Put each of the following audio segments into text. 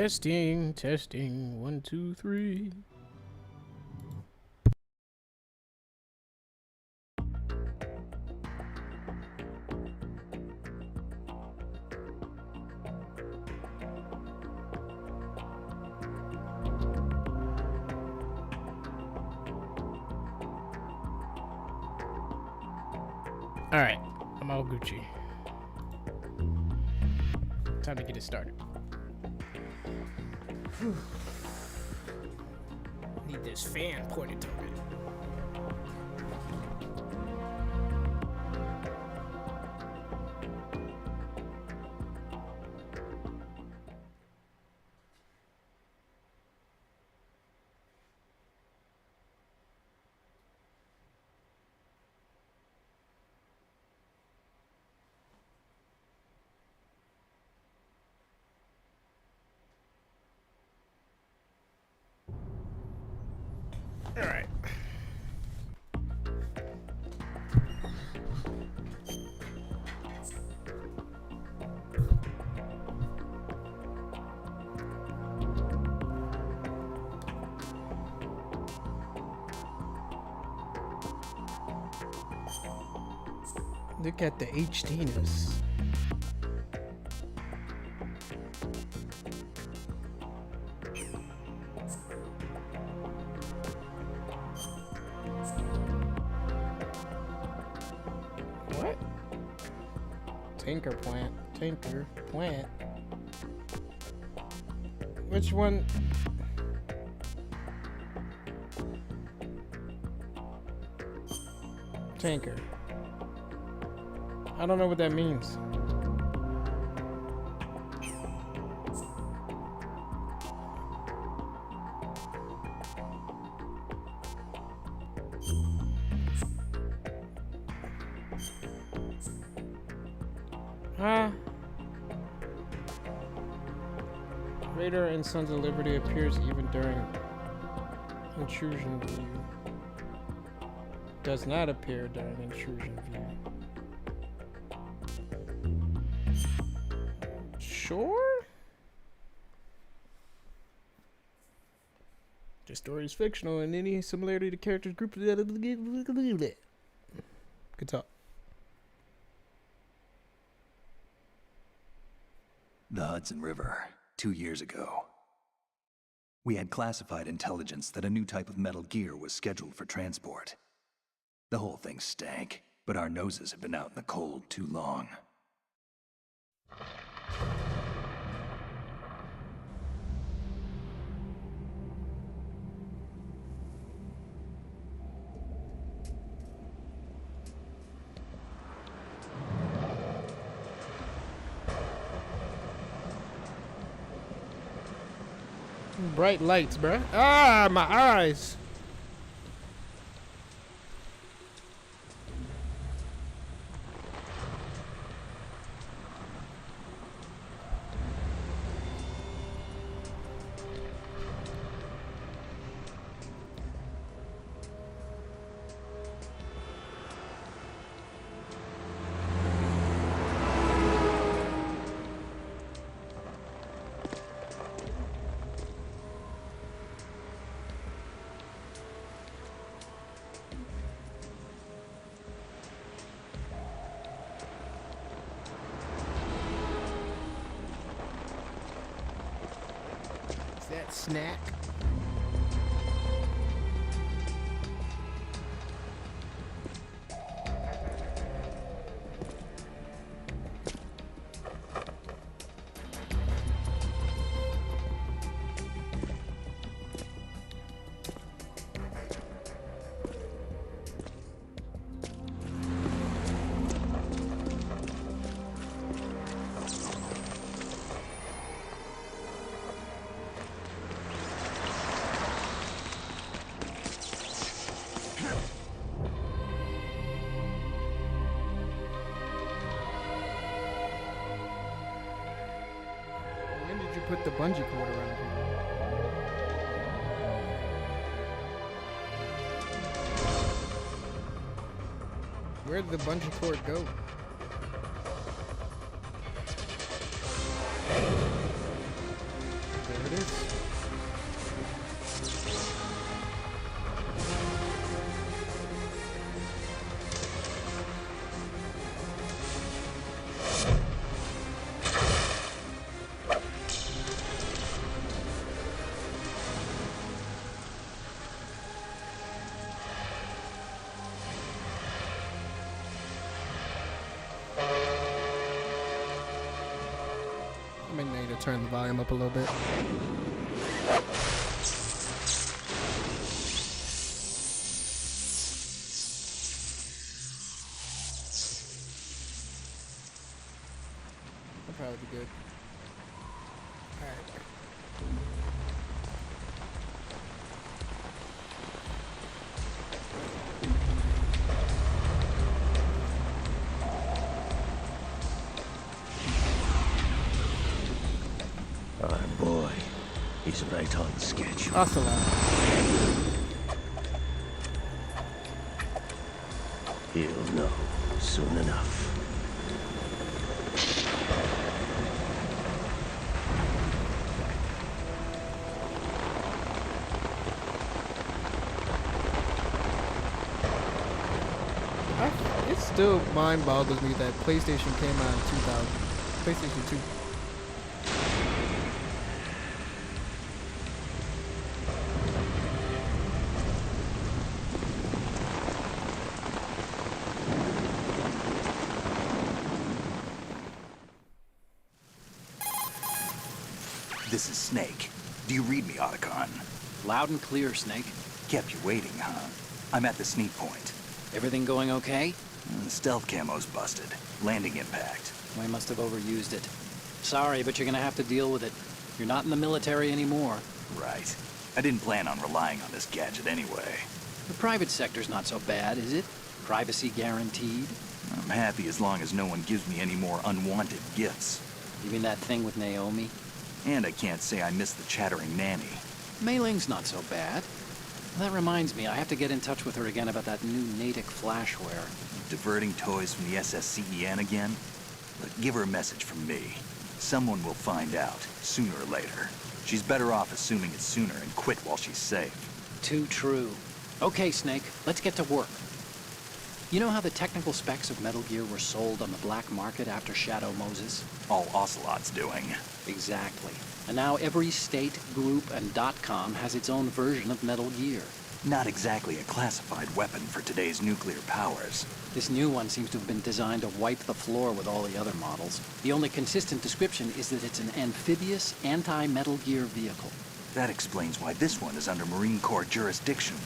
Testing, testing, 1, 2, 3. All right, I'm all Gucci. Time to get it started. Whew. Need this fan pointed to it. All right. Look at the HDness. What? Tinker plant. Which one? Tanker. I don't know what that means. Huh? Raider and Sons of Liberty appears even during intrusion view. Does not appear during intrusion view. Sure? The story is fictional and any similarity to characters group. Good talk. The Hudson River, 2 years ago. We had classified intelligence that a new type of metal gear was scheduled for transport. The whole thing stank, but our noses have been out in the cold too long. Bright lights, bruh. Ah, my eyes. That snack. Put the bungee cord around here. Where did the bungee cord go? to turn the volume up a little bit. That'll probably be good. Alright. Our boy, he's right on schedule. Ocelot. He'll know soon enough. It still mind boggles me that PlayStation came out in 2000. PlayStation 2. This is Snake. Do you read me, Otacon? Loud and clear, Snake. Kept you waiting, huh? I'm at the sneak point. Everything going okay? The stealth camo's busted. Landing impact. We must have overused it. Sorry, but you're gonna have to deal with it. You're not in the military anymore. Right. I didn't plan on relying on this gadget anyway. The private sector's not so bad, is it? Privacy guaranteed? I'm happy as long as no one gives me any more unwanted gifts. You mean that thing with Naomi? And I can't say I miss the chattering nanny. Mei Ling's not so bad. That reminds me, I have to get in touch with her again about that new Natick flashware. Diverting toys from the SSCEN again? Look, give her a message from me. Someone will find out, sooner or later. She's better off assuming it sooner and quit while she's safe. Too true. Okay, Snake, let's get to work. You know how the technical specs of Metal Gear were sold on the black market after Shadow Moses? All Ocelot's doing. Exactly. And now every state, group, and .com has its own version of Metal Gear. Not exactly a classified weapon for today's nuclear powers. This new one seems to have been designed to wipe the floor with all the other models. The only consistent description is that it's an amphibious, anti-Metal Gear vehicle. That explains why this one is under Marine Corps jurisdiction.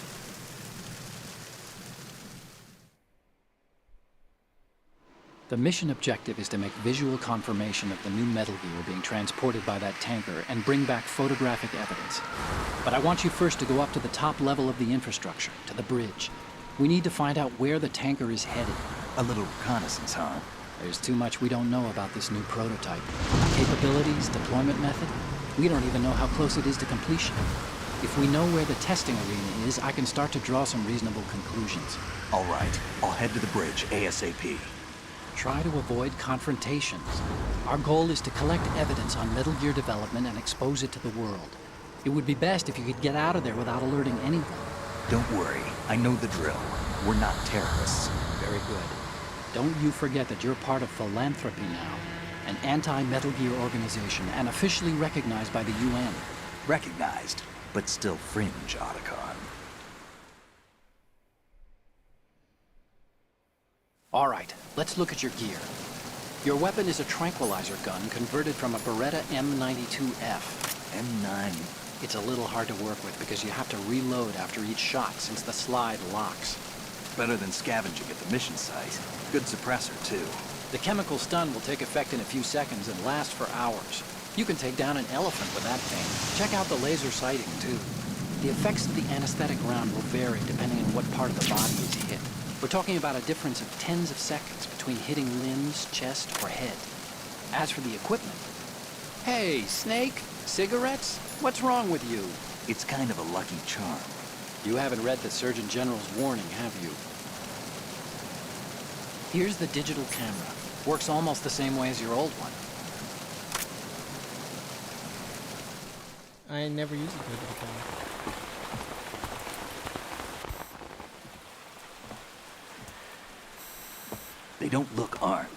The mission objective is to make visual confirmation of the new Metal Gear being transported by that tanker and bring back photographic evidence. But I want you first to go up to the top level of the infrastructure, to the bridge. We need to find out where the tanker is headed. A little reconnaissance, huh? There's too much we don't know about this new prototype. Capabilities, deployment method. We don't even know how close it is to completion. If we know where the testing arena is, I can start to draw some reasonable conclusions. All right, I'll head to the bridge ASAP. Try to avoid confrontations. Our goal is to collect evidence on Metal Gear development and expose it to the world. It would be best if you could get out of there without alerting anyone. Don't worry, I know the drill. We're not terrorists. Very good. Don't you forget that you're part of Philanthropy now, an anti-Metal Gear organization and officially recognized by the UN. Recognized, but still fringe, Otacon. All right, let's look at your gear. Your weapon is a tranquilizer gun converted from a Beretta M92F. M9. It's a little hard to work with because you have to reload after each shot since the slide locks. Better than scavenging at the mission site. Good suppressor, too. The chemical stun will take effect in a few seconds and last for hours. You can take down an elephant with that thing. Check out the laser sighting, too. The effects of the anesthetic round will vary depending on what part of the body is hit. We're talking about a difference of tens of seconds between hitting limbs, chest, or head. As for the equipment... Hey, Snake! Cigarettes? What's wrong with you? It's kind of a lucky charm. You haven't read the Surgeon General's warning, have you? Here's the digital camera. Works almost the same way as your old one. I never used the digital camera. They don't look armed.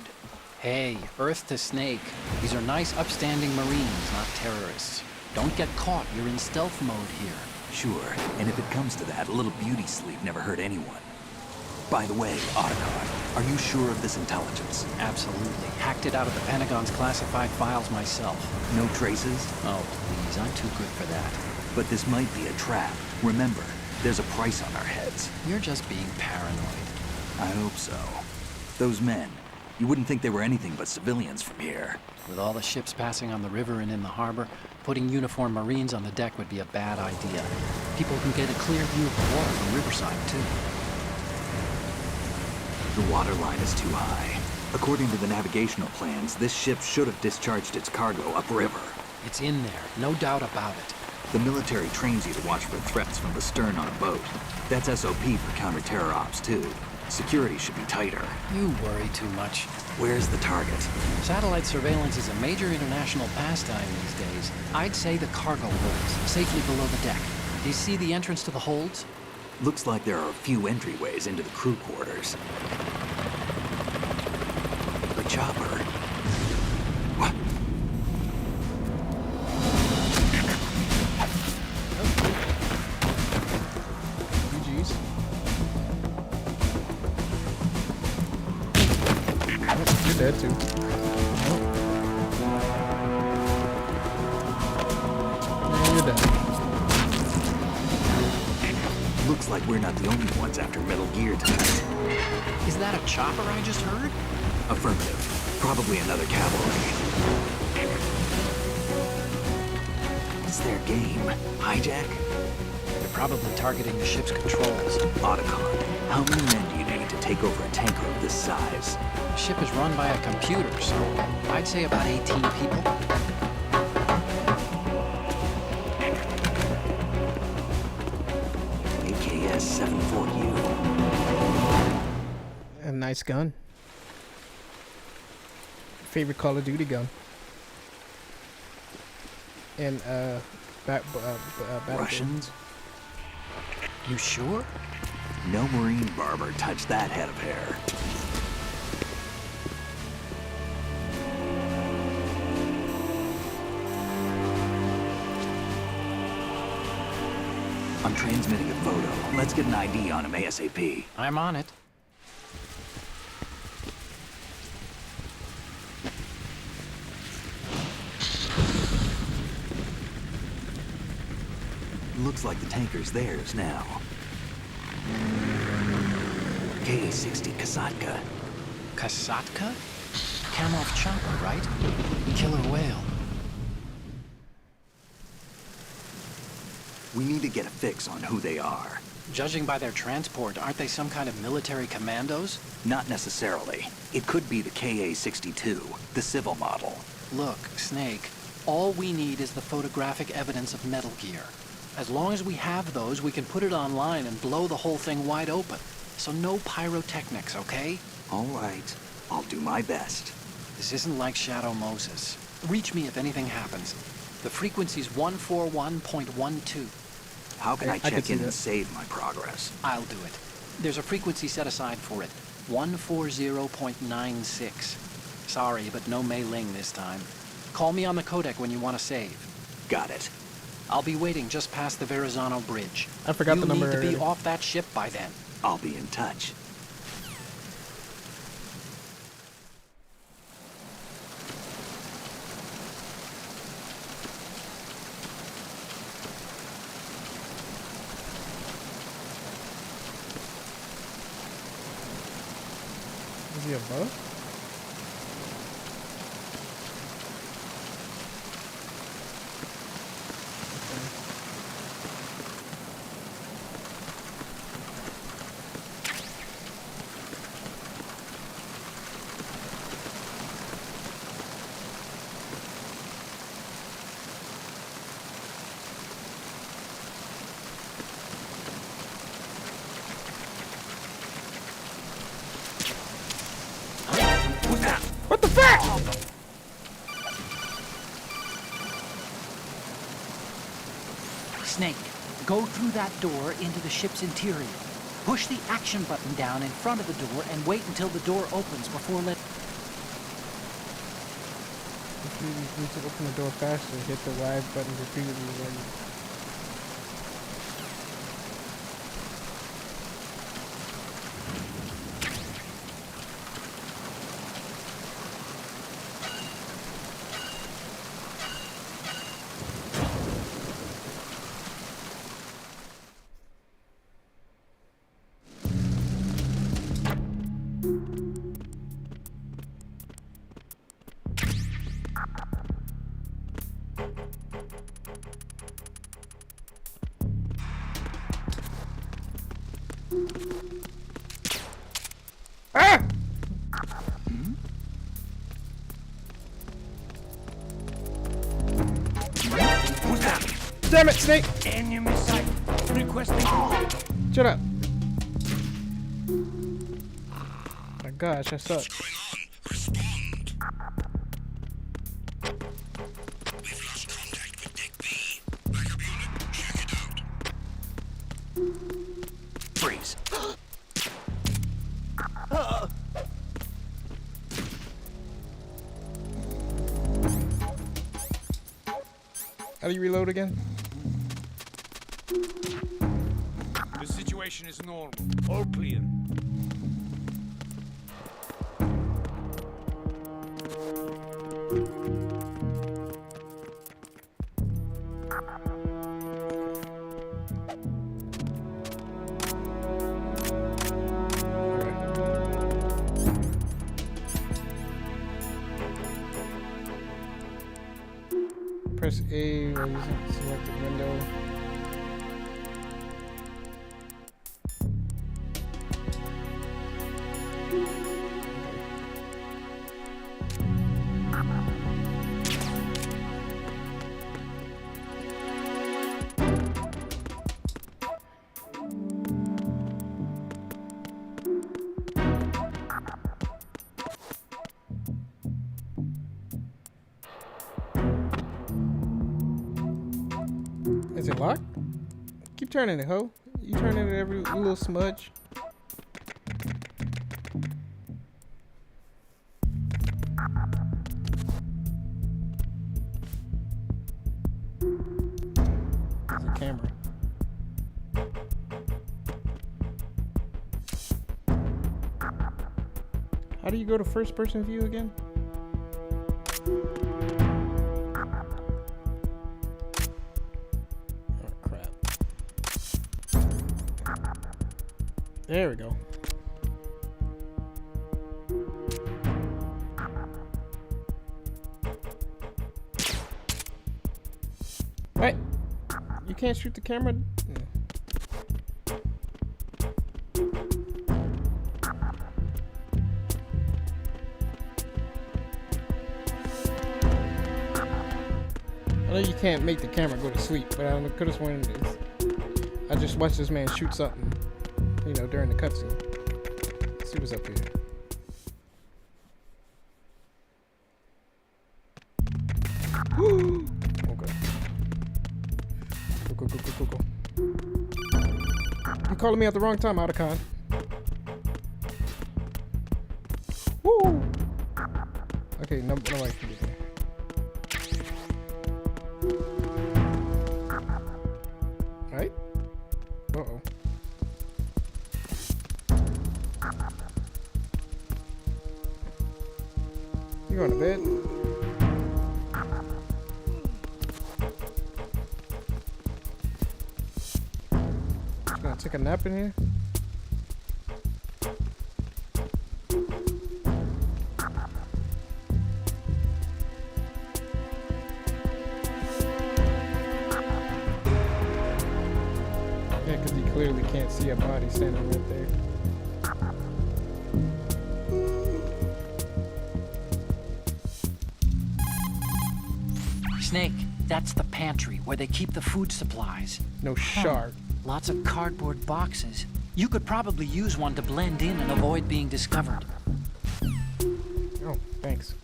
Hey, Earth to Snake. These are nice, upstanding Marines, not terrorists. Don't get caught. You're in stealth mode here. Sure, and if it comes to that, a little beauty sleep never hurt anyone. By the way, Otacon, Are you sure of this intelligence? Absolutely. Hacked it out of the Pentagon's classified files myself. No traces? Oh, please, I'm too good for that. But this might be a trap. Remember, there's a price on our heads. You're just being paranoid. I hope so. Those men, you wouldn't think they were anything but civilians from here. With all the ships passing on the river and in the harbor, putting uniformed Marines on the deck would be a bad idea. People can get a clear view of the water from Riverside, too. The water line is too high. According to the navigational plans, this ship should have discharged its cargo upriver. It's in there, no doubt about it. The military trains you to watch for threats from the stern on a boat. That's SOP for counter-terror ops, too. Security should be tighter. You worry too much. Where's the target? Satellite surveillance is a major international pastime these days. I'd say the cargo holds, safely below the deck. Do you see the entrance to the holds? Looks like there are a few entryways into the crew quarters. The chopper. What? GG's. You're dead too. Yeah, you're dead. Looks like we're not the only ones after Metal Gear tonight. Is that a chopper I just heard? Affirmative. Probably another cavalry. What's their game? Hijack? They're probably targeting the ship's controls. Otacon. How many men do you need to take over a tanker of this size? The ship is run by a computer, so I'd say about 18 people. AKS 74U. A nice gun. Favorite Call of Duty gun. And Battlefield. Russians? You sure? No Marine barber touched that head of hair. I'm transmitting a photo. Let's get an ID on him ASAP. I'm on it. Looks like the tanker's theirs now. KA-60 Kasatka. Kasatka? Kamov chopper, right? Killer whale. We need to get a fix on who they are. Judging by their transport, aren't they some kind of military commandos? Not necessarily. It could be the KA-62, the civil model. Look, Snake, all we need is the photographic evidence of Metal Gear. As long as we have those, we can put it online and blow the whole thing wide open. So no pyrotechnics, okay? All right. I'll do my best. This isn't like Shadow Moses. Reach me if anything happens. The frequency's 141.12. How can I I can check see in that. and save my progress? I'll do it. There's a frequency set aside for it. 140.96. Sorry, but no Mei Ling this time. Call me on the codec when you want to save. Got it. I'll be waiting just past the Verrazano Bridge. I forgot the number You need to be already. off that ship by then. I'll be in touch. Is he above? What the fuck? Snake, go through that door into the ship's interior. Push the action button down in front of the door and wait until the door opens before letting... If you need to open the door faster, hit the Y button repeatedly when Ah! Who's that? Damn it, Snake! Enemy sight. Requesting. Shut up. My gosh, I suck. Freeze. How do you reload again? The situation is normal. All clear. Press A while using selected window. Is it locked? Keep turning it, ho. You turning it every little smudge. There's a camera. How do you go to first person view again? There we go. What? You can't shoot the camera? I know you can't make the camera go to sleep, but I could have sworn I just watched this man shoot something. You know, during the cutscene. Let's see what's up here. Okay. Go. You calling me at the wrong time, Otacon. Woo! Okay, no life can get there. Alright. Uh-oh. You going to bed? Just gonna take a nap in here? Yeah, because he clearly can't see a body standing right there. Snake, that's the pantry where they keep the food supplies. No shark. Lots of cardboard boxes. You could probably use one to blend in and avoid being discovered. Oh, thanks.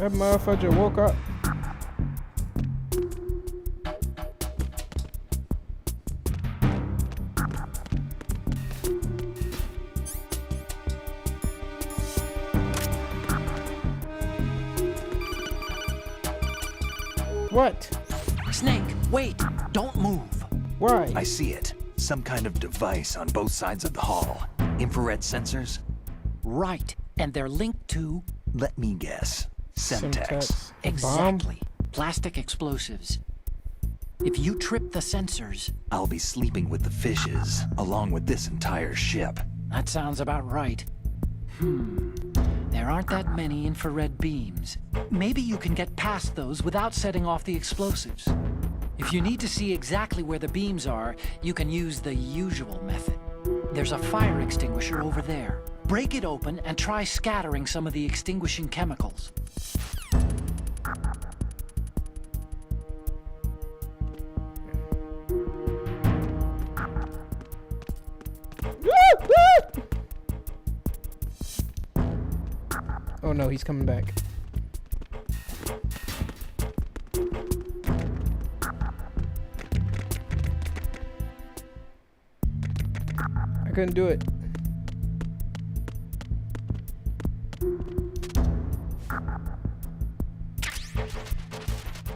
That motherfucker woke up. What? Snake, wait! Don't move! Why? I see it. Some kind of device on both sides of the hall. Infrared sensors? Right, and they're linked to... Let me guess. Semtex. A bomb? Exactly. Plastic explosives. If you trip the sensors... I'll be sleeping with the fishes, along with this entire ship. That sounds about right. There aren't that many infrared beams. Maybe you can get past those without setting off the explosives. If you need to see exactly where the beams are, you can use the usual method. There's a fire extinguisher over there. Break it open and try scattering some of the extinguishing chemicals. Oh no, he's coming back. I couldn't do it.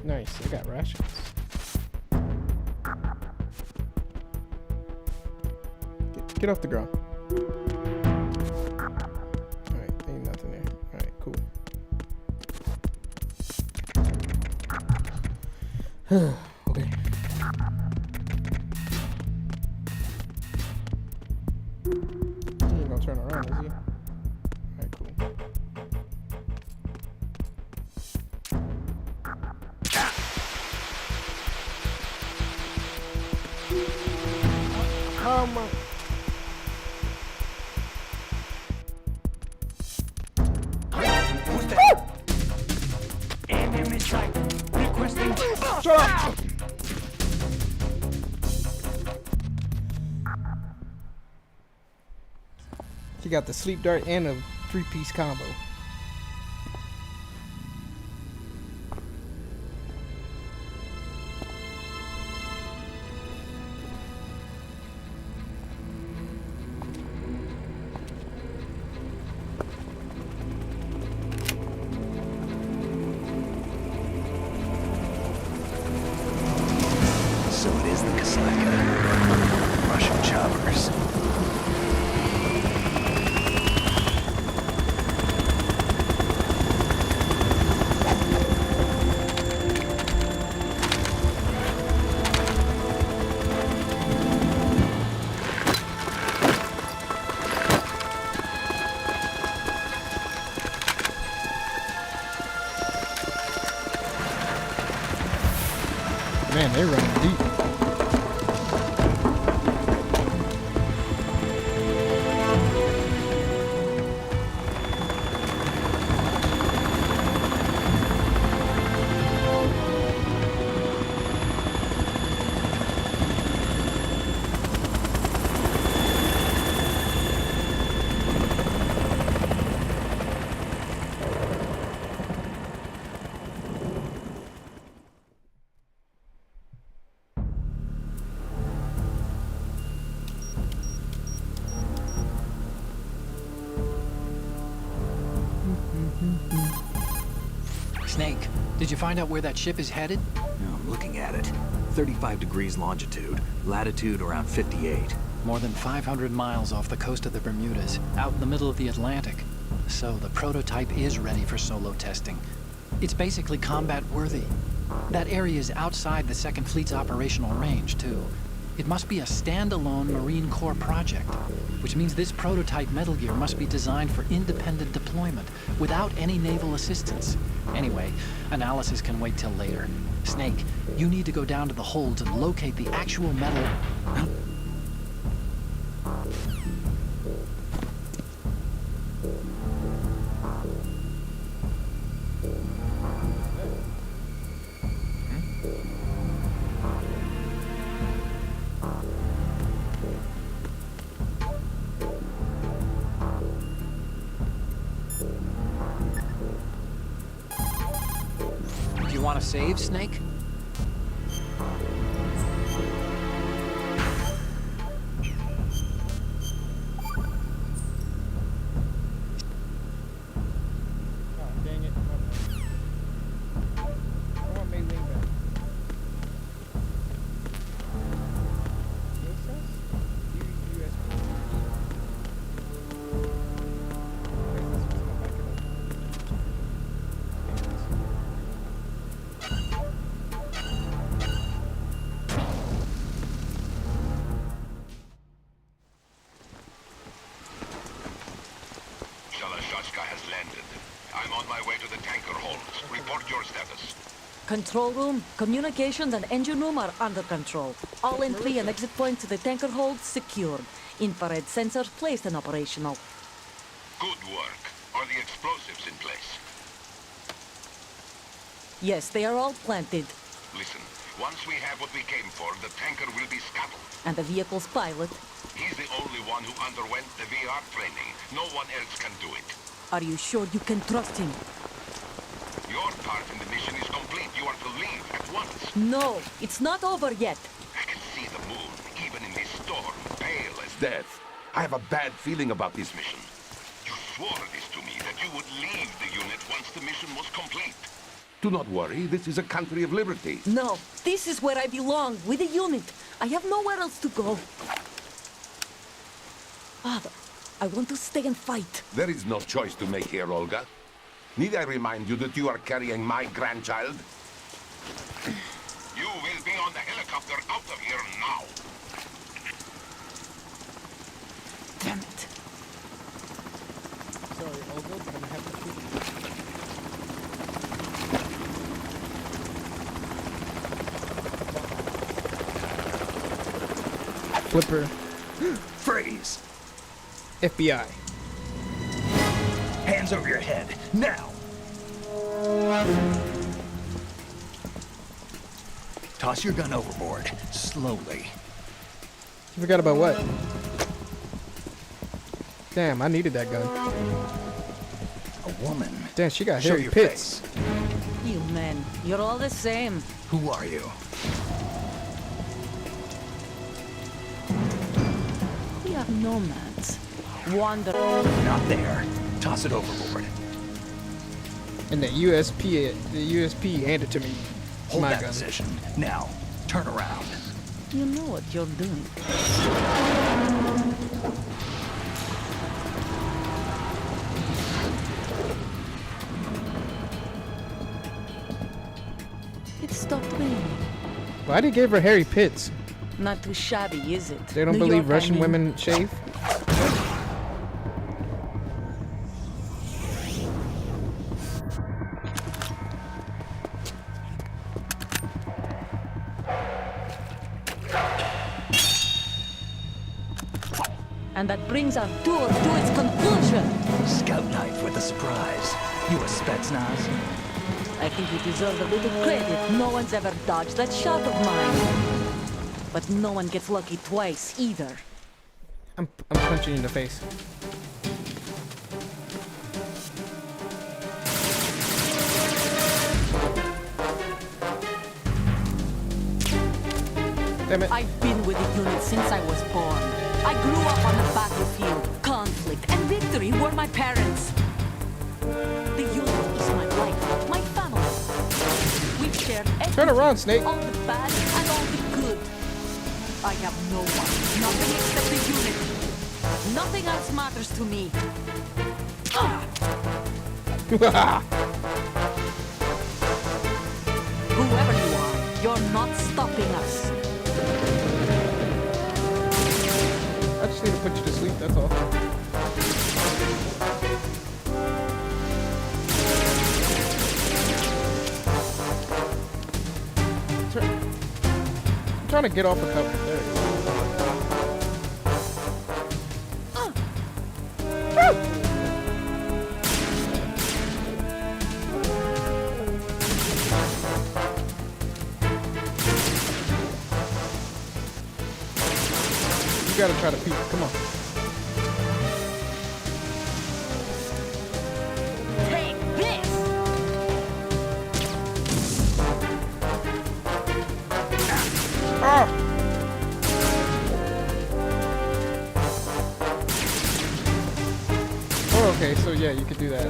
Nice, I got rations. Get off the ground. Alright, ain't nothing there. Alright, cool. Okay. He ain't gonna turn around, is he? Alright, cool. Oh my. Enemy sight. Requesting. Shut up! He got the sleep dart and a 3-piece combo. So it is the Kaslaka. Russian choppers. Man, they're running deep. Snake, did you find out where that ship is headed? I'm looking at it. 35 degrees longitude, latitude around 58. More than 500 miles off the coast of the Bermudas, out in the middle of the Atlantic. So the prototype is ready for solo testing. It's basically combat worthy. That area is outside the Second Fleet's operational range, too. It must be a standalone Marine Corps project, which means this prototype Metal Gear must be designed for independent deployment, without any naval assistance. Anyway, analysis can wait till later. Snake, you need to go down to the holds and locate the actual metal... Do you want to save, Snake? Oh, dang it. I want Mei Ling back. Kachka has landed. I'm on my way to the tanker holds. Report your status. Control room, communications, and engine room are under control. All entry and exit points to the tanker hold secured. Infrared sensors placed and operational. Good work. Are the explosives in place? Yes, they are all planted. Listen, once we have what we came for, the tanker will be scuttled. And the vehicle's pilot. He's the only one who underwent the VR training. No one else can do it. Are you sure you can trust him? Your part in the mission is complete. You are to leave at once. No, it's not over yet. I can see the moon, even in this storm, pale as death. I have a bad feeling about this mission. You swore this to me, that you would leave the unit once the mission was complete. Do not worry, this is a country of liberty. No, this is where I belong, with the unit. I have nowhere else to go. Father, I want to stay and fight. There is no choice to make here, Olga. Need I remind you that you are carrying my grandchild? You will be on the helicopter out of here now. Damn it. Sorry, Olga, but I'm gonna have to shoot you. Flipper. Freeze! FBI. Hands over your head, now! Toss your gun overboard, slowly. You forgot about what? Damn, I needed that gun. A woman. Damn, she got Show hairy your pits. face. You men, you're all the same. Who are you? We are nomads. Wander. Not there. Toss it overboard. And the USP handed to me. Hold My that gun. position. Now, turn around. You know what you're doing. It stopped raining. Why they gave her hairy pits? Not too shabby, is it? They don't New believe York, I Russian mean. women shave? And that brings our tour to its conclusion. Scout knife with a surprise. You a Spetsnaz? I think you deserve a little credit. No one's ever dodged that shot of mine. But no one gets lucky twice, either. I'm punching you in the face. Damn it. I've been with the unit since I was born. I grew up on the battlefield. Conflict and victory were my parents. The unit is my life, my family. We've shared everything. Turn around, Snake. All the bad and all the good. I have no one, nothing except the unit. Nothing else matters to me. Whoever you are, you're not stopping us. I just need to put you to sleep, that's all. I'm trying to get off the cover. There you go. You gotta try to peek. Come on. Take this! Ah! Oh, okay, so yeah, you could do that.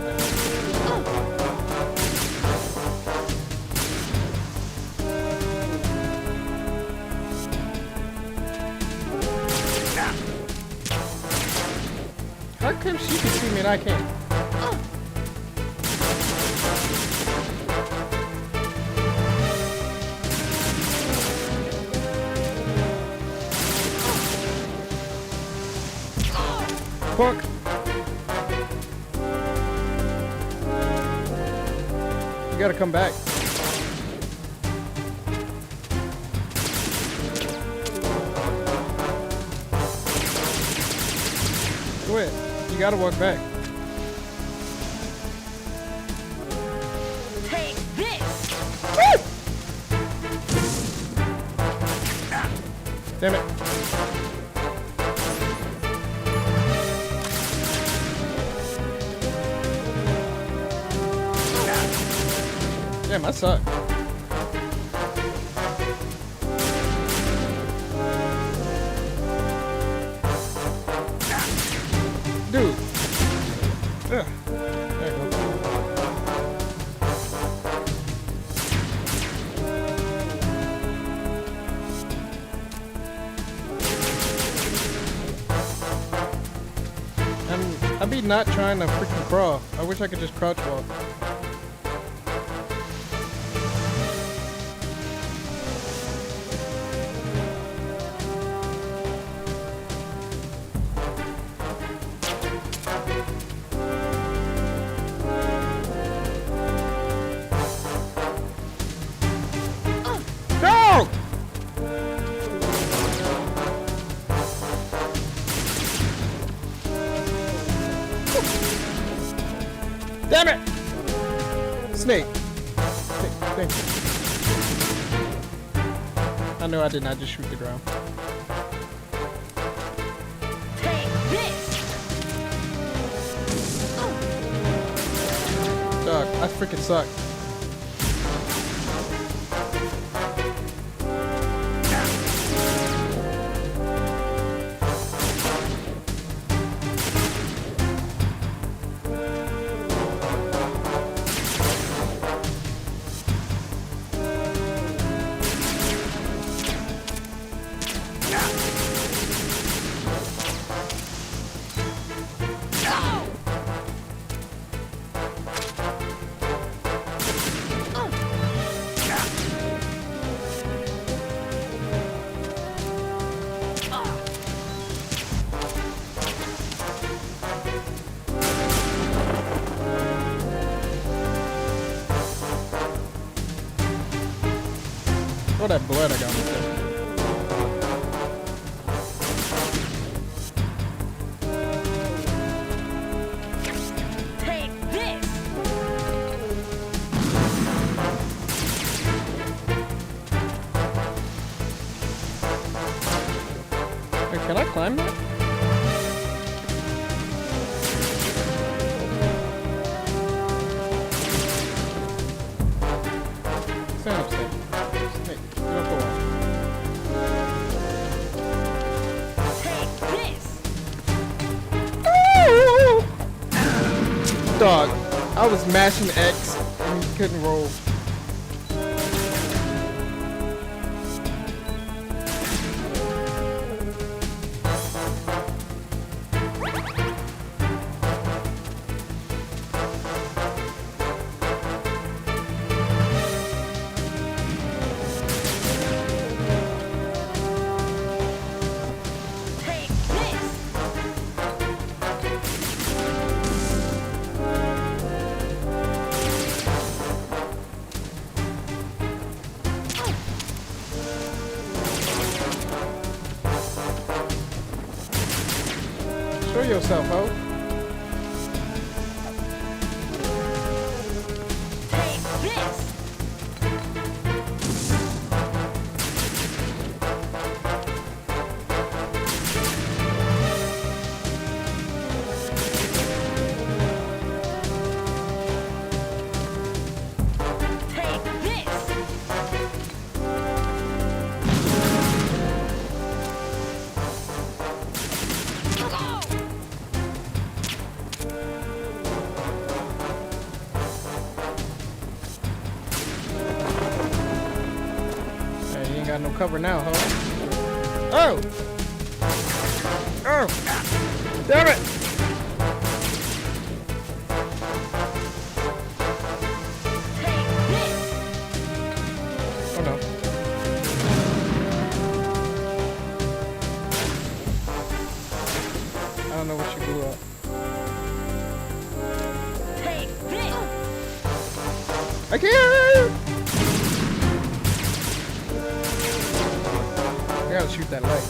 How come she can see me and I can't? Fuck. You gotta come back. Go ahead. You gotta walk back. Take this! Damn it. Damn, I suck. Dude. Ugh. There you go. I be not trying to freaking crawl. I wish I could just crouch walk. Go! Damn it! Snake. Thank you. I know I did not just shoot the ground. Take this! Dog, I freaking suck. Oh, that blood I got on myself. Take this! Wait, can I climb that? Stand up, Snake. Snake, get up the wall. Take this! Dog, I was mashing X and he couldn't roll. Take this! Show yourself, ho. Take this! Take this! Hey, you ain't got no cover now, ho. Oh! Oh! Damn it! Take this! Oh no. I don't know what she blew up. Take this! I can't! I gotta shoot that light.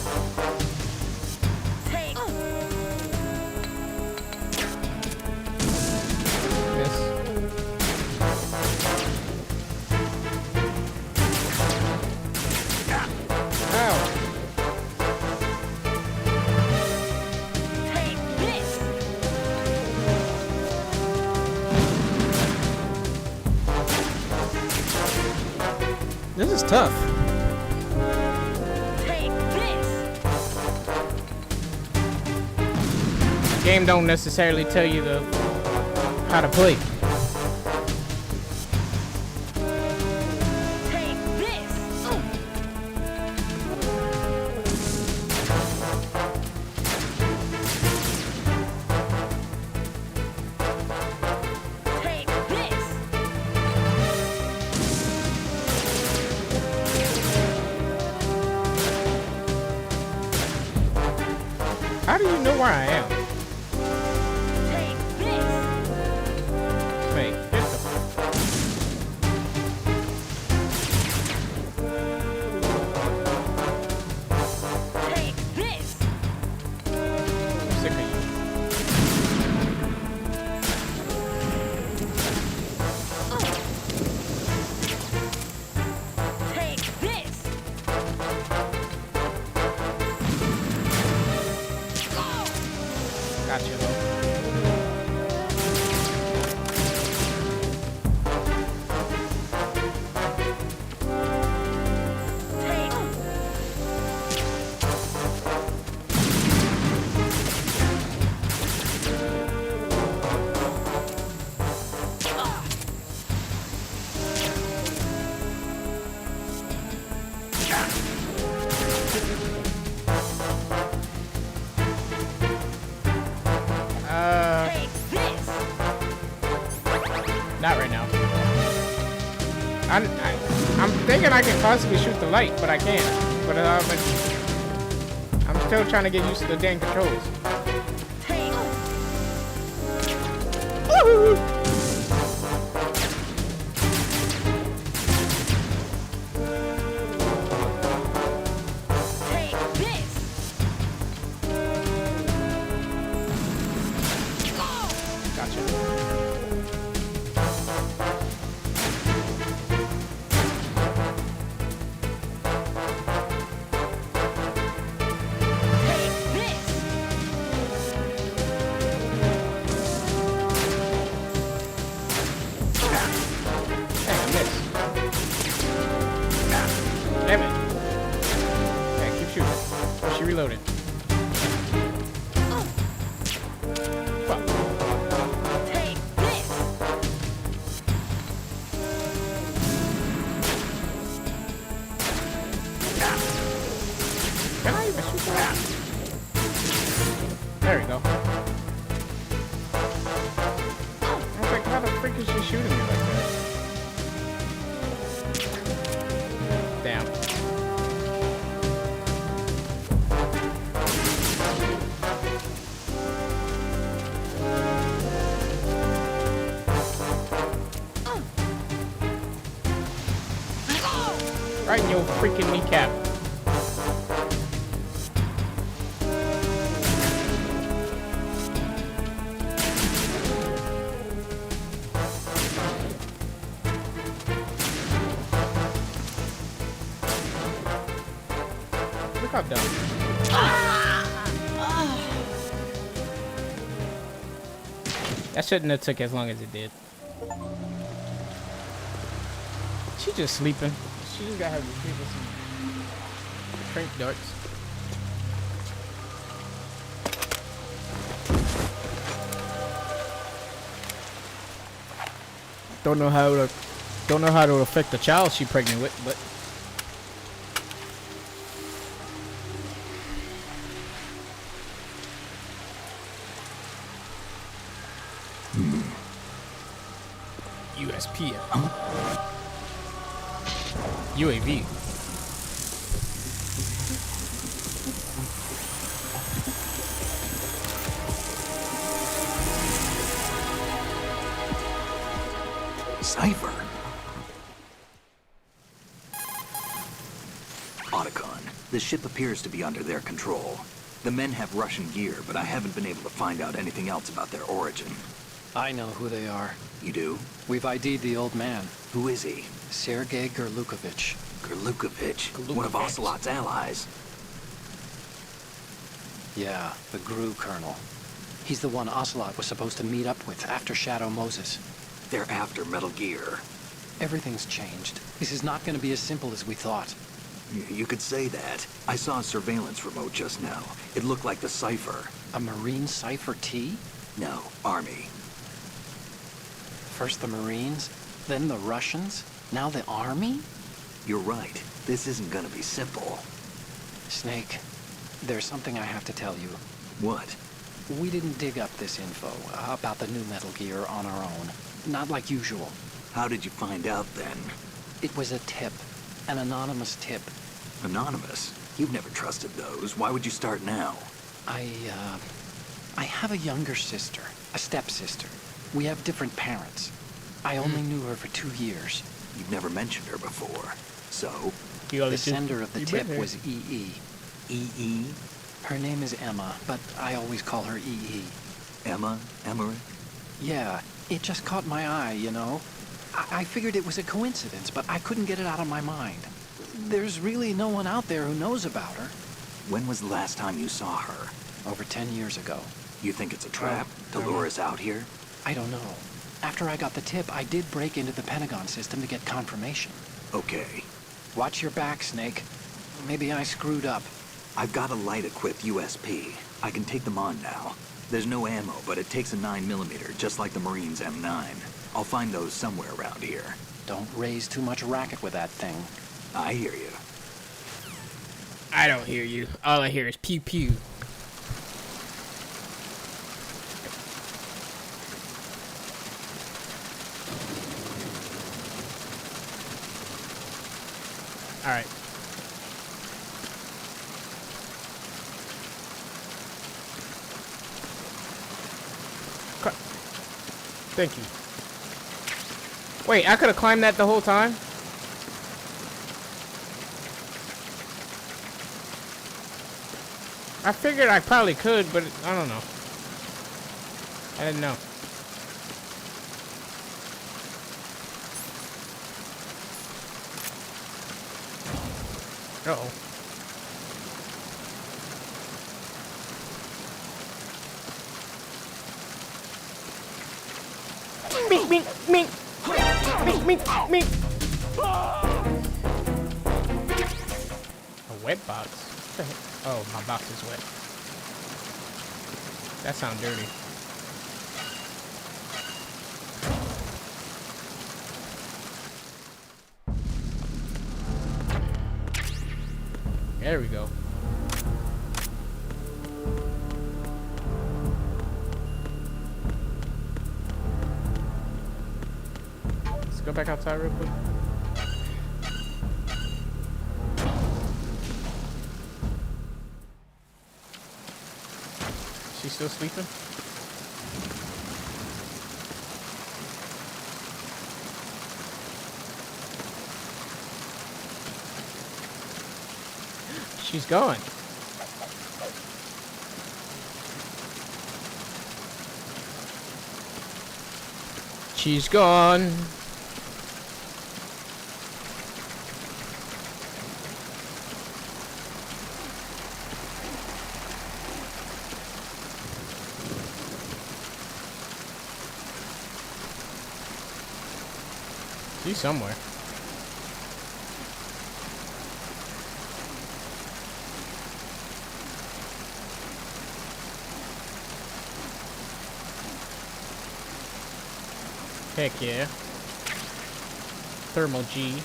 Miss. Ow. This is tough. Game don't necessarily tell you how to play. How do you know where I am? Wait, get the... I'm sick of you. Gotcha, though. Not right now. I'm thinking I can possibly shoot the light, but I can't. But I'm still trying to get used to the damn controls. Woohoo! Damn it. Okay, keep shooting. Oh, she reloaded. Fuck. Can I even shoot that? There we go. I was like, how the frick is she shooting me like that? Damn. Right in your freaking kneecap. Look how dumb. That shouldn't have took as long as it did. She just sleeping. She just got her sleep with some shrink darts. Don't know how to affect the child she's pregnant with, but USP. UAV. Cypher? The ship appears to be under their control. The men have Russian gear, but I haven't been able to find out anything else about their origin. I know who they are. You do? We've ID'd the old man, Who is he? Sergei Gerlukovich. Gerlukovich, one of Ocelot's allies. Yeah, the GRU colonel. He's the one Ocelot was supposed to meet up with after Shadow Moses. They're after Metal Gear. Everything's changed. This is not going to be as simple as we thought. You could say that. I saw a surveillance remote just now. It looked like the Cypher. A Marine Cypher T? No, Army. First the Marines, then the Russians, now the Army? You're right. This isn't gonna be simple. Snake, there's something I have to tell you. What? We didn't dig up this info about the new Metal Gear on our own. Not like usual. How did you find out then? It was a tip. An anonymous tip. Anonymous? You've never trusted those. Why would you start now? I have a younger sister, a stepsister. We have different parents. I only knew her for 2 years. You've never mentioned her before. So? The sender of the tip was EE. EE? Her name is Emma, but I always call her EE. Emma? Emmerich? Yeah, it just caught my eye, you know? I figured it was a coincidence, but I couldn't get it out of my mind. There's really no one out there who knows about her. When was the last time you saw her? Over 10 years ago. You think it's a trap to lure us out here? I don't know. After I got the tip, I did break into the Pentagon system to get confirmation. Okay. Watch your back, Snake. Maybe I screwed up. I've got a light-equipped USP. I can take them on now. There's no ammo, but it takes a 9mm, just like the Marines' M9. I'll find those somewhere around here. Don't raise too much racket with that thing. I hear you. I don't hear you. All I hear is pew pew. All right. Thank you. Wait, I could have climbed that the whole time? I figured I probably could, but I don't know. I didn't know. Uh-oh. Mink, mink, mink. Mink, mink, mink. A wet box? What the heck? Oh, my box is wet. That sounds dirty. There we go. Let's go back outside real quick. She's still sleeping? She's gone. She's gone. She's somewhere. Heck yeah. Thermal G.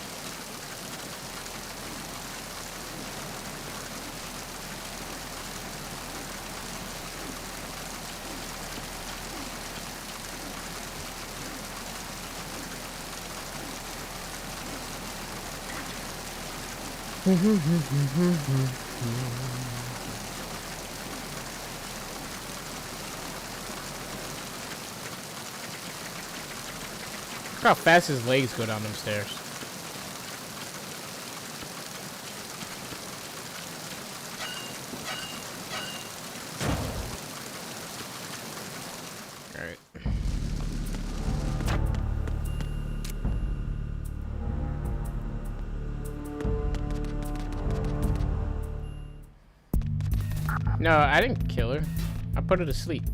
Look how fast his legs go down them stairs. Alright. No, I didn't kill her. I put her to sleep.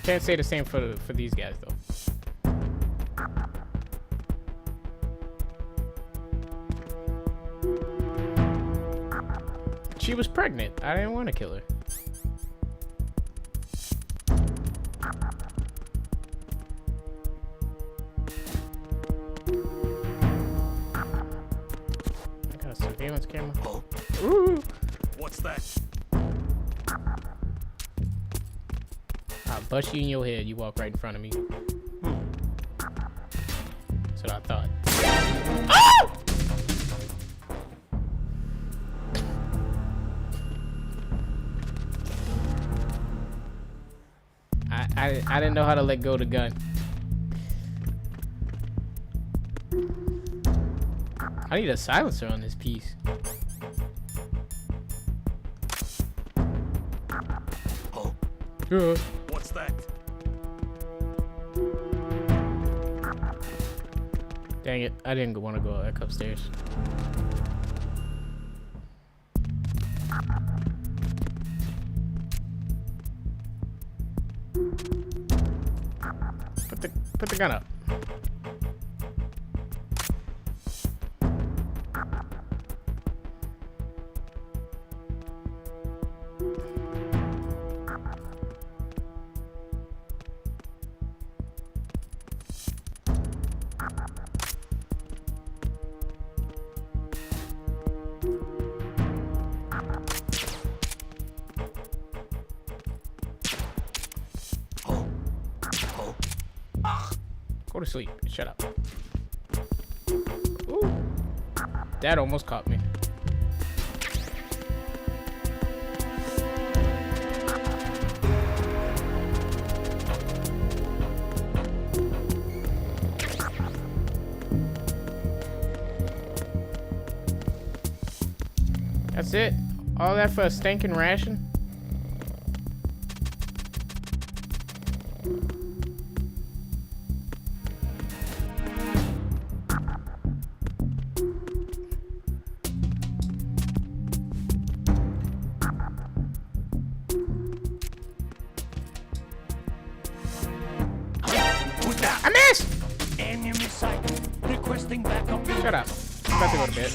Can't say the same for these guys though. She was pregnant. I didn't want to kill her. I got a surveillance camera. Oh, Ooh. what's that? I'll bust you in your head. You walk right in front of me. That's what I thought. Oh! I didn't know how to let go of the gun. I need a silencer on this piece. Oh, Yeah. what's that? Dang it, I didn't want to go back upstairs. Put the gun up. Go to sleep. Shut up. Ooh. That almost caught me. That's it? All that for a stinking ration? I missed! Enemy sighted. Requesting backup. Shut up. I'm about to go to bed.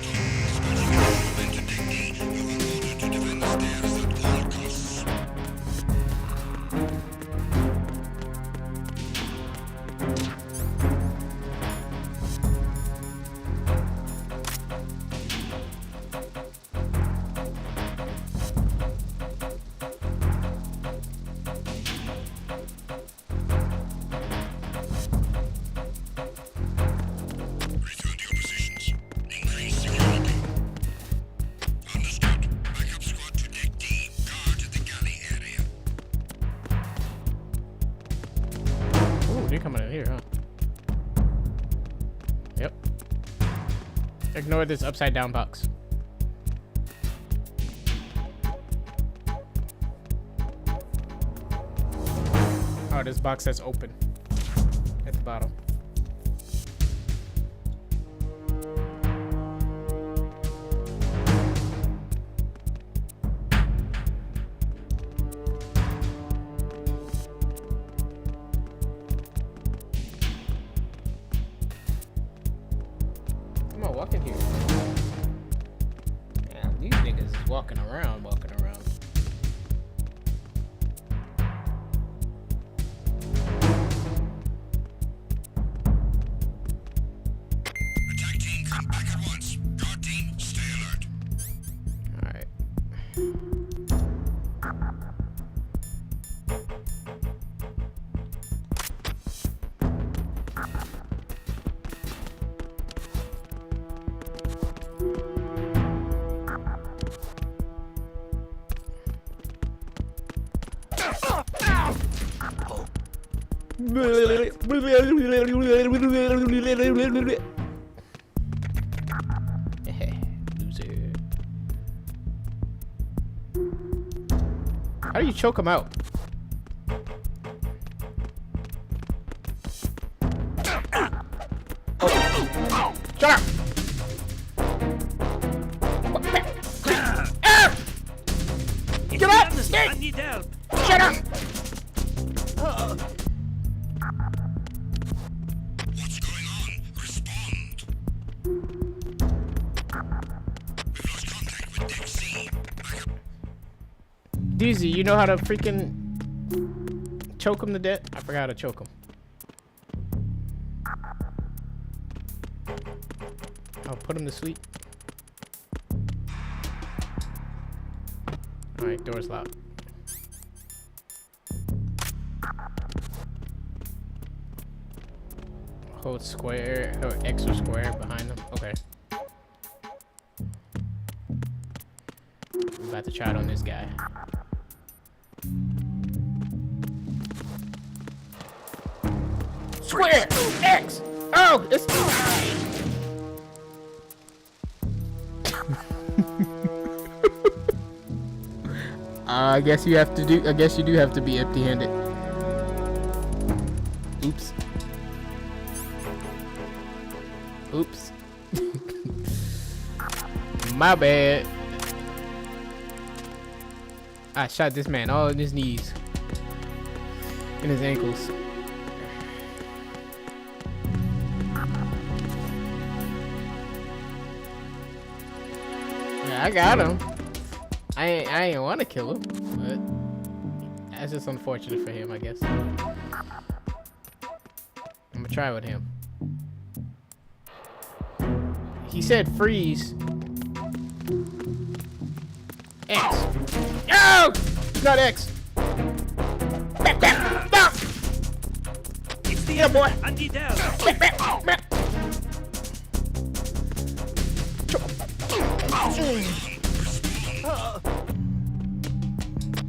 Return to your positions. Increase security. Understood. Backup squad to deck D. Guard the galley area. Ooh, they're coming in here, huh? Yep. Ignore this upside down box. Oh, this box that's open at the bottom. Come on, walk in here. Damn, these niggas is walking around, walking around. Attack team, come back at once. Guard team, stay alert. Alright. Loser. How do you choke him out? Shut up! Get up! I need help. Shut up! What's going on? Respond. We've lost contact with Deck C. DZ, you know how to freaking choke him to death? I forgot how to choke him. I'll put him to sleep. Alright, door's locked. Hold square or X or square behind them. Okay. I'm about to try it on this guy. Square! X! Oh! It's I guess you have to do. I guess you do have to be empty-handed. Oops. Oops. My bad. I shot this man all in his knees and his ankles. Yeah, I got him. I ain't want to kill him, but that's just unfortunate for him, I guess. I'm gonna try with him. He said freeze. X. No! Not X. Stop! It's the Yeah, boy. I need help.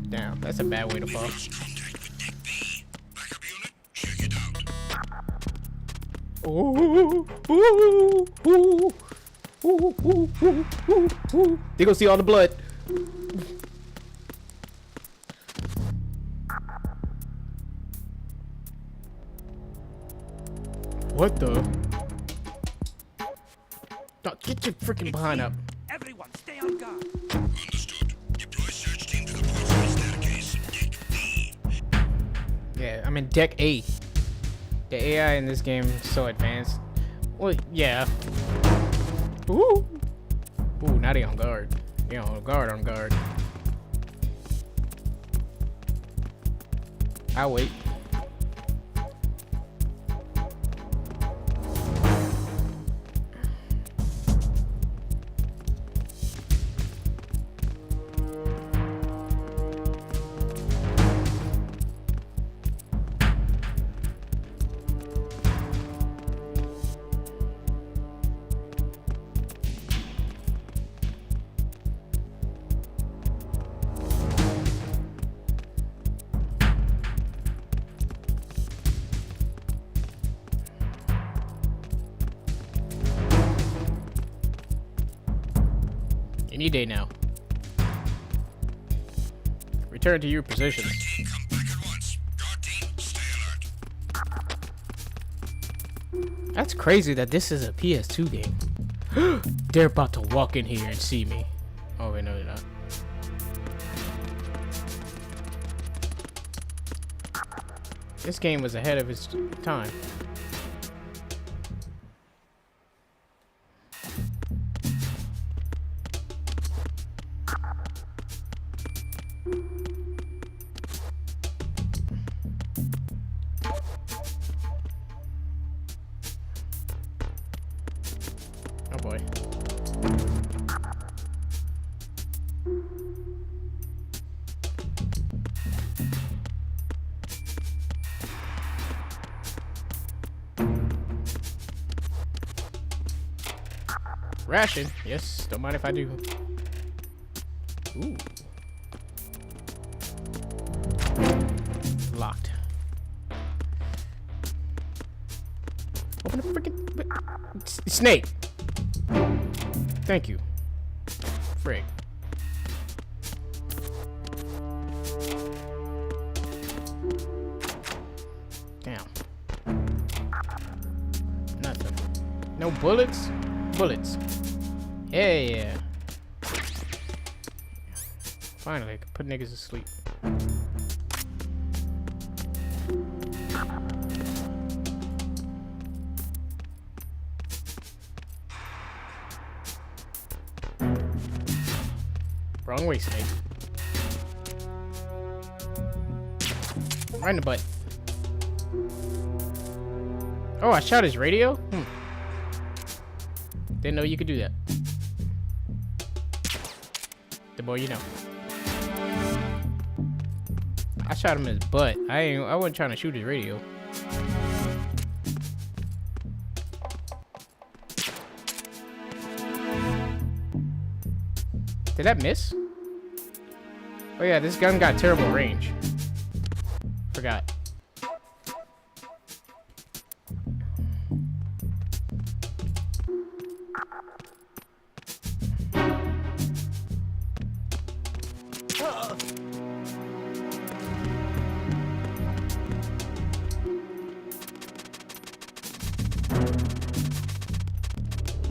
Damn, that's a bad way to fall. Ooh, ooh, ooh, ooh, ooh, ooh, ooh, ooh. They gonna see all the blood. What the? Oh, get your freaking behind up. Everyone, stay on guard. Understood. Deploy search team to the porcelain staircase. Deck B. Yeah, I'm in deck A. The AI in this game is so advanced. Well, yeah. Ooh. Ooh, now they on guard. They on guard. I'll wait. Any day now. Return to your position. Come back at once. Guard team, stay alert. That's crazy that this is a PS2 game. They're about to walk in here and see me. Oh wait, no they're not. This game was ahead of its time. Oh boy. Ration? Yes, don't mind if I do. Ooh. Locked. Open the freaking snake. Thank you. Frig. No bullets? Bullets. Yeah. Finally, I can put niggas to sleep. Wrong way, Snake. Right in the butt. Oh, I shot his radio? Didn't know you could do that. The more you know. I shot him in his butt. I wasn't trying to shoot his radio. Did that miss? Oh yeah, this gun got terrible range. Forgot.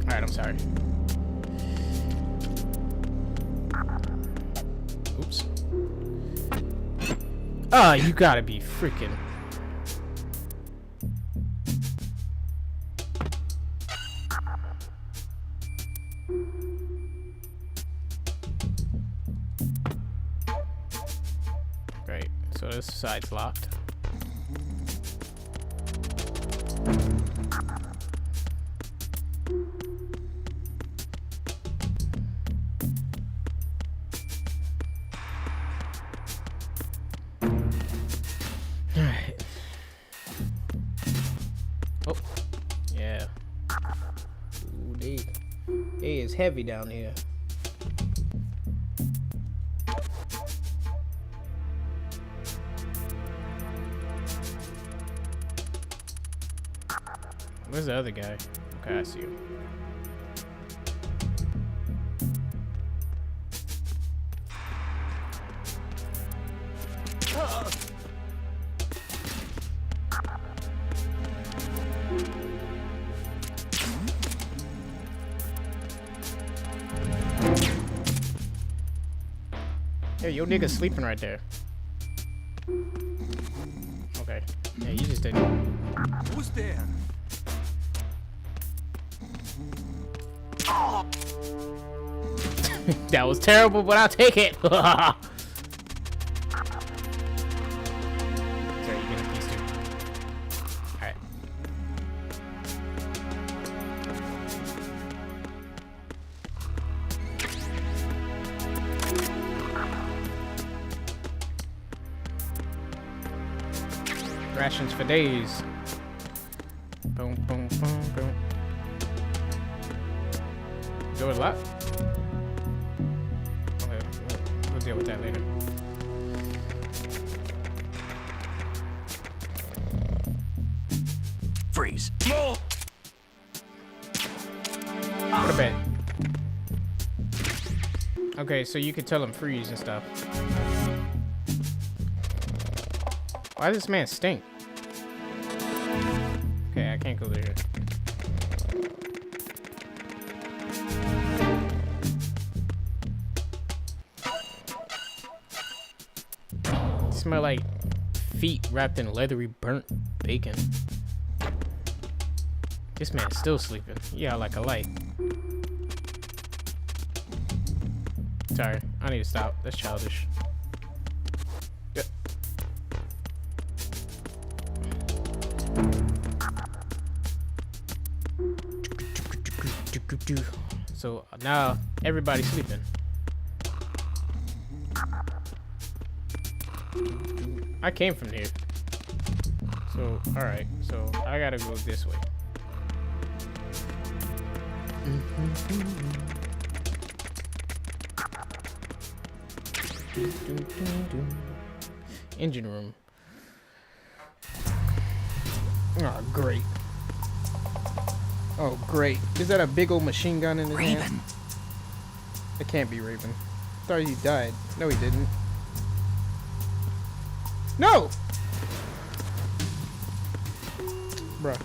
Alright, I'm sorry. Oops. Oh, you gotta be freaking. Great. So this side's locked. Alright. Oh, yeah. Ooh, they is heavy down here. Where's the other guy? Okay, I see him. Yeah, your nigga sleeping right there. Okay. Yeah, you just didn't. Who's there? That was terrible, but I'll take it. Sorry, you get a piece too. Alright. Rations for days. Boom, boom, boom, boom. Door locked. Okay, we'll deal with that later. Freeze. Go to bed. Okay, so you can tell him freeze and stuff. Why does this man stink? Okay, I can't go there. Smell like feet wrapped in leathery burnt bacon. This man's still sleeping. Yeah, like a light. Sorry, I need to stop. That's childish. Yep. So now everybody's sleeping. I came from here. So, alright. So, I gotta go this way. Engine room. Oh, great. Oh, great. Is that a big old machine gun in his hand? It can't be Raven. I thought he died. No, he didn't. No! Bruh.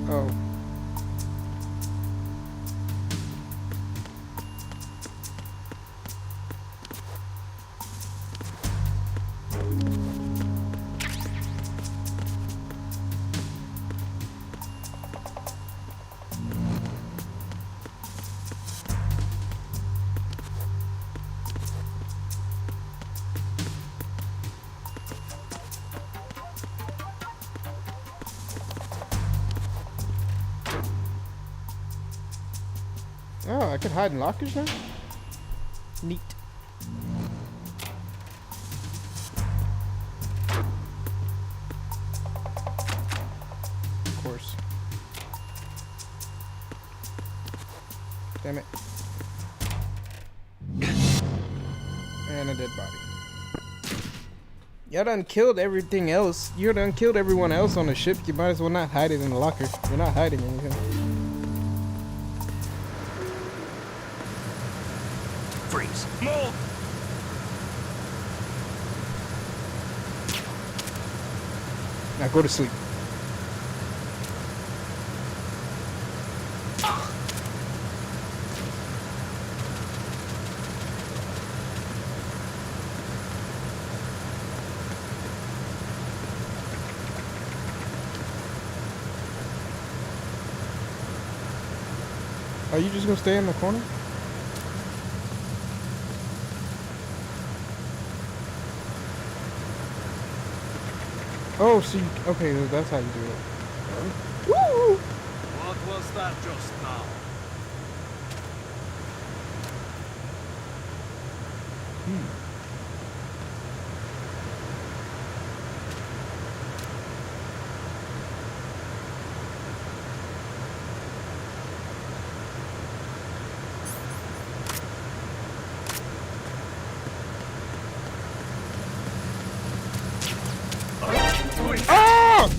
Oh. Oh, I could hide in lockers now? Neat. Of course. Damn it. And a dead body. Y'all done killed everything else. You done killed everyone else on the ship. You might as well not hide it in the locker. You're not hiding anything. Freeze! More! Now go to sleep. Are you just gonna stay in the corner? Oh, so you, okay, that's how you do it. Woo! What was that just now? Ah!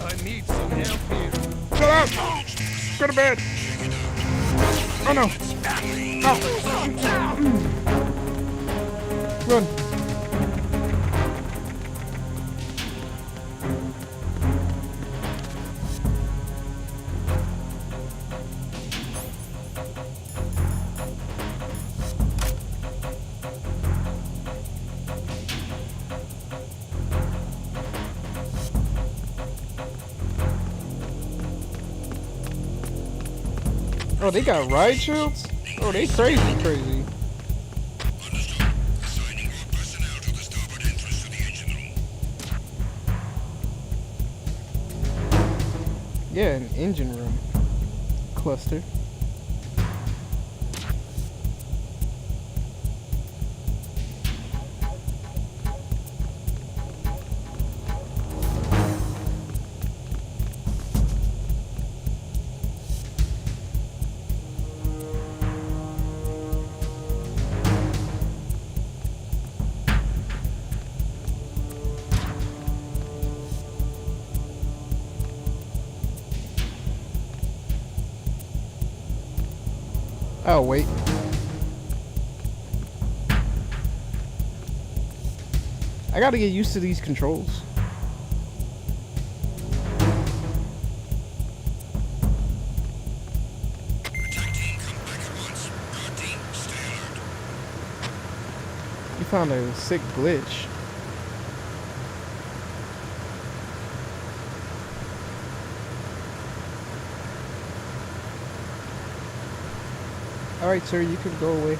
I need some help here. Shut up! Go to bed! Oh no! No! Run! Oh, they got riot shields? Oh, they crazy. Yeah, an engine room cluster. Oh, wait. I gotta get used to these controls. You found a sick glitch. Alright, sir, you can go away.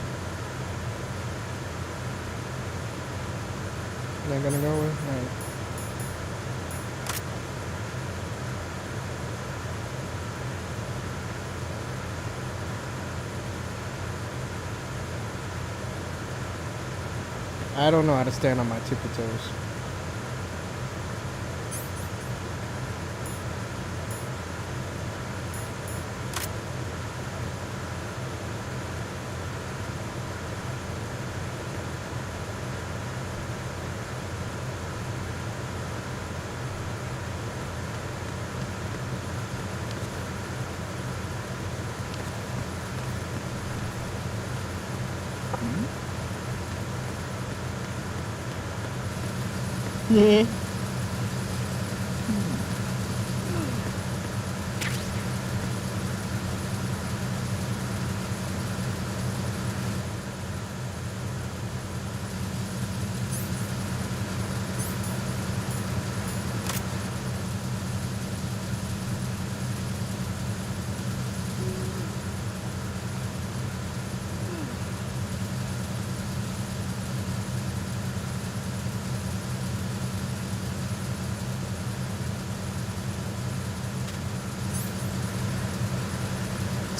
Not gonna go away? Alright. I don't know how to stand on my tippy toes. Yeah.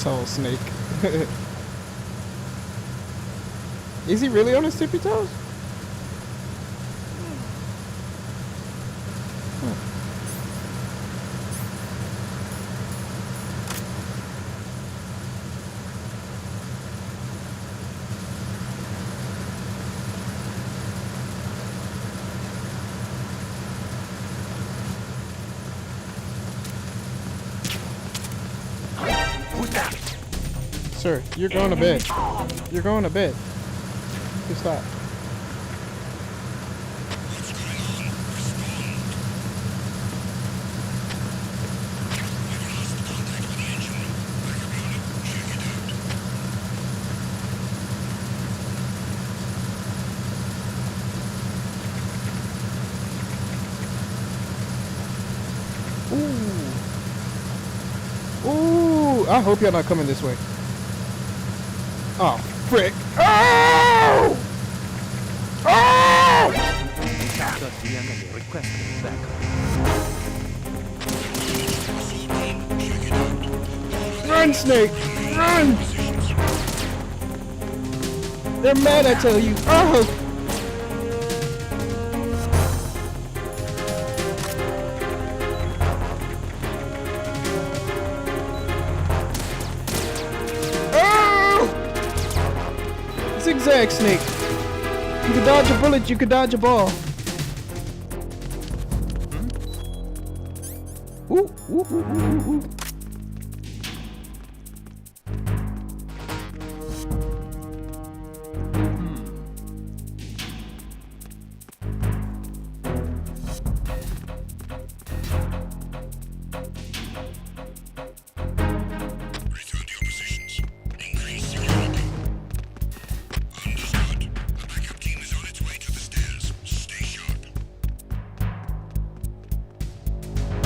asshole snake. Is he really on his tippy toes? Sir, you're going to bed. You're going to bed. You stop. Ooh. Ooh. I hope y'all not coming this way. Oh, frick. Oh! Oh! Run, Snake! Run! They're mad, I tell you. Oh! Zigzag Snake. You could dodge a bullet, you could dodge a ball. Ooh, ooh, ooh, ooh, ooh.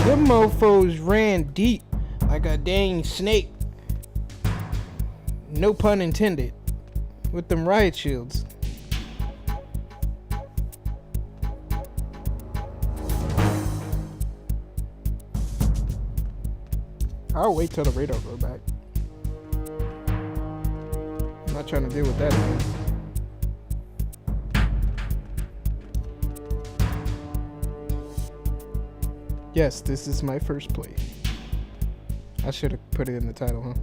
Them mofos ran deep like a dang snake. No pun intended. With them riot shields. I'll wait till the radar go back. I'm not trying to deal with that again. Yes, this is my first play. I should have put it in the title, huh?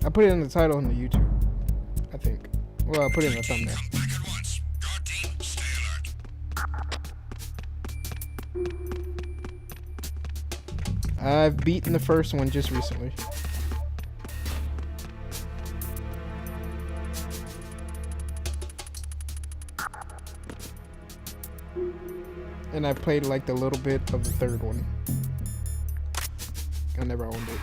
I put it in the title on the YouTube, I think. Well, I put it in the thumbnail. I've beaten the first one just recently. And I played like the little bit of the third one. I never owned it.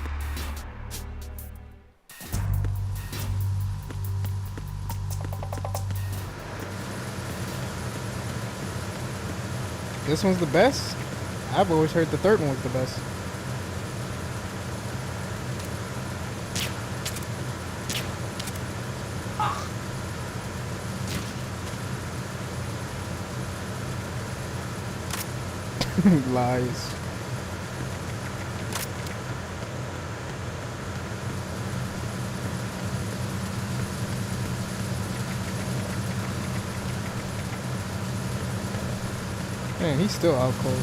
This one's the best? I've always heard the third one was the best. Lies. Man, he's still out cold.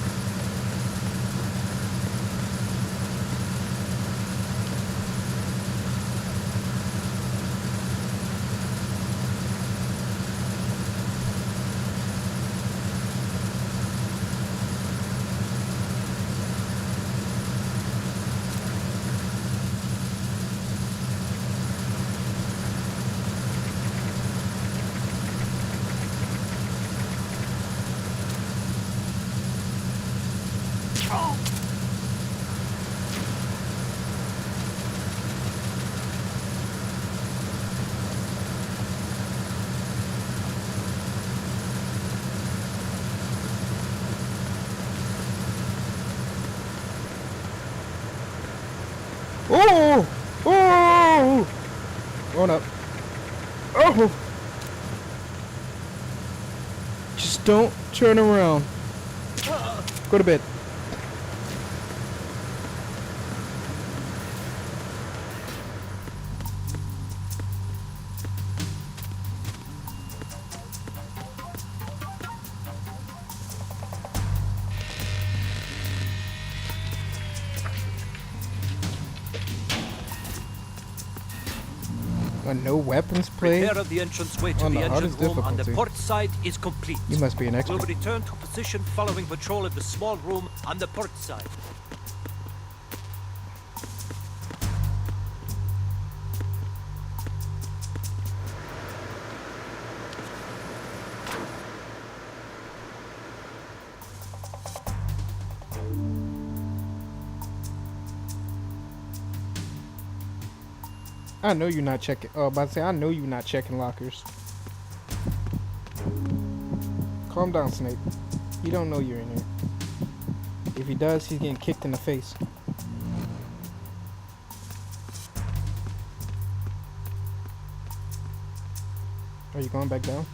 Oh! Oh! Going up. Oh! Don't turn around. Go to bed. No weapons play. Repair of the entranceway to On the the engine hardest room on the difficulty. port side is complete. You must be an We'll expert. return to position following patrol of the small room on the port side. I know you're not checking. Oh, about to say, I know you're not checking lockers. Calm down, Snake. He don't know you're in here. If he does, he's getting kicked in the face. Are you going back down?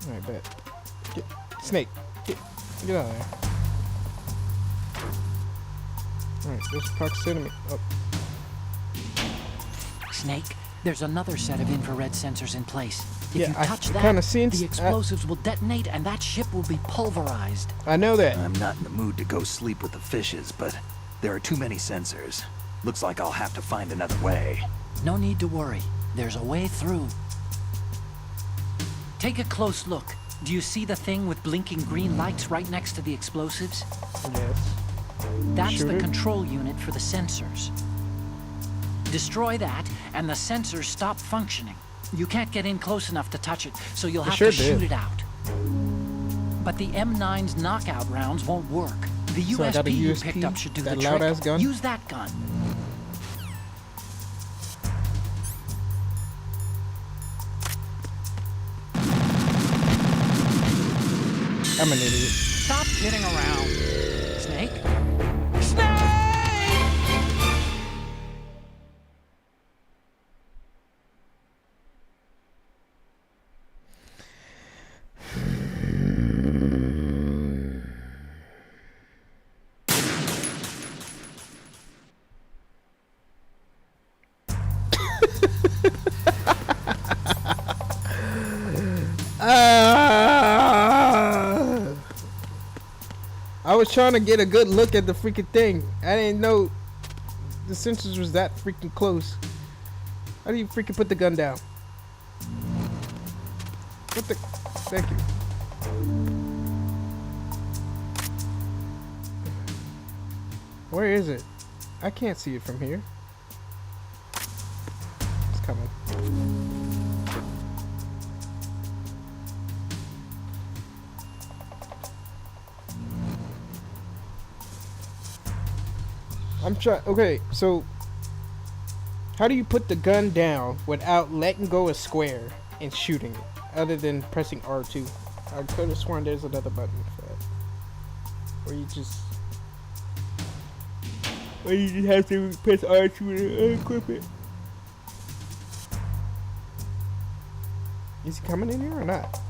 Alright, bet. Snake, get out of there. Alright, there's proximity. Oh. Snake, there's another set of infrared sensors in place. If Yeah, you I touch that, kinda seen the explosives will detonate and that ship will be pulverized. I know that. I'm not in the mood to go sleep with the fishes, but there are too many sensors. Looks like I'll have to find another way. No need to worry. There's a way through. Take a close look. Do you see the thing with blinking green lights right next to the explosives? Yes. That's Shoot the it. control unit for the sensors. Destroy that, and the sensors stop functioning. You can't get in close enough to touch it, so you'll have sure to did. shoot it out. But the M9's knockout rounds won't work. The So I got a USP you USP, picked up should do the that trick. loud-ass gun? Use that gun. I'm an idiot. Stop kidding around. Snake? I was trying to get a good look at the freaking thing. I didn't know the sensors was that freaking close. How do you freaking put the gun down? What the? Thank you. Where is it? I can't see it from here. It's coming. I'm trying. Okay, so how do you put the gun down without letting go of square and shooting it, other than pressing R2? I could have sworn there's another button for that, or you just have to press R2 to unequip it. Is he coming in here or not?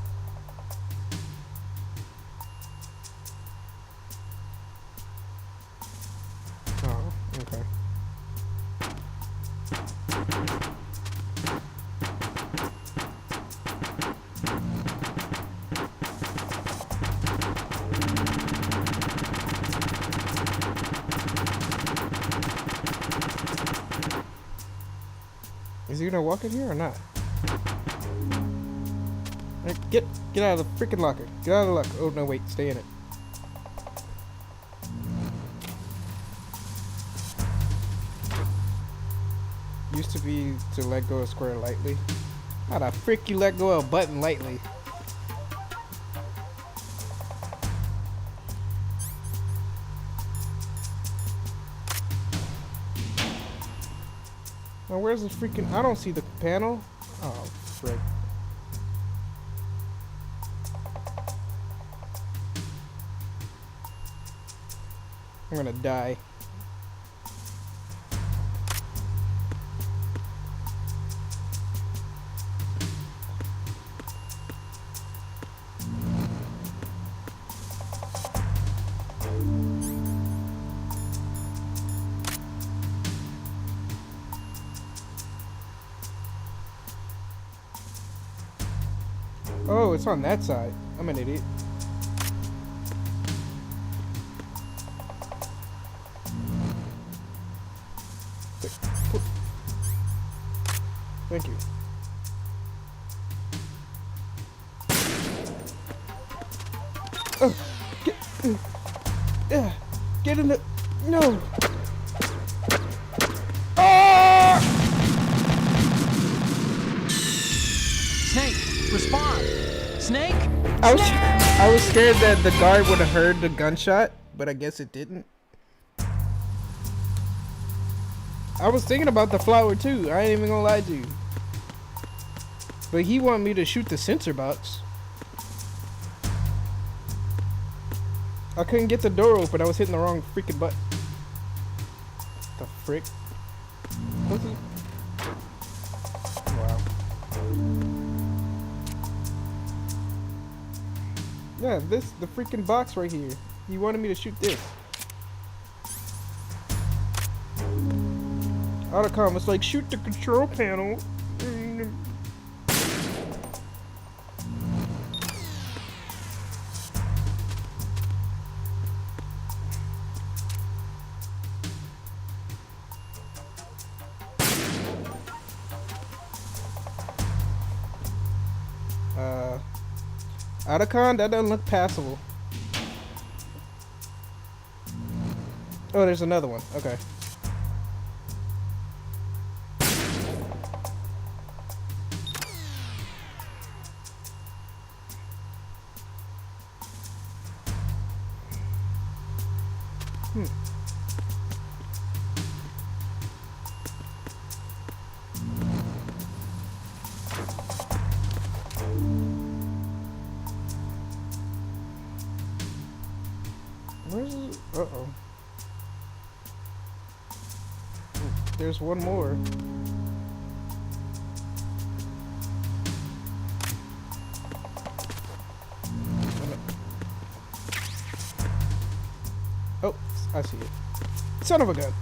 Oh, okay. Is he gonna walk in here or not? Hey, get out of the freaking locker. Get out of the locker. Oh no, wait, stay in it. Used to be to let go of square lightly. How the frick you let go of a button lightly? Now where's the freaking? I don't see the panel. Oh frick. I'm gonna die. Oh, it's on that side. I'm an idiot. Thank you. Oh, get in the. No. Ah! Snake, respond! Snake! I was scared that the guard would have heard the gunshot, but I guess it didn't. I was thinking about the flower too. I ain't even gonna lie to you. But he wanted me to shoot the sensor box. I couldn't get the door open. I was hitting the wrong freaking button. The frick? What's it? Wow. Yeah, the freaking box right here. He wanted me to shoot this. Otacon was like, shoot the control panel. Otacon, that doesn't look passable. Oh, there's another one. Okay. Where's it? Uh-oh. There's one more. Oh, I see it. Son of a gun.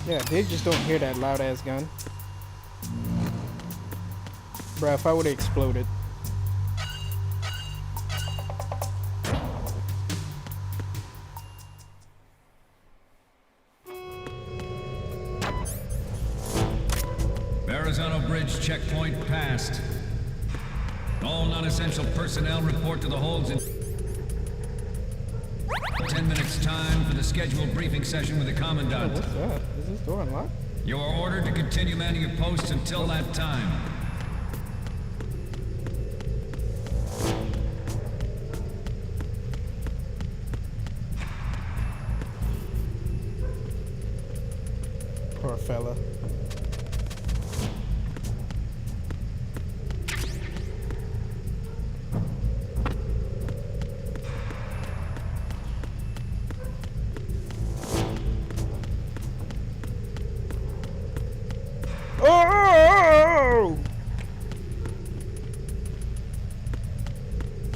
Yeah, they just don't hear that loud ass gun. Bruh, if I would've exploded. Verrazano Bridge checkpoint passed. All non-essential personnel report to the holds in 10 minutes time for the scheduled briefing session with the Commandant. Oh, what's that? Is this door unlocked? You are ordered to continue manning your posts until that time. Poor fella. Oh!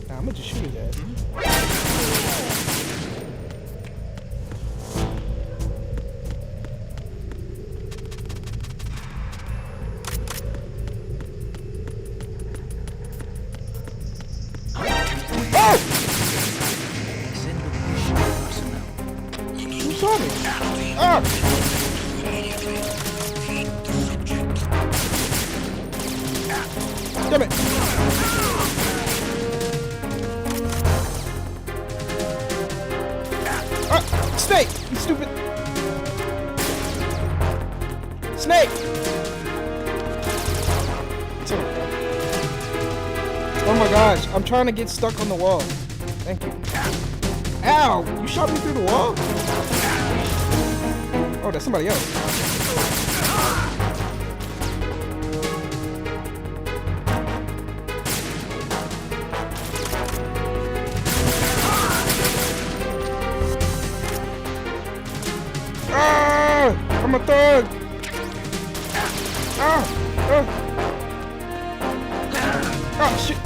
Nah, I'm gonna just shoot his ass. Who saw me? Ah! Damn it! Ah! Snake! You stupid! Snake! Oh my gosh, I'm trying to get stuck on the wall. Thank you. Ow! You shot me through the wall? Oh, that's somebody else. Ah! I'm a thug! Ah! Ah! Oh, shit!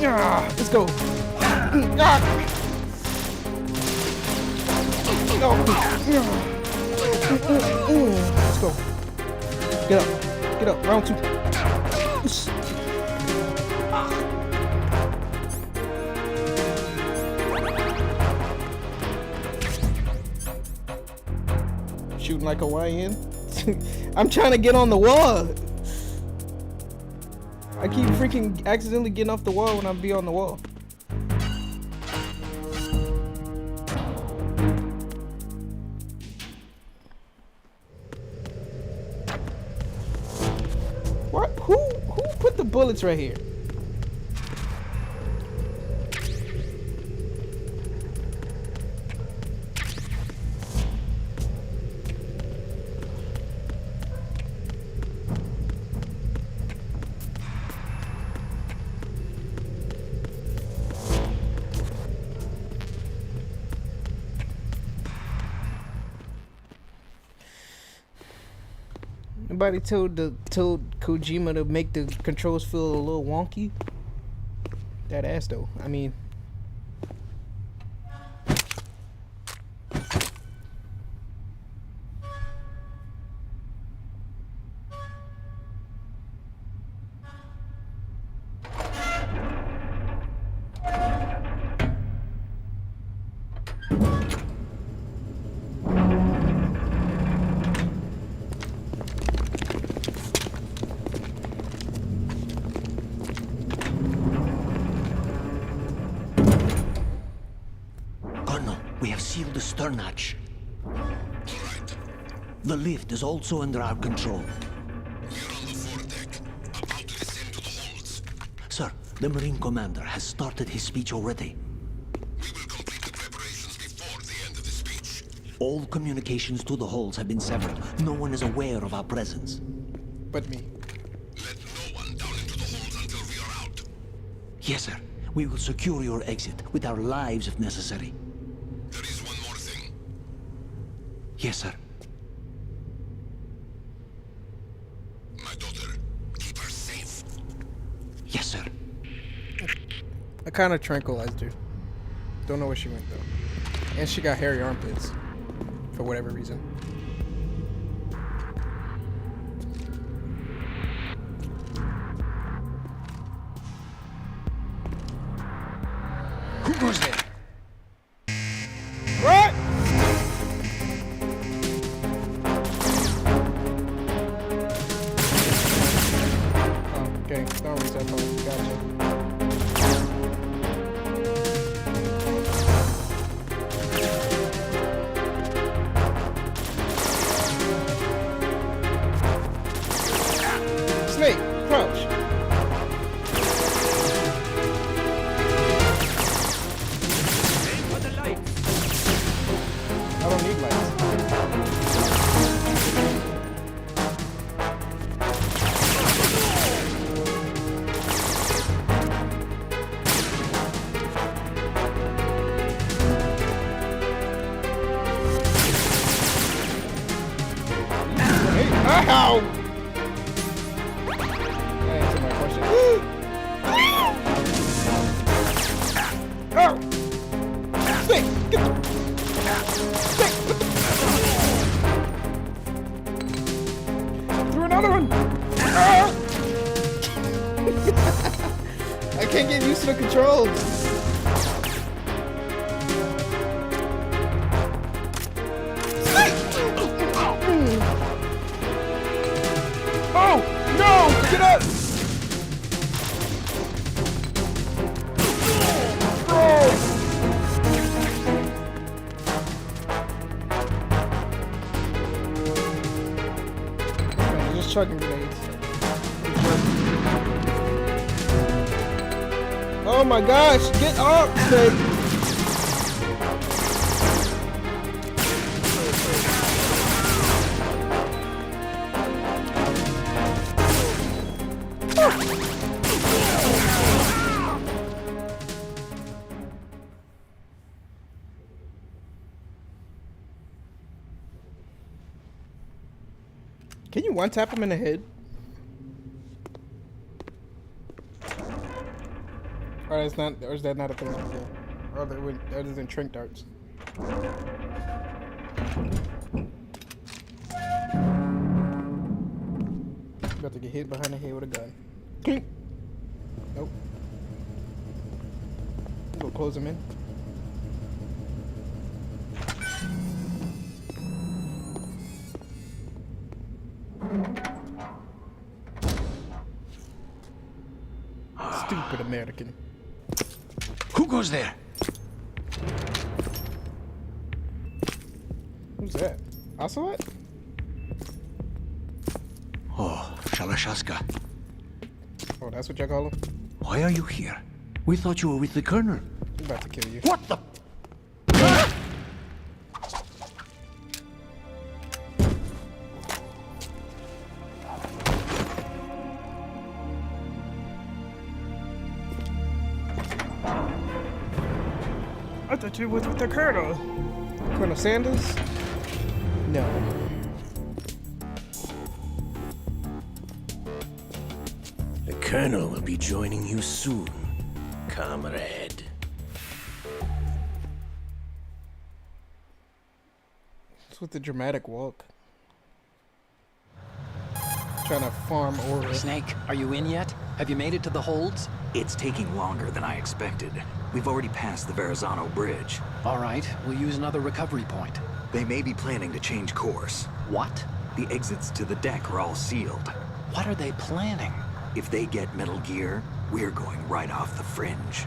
Let's go. Let's go. Get up. Get up. Round 2. Shooting like a YN. I'm trying to get on the wall. I keep freaking accidentally getting off the wall when I be on the wall. What? Who put the bullets right here? Nobody told Kojima to make the controls feel a little wonky. That ass though. I mean, We have sealed the stern hatch. The lift is also under our control. We're on the foredeck, about to descend to the holds. Sir, the Marine Commander has started his speech already. We will complete the preparations before the end of the speech. All communications to the holds have been severed. No one is aware of our presence. but me. Let no one down into the holds until we are out. Yes, sir. We will secure your exit with our lives if necessary. There is one more thing. Yes, sir. My daughter, keep her safe. Yes, sir. I kind of tranquilized her. Don't know where she went though. And she got hairy armpits. For whatever reason. Who goes there? What? Oh, okay. Don't reset phone. Gotcha. Snake, crouch. Aim for the light. I don't need lights. Hey, ow! That answered my question. Oh! Snake, get the... Snake, put the... Through another one! Ah! I can't get used to the controls. Oh, no! Get up! Oh! Just chucking grenades. Oh my gosh! Get up, Snake! Can you one-tap him in the head? Or it's not, or is that not a thing like that? Other than Trink darts. About to get hit behind the head with a gun. Clink. Nope. Go close him in. Stupid American. Who goes there? Who's that? Ocelot? Oh, Shalashaska. Oh, that's what y'all call him? Why are you here? We thought you were with the Colonel. I'm about to kill you. What the? I thought you was with the Colonel. Colonel Sanders? No. The Colonel will be joining you soon, comrade. What's with the dramatic walk? Trying to farm order. Snake, are you in yet? Have you made it to the holds? It's taking longer than I expected. We've already passed the Verrazano Bridge. All right, we'll use another recovery point. They may be planning to change course. What? The exits to the deck are all sealed. What are they planning? If they get Metal Gear, we're going right off the fringe.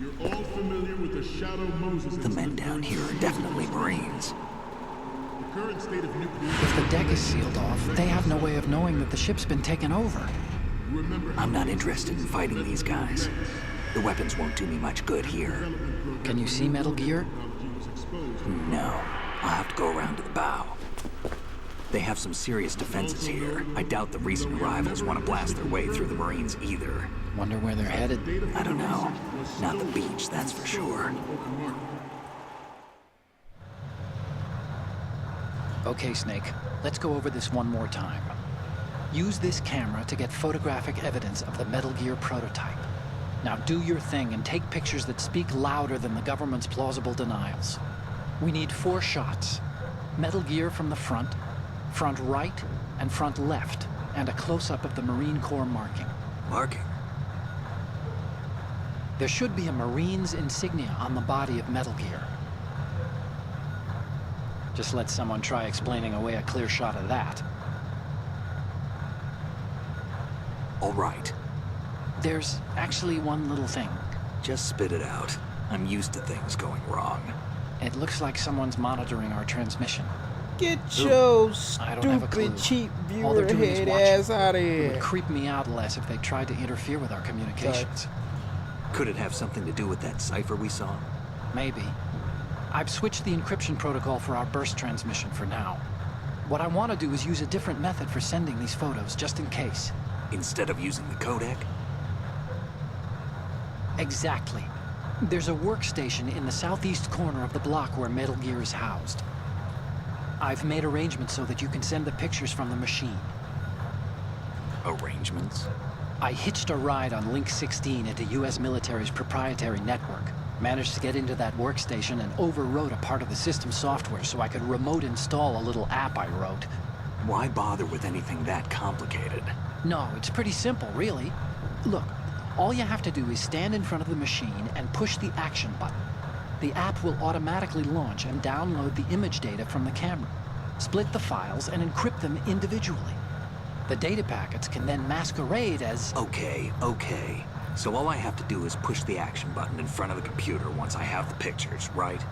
You're all familiar with the Shadow Moses. The men down here are definitely Marines. The current state of nuclear... If the deck is sealed off, they have no way of knowing that the ship's been taken over. I'm not interested in fighting these guys. The weapons won't do me much good here. Can you see Metal Gear? No. I'll have to go around to the bow. They have some serious defenses here. I doubt the recent arrivals want to blast their way through the Marines either. Wonder where they're headed. I don't know. Not the beach, that's for sure. Okay, Snake. Let's go over this one more time. Use this camera to get photographic evidence of the Metal Gear prototype. Now do your thing and take pictures that speak louder than the government's plausible denials. We need 4 shots. Metal Gear from the front right, and front left, and a close-up of the Marine Corps marking. Marking? There should be a Marine's insignia on the body of Metal Gear. Just let someone try explaining away a clear shot of that. All right. There's actually one little thing. Just spit it out. I'm used to things going wrong. It looks like someone's monitoring our transmission. Get your I don't have a clue. stupid cheap All they're viewer doing is head watching. ass out of It here. would creep me out less if they tried to interfere with our communications. Could it have something to do with that cipher we saw? Maybe. I've switched the encryption protocol for our burst transmission for now. What I want to do is use a different method for sending these photos, just in case. Instead of using the codec? Exactly. There's a workstation in the southeast corner of the block where Metal Gear is housed. I've made arrangements so that you can send the pictures from the machine. Arrangements? I hitched a ride on Link 16 into U.S. military's proprietary network. Managed to get into that workstation and overwrote a part of the system software so I could remote install a little app I wrote. Why bother with anything that complicated? No, it's pretty simple, really. Look, all you have to do is stand in front of the machine and push the action button. The app will automatically launch and download the image data from the camera, split the files, and encrypt them individually. The data packets can then masquerade as... Okay. So all I have to do is push the action button in front of the computer once I have the pictures, right?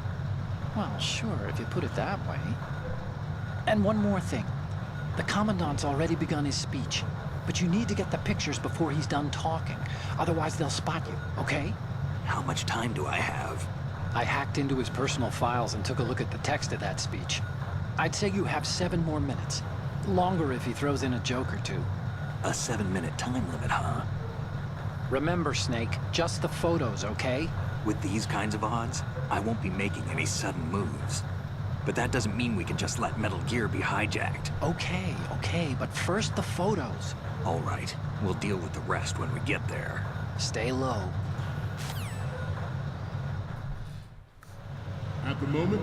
Well, sure, if you put it that way. And one more thing. The Commandant's already begun his speech, but you need to get the pictures before he's done talking. Otherwise, they'll spot you, okay? How much time do I have? I hacked into his personal files and took a look at the text of that speech. I'd say you have 7 more minutes. Longer if he throws in a joke or two. A 7-minute time limit, huh? Remember, Snake, just the photos, okay? With these kinds of odds, I won't be making any sudden moves. But that doesn't mean we can just let Metal Gear be hijacked. Okay, but first the photos. All right, we'll deal with the rest when we get there. Stay low. At the moment,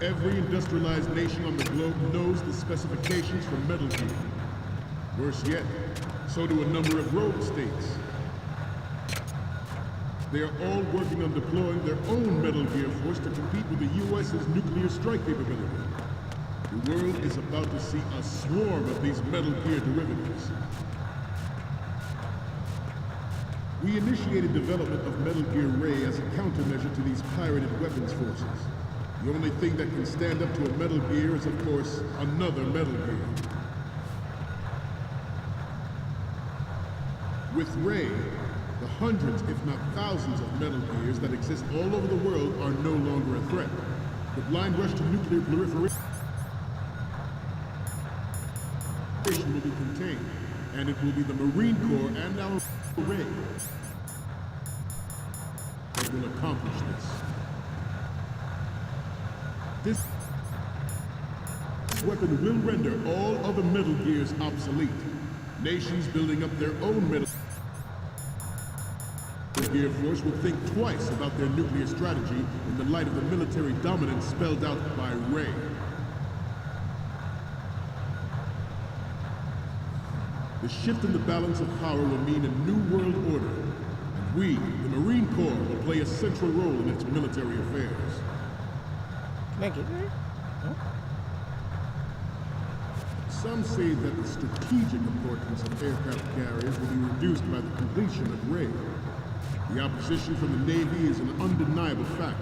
every industrialized nation on the globe knows the specifications for Metal Gear. Worse yet, so do a number of rogue states. They are all working on deploying their own Metal Gear force to compete with the U.S.'s nuclear strike capability. The world is about to see a swarm of these Metal Gear derivatives. We initiated development of Metal Gear Ray as a countermeasure to these pirated weapons forces. The only thing that can stand up to a Metal Gear is, of course, another Metal Gear. With Ray, the hundreds, if not thousands, of Metal Gears that exist all over the world are no longer a threat. The blind rush to nuclear proliferation will be contained, and it will be the Marine Corps and our Ray that will accomplish this. This weapon will render all other Metal Gears obsolete. Nations building up their own Metal Gear force will think twice about their nuclear strategy in the light of the military dominance spelled out by Ray. The shift in the balance of power will mean a new world order, and we, the Marine Corps, will play a central role in its military affairs. Can I get there? No? Some say that the strategic importance of aircraft carriers will be reduced by the completion of Ray. The opposition from the Navy is an undeniable fact.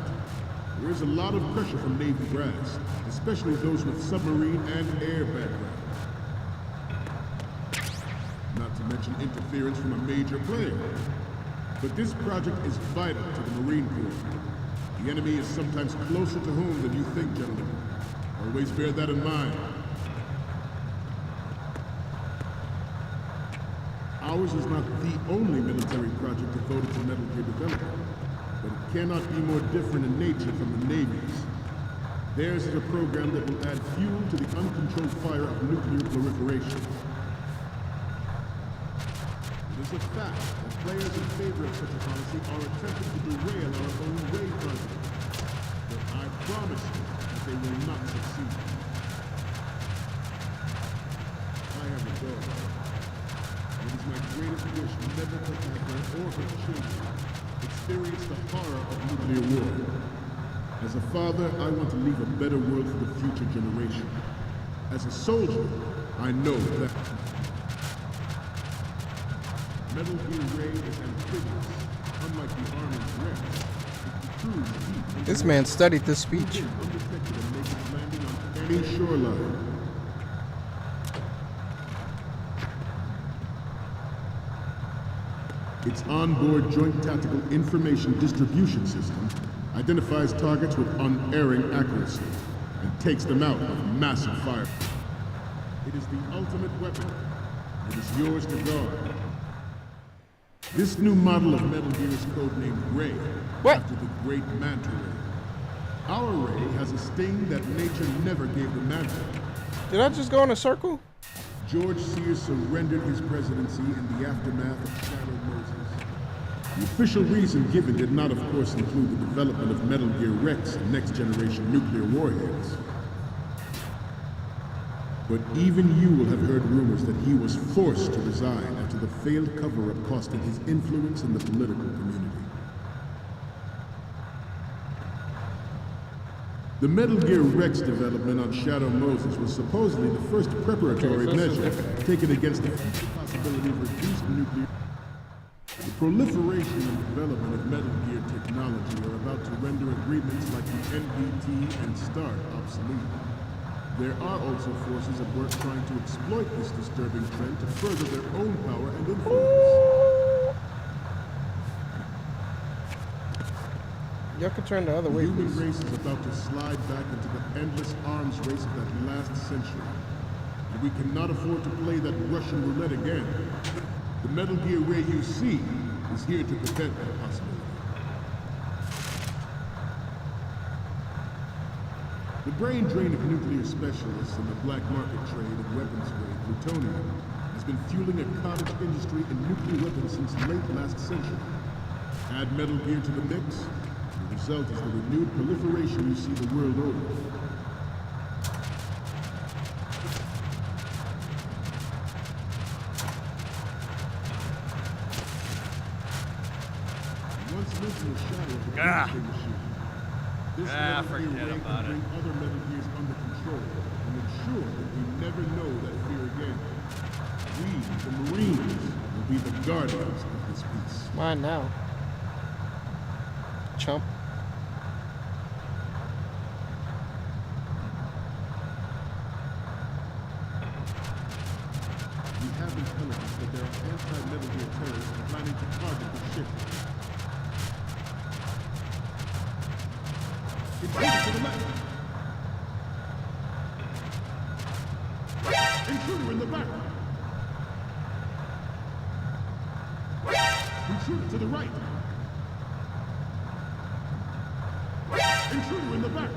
There is a lot of pressure from Navy brass, especially those with submarine and air background. Not to mention interference from a major player. But this project is vital to the Marine Corps. The enemy is sometimes closer to home than you think, gentlemen. Always bear that in mind. Ours is not the only military project devoted to Metal Gear development, but it cannot be more different in nature from the Navy's. Theirs is a program that will add fuel to the uncontrolled fire of nuclear proliferation. It is a fact that players in favor of such a policy are attempting to derail our own Ray project. But I promise you that they will not succeed. I have a daughter. It is my greatest wish never to have her or her children experience the horror of nuclear war. As a father, I want to leave a better world for the future generation. As a soldier, I know that Metal Gear Ray is amphibious, unlike the Army's Rex. It protrudes deep. This man studied this speech. Undetected and makes its landing on any shoreline. Its onboard Joint Tactical Information Distribution System identifies targets with unerring accuracy and takes them out with massive fire. It is the ultimate weapon. It is yours to guard. This new model of Metal Gear is codenamed Ray, after the great Manta Ray. Our Ray has a sting that nature never gave the Manta. Did I just go in a circle? George Sears surrendered his presidency in the aftermath of Shadow Moses. The official reason given did not, of course, include the development of Metal Gear Rex and next-generation nuclear warheads. But even you will have heard rumors that he was forced to resign after the failed cover-up costing his influence in the political community. The Metal Gear Rex development on Shadow Moses was supposedly the first preparatory measure taken against the future possibility of reduced nuclear. The proliferation and development of Metal Gear technology are about to render agreements like the NPT and START obsolete. There are also forces at work trying to exploit this disturbing trend to further their own power and influence. Y'all can turn the other way, The human please. race is about to slide back into the endless arms race of that last century. And we cannot afford to play that Russian roulette again. The Metal Gear Ray you see is here to prevent that possibility. The brain drain of nuclear specialists and the black market trade of weapons grade plutonium has been fueling a cottage industry in nuclear weapons since late last century. Add Metal Gear to the mix, the result is the renewed proliferation you see the world over. Once mentioned the shadow of the Doomsday machine. This Metal Gear Ray can bring other Metal Gears under control and ensure that we never know that fear again. We, the Marines, will be the guardians of this peace. Mine now. Chump. We have intelligence that there are anti-Metal Gear terrorists planning to target the ship. It's moving to the left. Intruder in the back. Intruder to the right. Intruder in the back.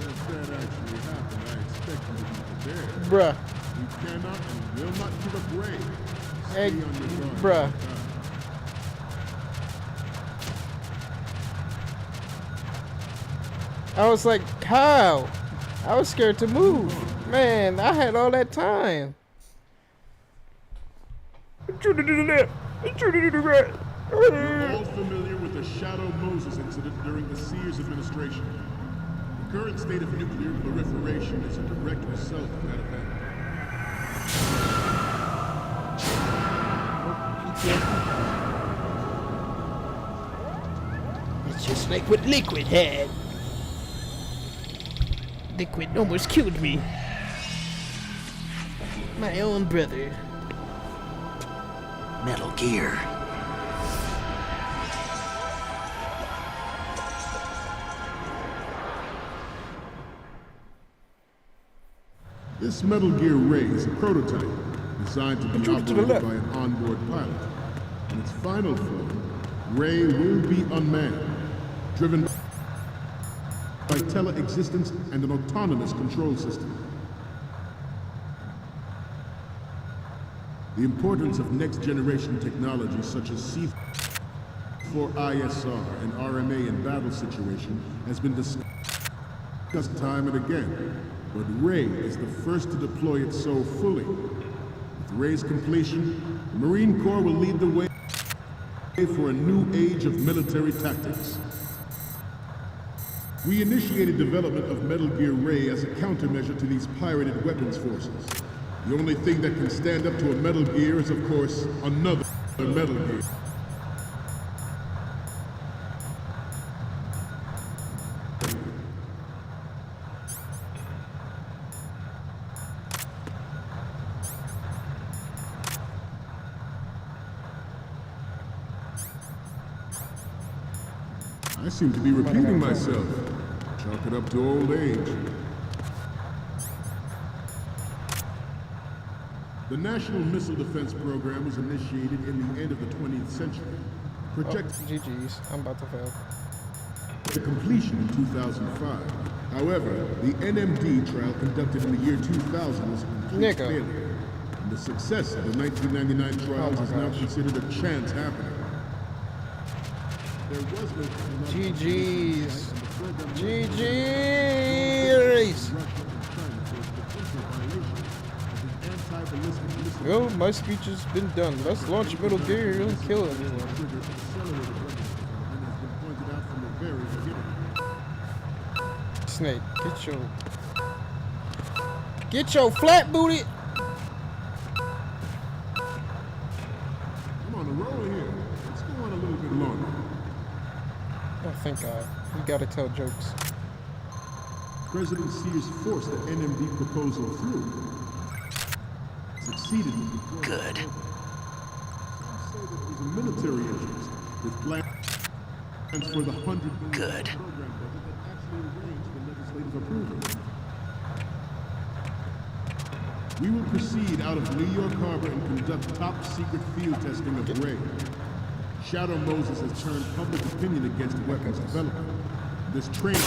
If that actually happened, I expect you to be prepared. Bruh. You cannot and will not give up Ray. Hey, Stay on your guard. bruh. I was like, how? I was scared to move. Man, I had all that time. Intruder to the left. Intruder to the right. We're all familiar with the Shadow Moses incident during the Sears administration. The current state of nuclear proliferation is a direct result of that event. It's just like what Liquid had. Liquid almost killed me. My own brother. Metal Gear. This Metal Gear Ray is a prototype designed to be operated by an onboard pilot. In its final form, Ray will be unmanned, driven by tele-existence and an autonomous control system. The importance of next-generation technology such as C4ISR and RMA in battle situation has been discussed time and again, but Ray is the first to deploy it so fully. With Ray's completion, the Marine Corps will lead the way for a new age of military tactics. We initiated development of Metal Gear Ray as a countermeasure to these pirated weapons forces. The only thing that can stand up to a Metal Gear is, of course, another Metal Gear. I seem to be repeating myself. Chalk it up to old age. The National Missile Defense Program was initiated in the end of the 20th century. GG's. I'm about to fail. To completion in 2005. However, the NMD trial conducted in the year 2000 was a complete failure. And the success of the 1999 trials is now considered a chance happening. There was no GG's. GG's. Well, my speech has been done. Let's launch Metal Gear and kill everyone. Snake, get your flat booty. I'm on a roll here. Let's go on a little bit longer. Oh, thank God. You gotta tell jokes. President Sears forced the NMD proposal through. Succeeded with the Good. So that it was a military interest with plans for the $100 billion Good. program budget that actually arranged for legislative approval. We will proceed out of New York Harbor and conduct top-secret field testing of Ray. Shadow Moses has turned public opinion against weapons development. This training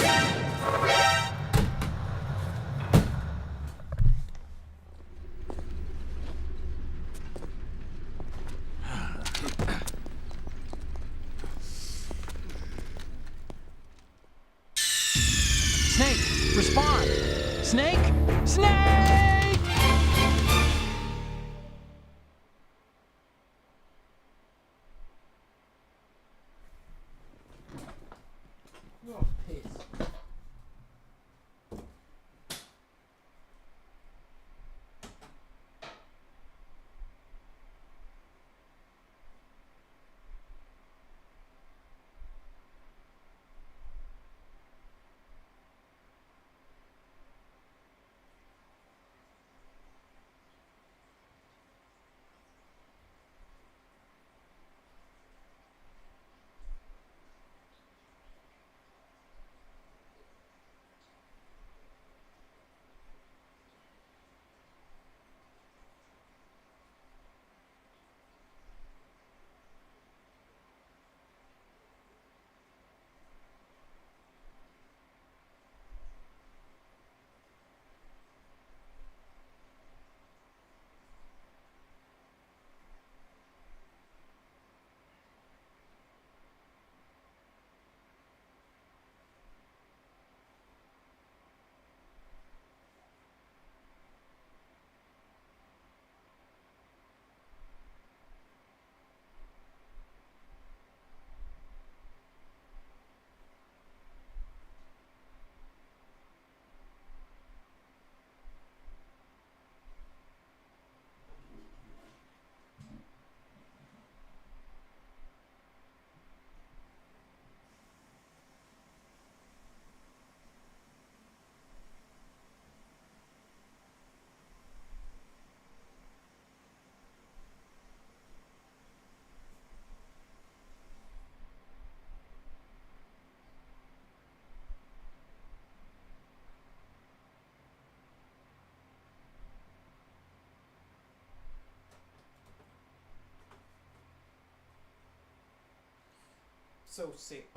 so sick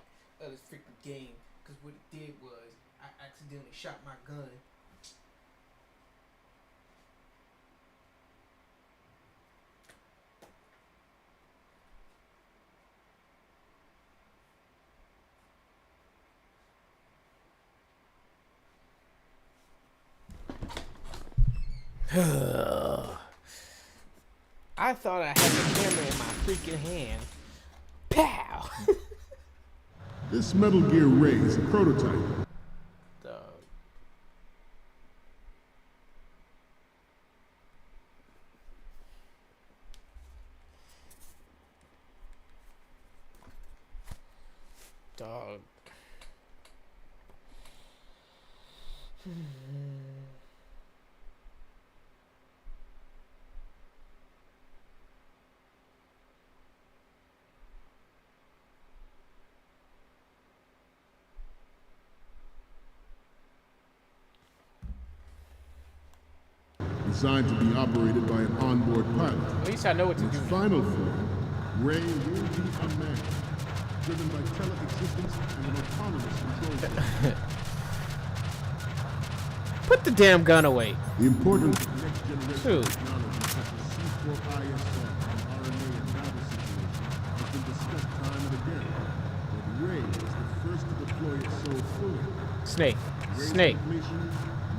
of this freaking game because what it did was I accidentally shot my gun. I thought I had the camera in my freaking hand. Pow! This Metal Gear Ray is a prototype. Dog. Designed to be operated by an onboard pilot. At least I know what to In its do. final form, Ray will be unmanned, driven by teleexistence and an autonomous control system. Put the damn gun away. The importance of next generation Shoot. technology such as C4ISR and RNA and battle situations has been discussed time and again. But Ray is the first to deploy it so fully. Snake. Ray's Snake. completion,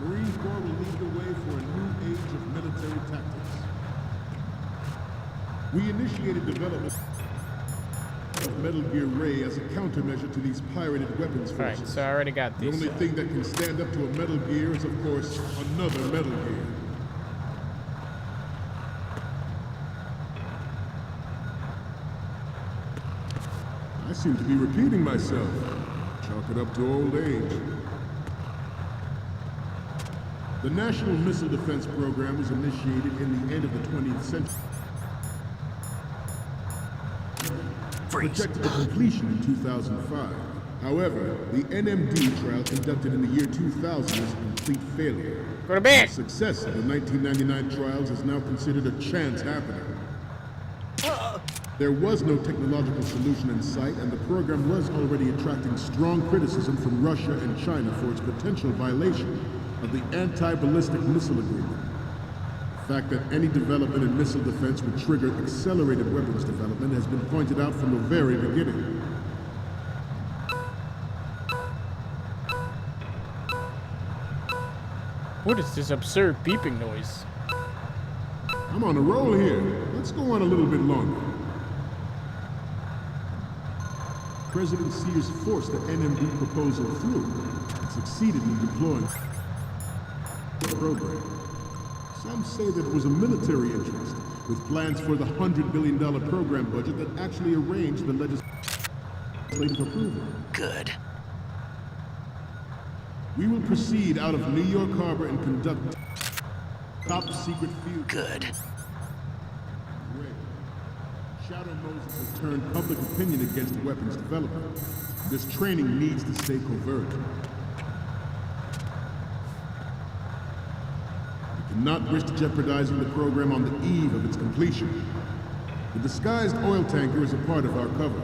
Marine Corps will lead the way for a new age of military tactics. We initiated development of Metal Gear Ray as a countermeasure to these pirated weapons forces. Alright, so I already got The this. only thing that can stand up to a Metal Gear is, of course, another Metal Gear. I seem to be repeating myself. Chalk it up to old age. The National Missile Defense Program was initiated in the end of the 20th century. Projected to completion in 2005. However, the NMD trial conducted in the year 2000 was a complete failure. Go to bed. The success of the 1999 trials is now considered a chance happening. There was no technological solution in sight, and the program was already attracting strong criticism from Russia and China for its potential violation of the Anti-Ballistic Missile Agreement. The fact that any development in missile defense would trigger accelerated weapons development has been pointed out from the very beginning. What is this absurd beeping noise? I'm on a roll here. Let's go on a little bit longer. President Sears forced the NMD proposal through and succeeded in deploying the program. Some say that it was a military interest, with plans for the $100 billion program budget that actually arranged the legislative approval. Good. We will proceed out of New York Harbor and conduct top secret field. Good. Shadow Moses has turned public opinion against weapons development. This training needs to stay covert. We cannot risk jeopardizing the program on the eve of its completion. The disguised oil tanker is a part of our cover.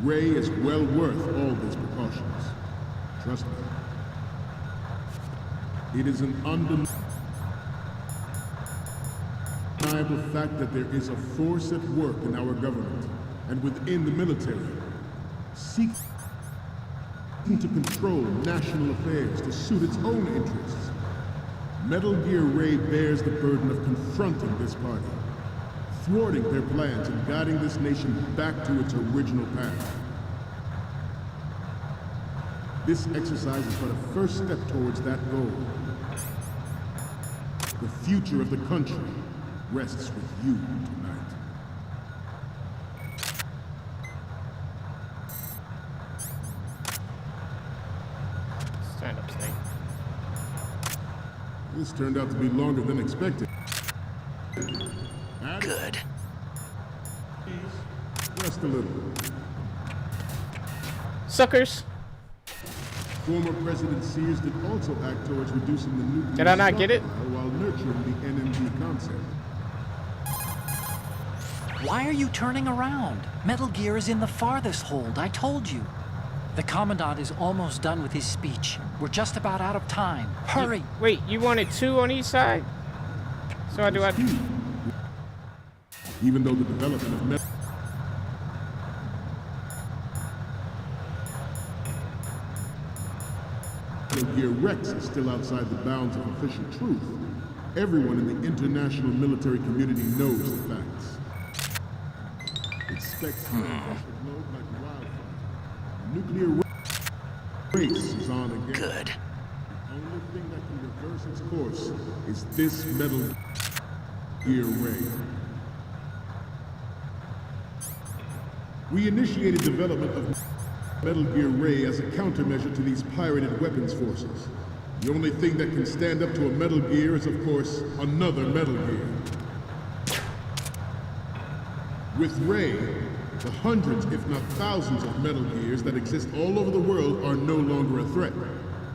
Ray is well worth all these precautions. Trust me. It is an undeniable fact that there is a force at work in our government and within the military, seeking to control national affairs to suit its own interests. Metal Gear Ray bears the burden of confronting this party, thwarting their plans and guiding this nation back to its original path. This exercise is but a first step towards that goal. The future of the country rests with you tonight. Stand up, Snake. This turned out to be longer than expected. Good. Just a little. Suckers. Former President Sears did also act towards reducing the nuclear Did I not get it? stockpile while nurturing the NMD concept. Why are you turning around? Metal Gear is in the farthest hold, I told you. The Commandant is almost done with his speech. We're just about out of time. Hurry! Wait, you wanted 2 on each side? So do I... Even though the development of Metal Gear Rex is still outside the bounds of official truth, everyone in the international military community knows the facts. It specs the globe like wildfire. The nuclear race is on again. Good. The only thing that can reverse its course is this Metal Gear Ray. We initiated development of Metal Gear Ray as a countermeasure to these pirated weapons forces. The only thing that can stand up to a Metal Gear is, of course, another Metal Gear. With Ray, the hundreds, if not thousands, of Metal Gears that exist all over the world are no longer a threat.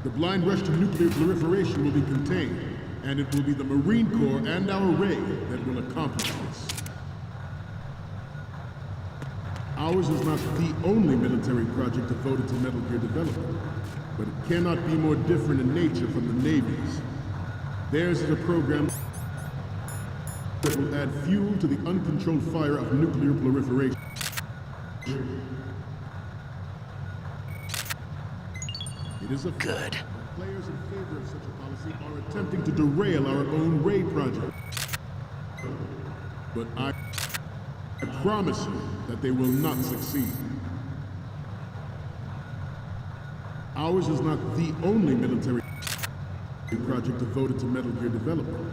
The blind rush to nuclear proliferation will be contained, and it will be the Marine Corps and our Ray that will accomplish this. Ours is not the only military project devoted to Metal Gear development, but it cannot be more different in nature from the Navy's. Theirs is a program that will add fuel to the uncontrolled fire of nuclear proliferation. It is a good. Players in favor of such a policy are attempting to derail our own Ray project. But I promise you that they will not succeed. Ours is not the only military project devoted to Metal Gear development,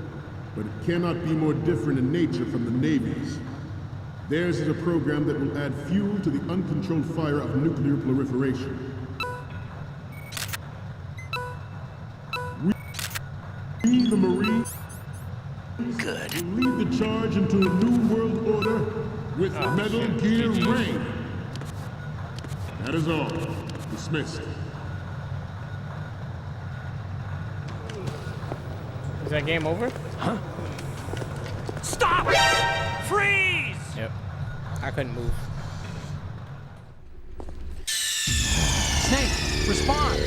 but it cannot be more different in nature from the Navy's. Theirs is a program that will add fuel to the uncontrolled fire of nuclear proliferation. We, the Marines, good, will lead the charge into a new world order with Metal Gear Ray. That is all. Dismissed. Is that game over? Huh? Stop! Freeze! Yep. I couldn't move. Snake, respond!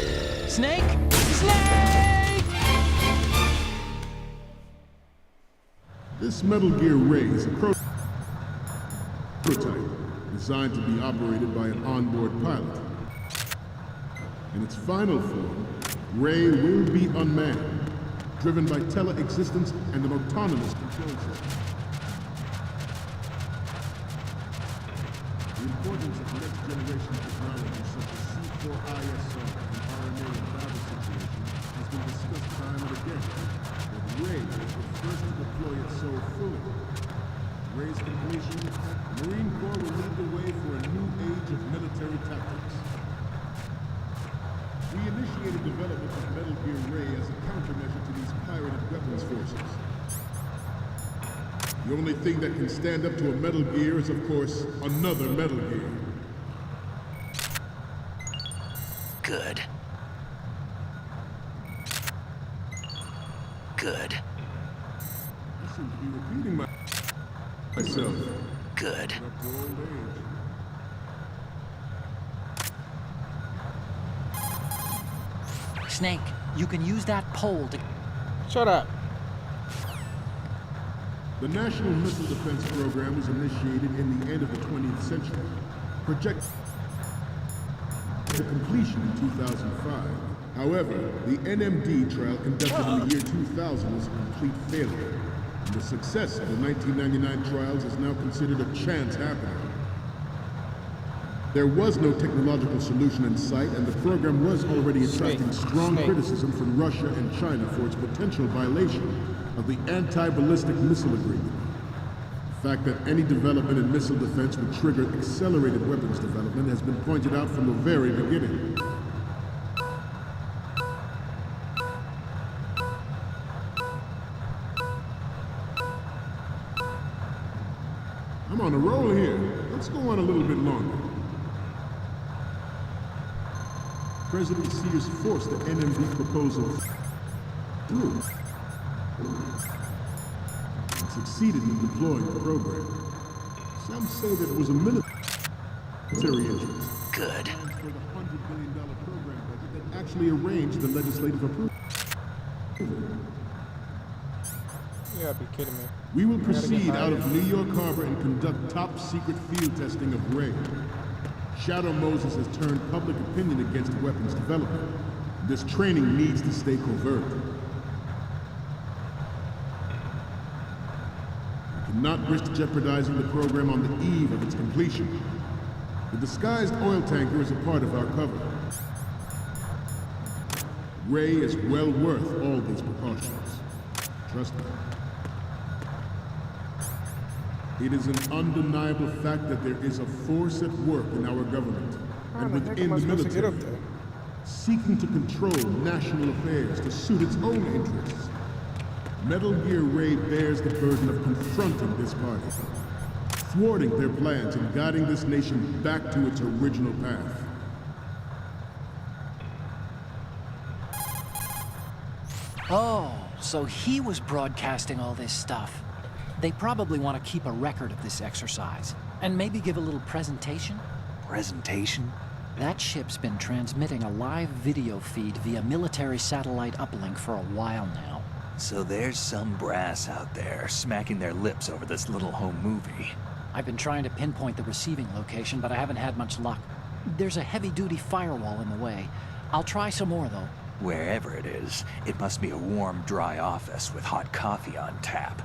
Snake! Snake! This Metal Gear Ray is a prototype designed to be operated by an onboard pilot. In its final form, Ray will be unmanned, driven by tele-existence and an autonomous control system. The importance of next-generation technology such as C4ISR and RNA in battle situations has been discussed time and again, but Ray was the first to deploy it so fully. Ray's completion, Marine Corps will lead the way for a new age of military tactics. We initiated development of Metal Gear Ray as a countermeasure to these pirated weapons forces. The only thing that can stand up to a Metal Gear is, of course, another Metal Gear. Good. Good. I seem to be repeating myself. Good. Up to old age. Snake, you can use that pole to... Shut up. The National Missile Defense Program was initiated in the end of the 20th century. Projected to completion in 2005. However, the NMD trial conducted in the year 2000 was a complete failure. And the success of the 1999 trials is now considered a chance happening. There was no technological solution in sight, and the program was already attracting strong criticism from Russia and China for its potential violation of the Anti-Ballistic Missile Agreement. The fact that any development in missile defense would trigger accelerated weapons development has been pointed out from the very beginning. I'm on a roll here. Let's go on a little bit longer. President Sears forced the NMD proposal through and succeeded in deploying the program. Some say that it was a military interest. Good. For the $100 billion program budget that actually arranged the legislative approval. You gotta be kidding me. We will gotta get proceed out hired. of New York Harbor and conduct top-secret field testing of Ray. Shadow Moses has turned public opinion against weapons development. This training needs to stay covert. We cannot risk jeopardizing the program on the eve of its completion. The disguised oil tanker is a part of our cover. Ray is well worth all these precautions. Trust me. It is an undeniable fact that there is a force at work in our government and within the military, seeking to control national affairs to suit its own interests. Metal Gear Ray bears the burden of confronting this party, thwarting their plans and guiding this nation back to its original path. Oh, so he was broadcasting all this stuff. They probably want to keep a record of this exercise, and maybe give a little presentation? Presentation? That ship's been transmitting a live video feed via military satellite uplink for a while now. So there's some brass out there smacking their lips over this little home movie. I've been trying to pinpoint the receiving location, but I haven't had much luck. There's a heavy-duty firewall in the way. I'll try some more, though. Wherever it is, it must be a warm, dry office with hot coffee on tap.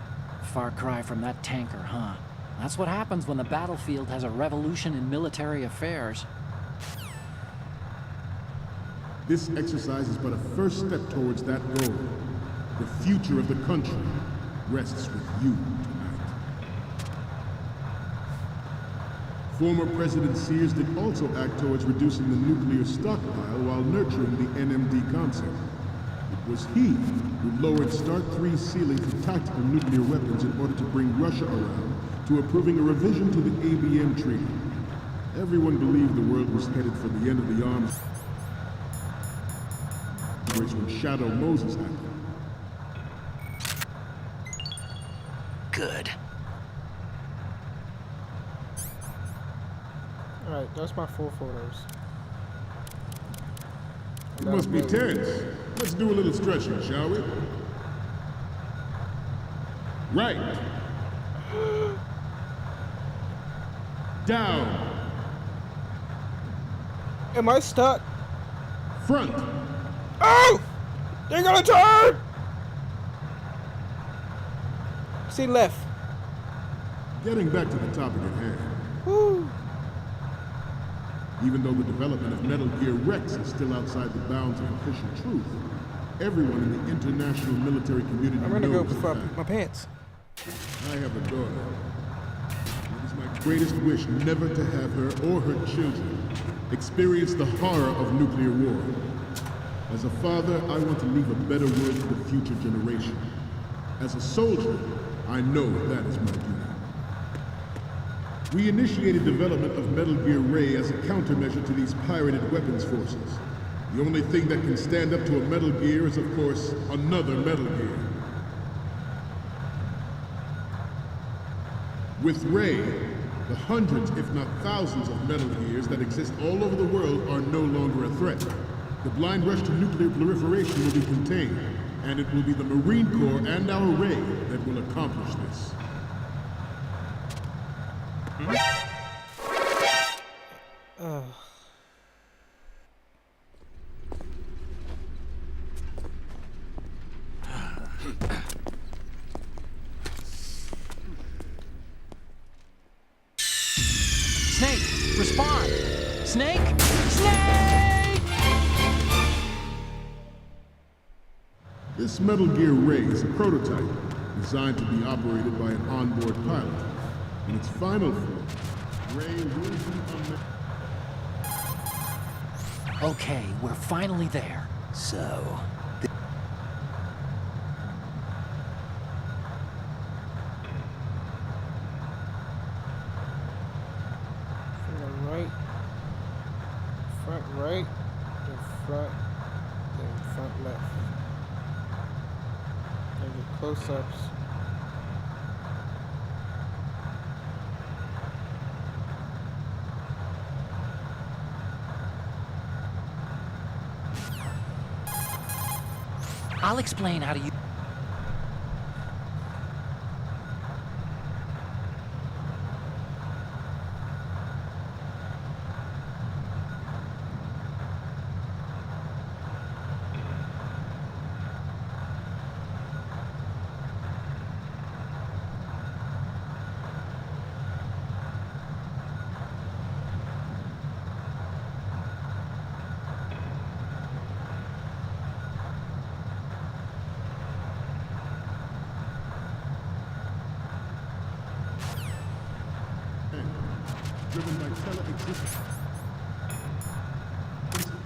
Far cry from that tanker, huh? That's what happens when the battlefield has a revolution in military affairs. This exercise is but a first step towards that goal. The future of the country rests with you tonight. Former President Sears did also act towards reducing the nuclear stockpile while nurturing the NMD concept. It was he who lowered START 3's ceiling for tactical nuclear weapons in order to bring Russia around to approving a revision to the ABM treaty. Everyone believed the world was headed for the end of the arms race when Shadow Moses happened. Good. Alright, that's my 4 photos. You must be tense. Let's do a little stretching, shall we? Right. Down. Am I stuck? Front. Oh! They're gonna turn! See left. Getting back to the topic at hand. Woo. Even though the development of Metal Gear Rex is still outside the bounds of official truth, everyone in the international military community I'm gonna go knows before I the put fact. my pants. I have a daughter. It is my greatest wish never to have her or her children experience the horror of nuclear war. As a father, I want to leave a better world to the future generation. As a soldier, I know that is my duty. We initiated development of Metal Gear Ray as a countermeasure to these pirated weapons forces. The only thing that can stand up to a Metal Gear is, of course, another Metal Gear. With Ray, the hundreds, if not thousands, of Metal Gears that exist all over the world are no longer a threat. The blind rush to nuclear proliferation will be contained, and it will be the Marine Corps and our Ray that will accomplish this. Snake, respond! Snake! Snake! This Metal Gear Ray is a prototype designed to be operated by an onboard pilot. In its final form, Ray will be Okay, we're finally there. So, From the right, front right, then front left. And the close-ups. I'll explain how to use... driven by tele-existence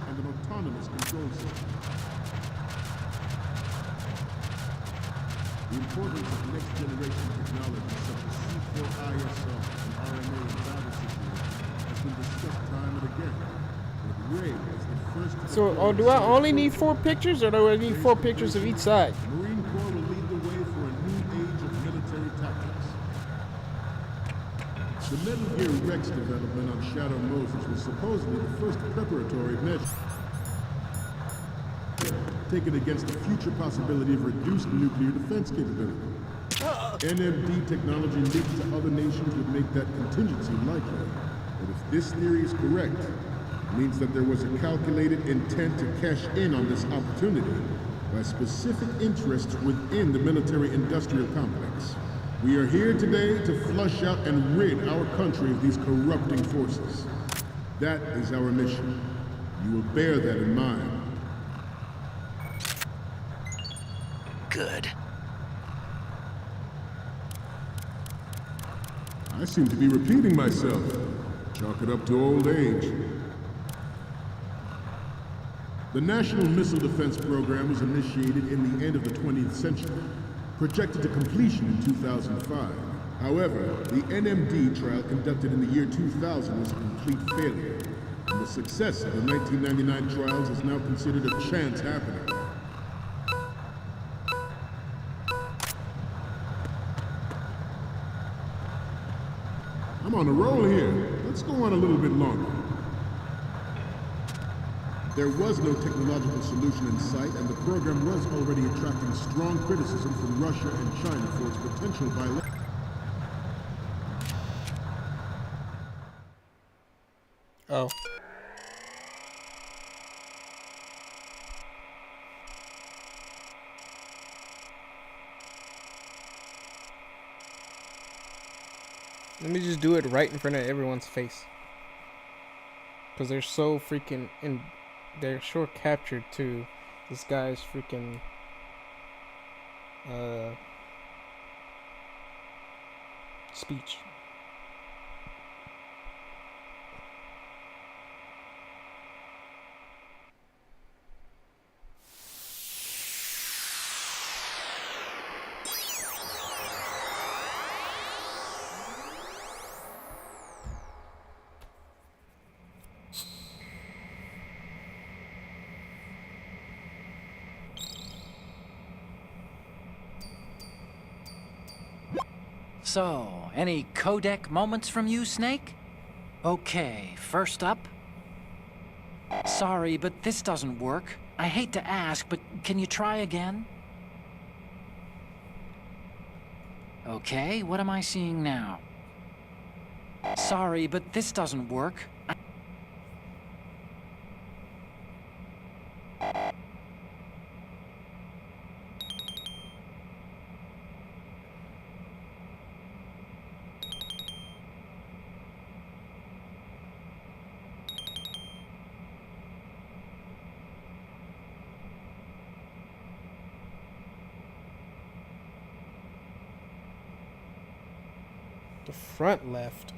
and an autonomous control system. The importance of next-generation technology such as C4ISR and RNA and battle situations has been discussed time and again. With Ray as the first... So, do I only need 4 pictures, or do I need 4 pictures of each side? The Marine Corps will lead the way for a new age of military tactics. The Metal Gear Rex development on Shadow Moses was supposedly the first preparatory measure taken against the future possibility of reduced nuclear defense capability. NMD technology leaked to other nations would make that contingency likely. But if this theory is correct, it means that there was a calculated intent to cash in on this opportunity by specific interests within the military-industrial complex. We are here today to flush out and rid our country of these corrupting forces. That is our mission. You will bear that in mind. Good. I seem to be repeating myself. Chalk it up to old age. The National Missile Defense Program was initiated in the end of the 20th century, projected to completion in 2005. However, the NMD trial conducted in the year 2000 was a complete failure, and the success of the 1999 trials is now considered a chance happening. I'm on a roll here. Let's go on a little bit longer. There was no technological solution in sight, and the program was already attracting strong criticism from Russia and China for its potential violation. Oh. Let me just do it right in front of everyone's face. Because they're so freaking they're short captured to this guy's freaking speech. So, any codec moments from you, Snake? Okay, first up. Sorry, but this doesn't work. I hate to ask, but can you try again? Okay, what am I seeing now? Sorry, but this doesn't work. The front left.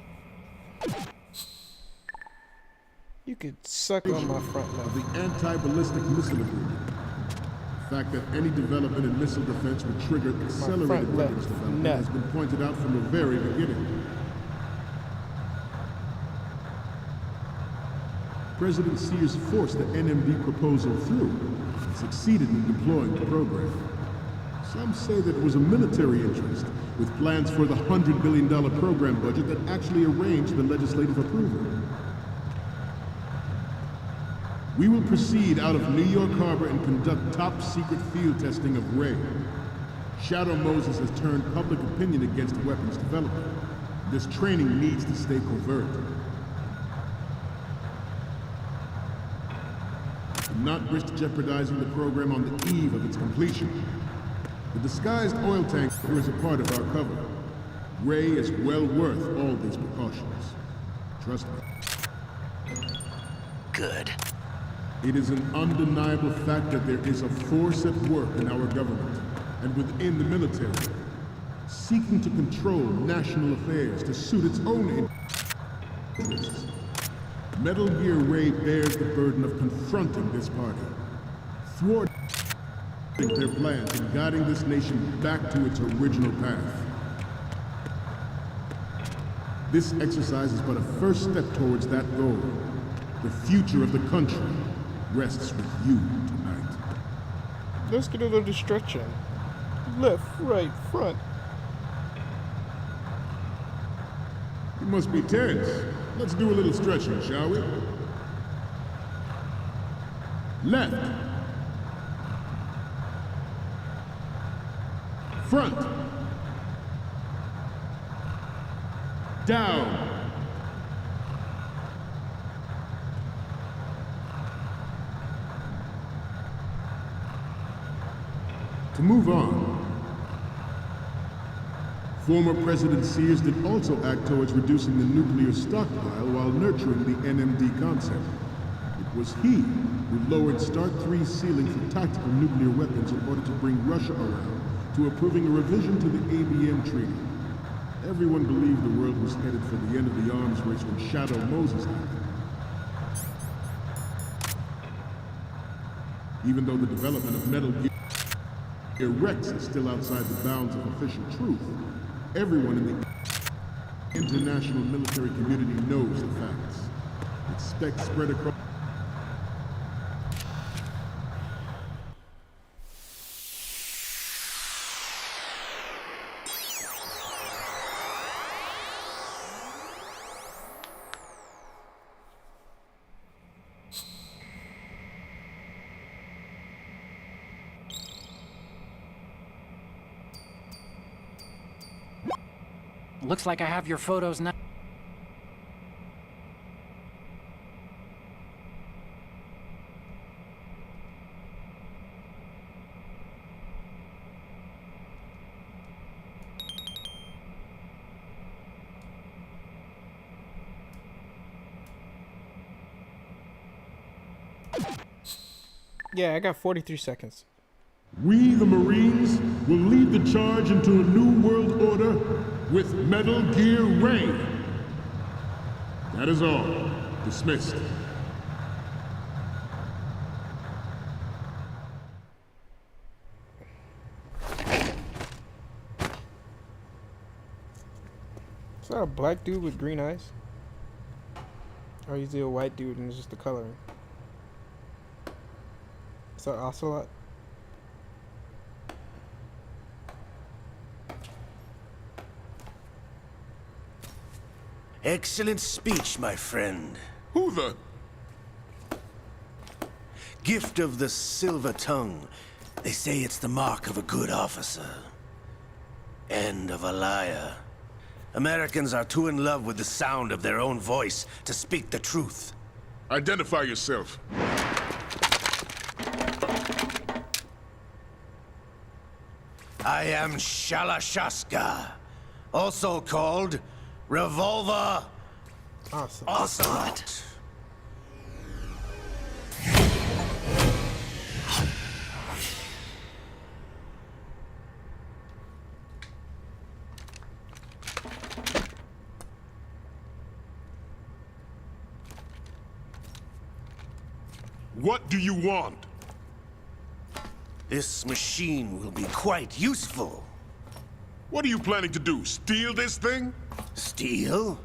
You could suck on my front left. The anti-ballistic missile agreement. The fact that any development in missile defense would trigger accelerated weapons development has been pointed out from the very beginning. President Sears forced the NMD proposal through and succeeded in deploying the program. Some say that it was a military interest, with plans for the $100 billion program budget that actually arranged the legislative approval. We will proceed out of New York Harbor and conduct top-secret field testing of Ray. Shadow Moses has turned public opinion against weapons development. This training needs to stay covert. Do not risk jeopardizing the program on the eve of its completion. The disguised oil tanker is a part of our cover. Ray is well worth all these precautions. Trust me. Good. It is an undeniable fact that there is a force at work in our government and within the military, seeking to control national affairs to suit its own interests. Metal Gear Ray bears the burden of confronting this party, thwarting their plans and guiding this nation back to its original path. This exercise is but a first step towards that goal. The future of the country rests with you tonight. Let's get a little stretching. Left, right, front. You must be tense. Let's do a little stretching, shall we? Left. Front. Down. To move on, former President Sears did also act towards reducing the nuclear stockpile while nurturing the NMD concept. It was he who lowered START 3's ceiling for tactical nuclear weapons in order to bring Russia around to approving a revision to the ABM Treaty. Everyone believed the world was headed for the end of the arms race when Shadow Moses happened. Even though the development of Metal Gear Rex is still outside the bounds of official truth, everyone in the international military community knows the facts. Its specs spread across. Looks like I have your photos now. Yeah, I got 43 seconds. We, the Marines, will lead the charge into a new world order with Metal Gear Ray. That is all. Dismissed. Is that a black dude with green eyes? Or is he a white dude and it's just the coloring? Is that Ocelot? Excellent speech, my friend. Who the? Gift of the silver tongue. They say it's the mark of a good officer. And of a liar. Americans are too in love with the sound of their own voice to speak the truth. Identify yourself. I am Shalashaska, also called Revolver Ocelot. What do you want? This machine will be quite useful. What are you planning to do? Steal this thing? Steal?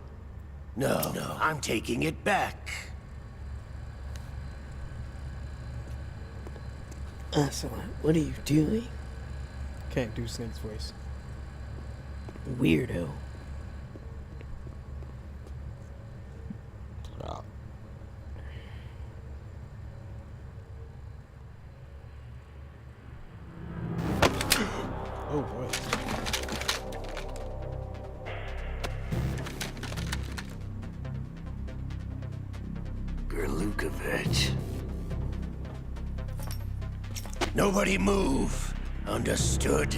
No, I'm taking it back. Ocelot, what are you doing? Can't do Snake's voice. Weirdo. Lukovich. Nobody move. Understood?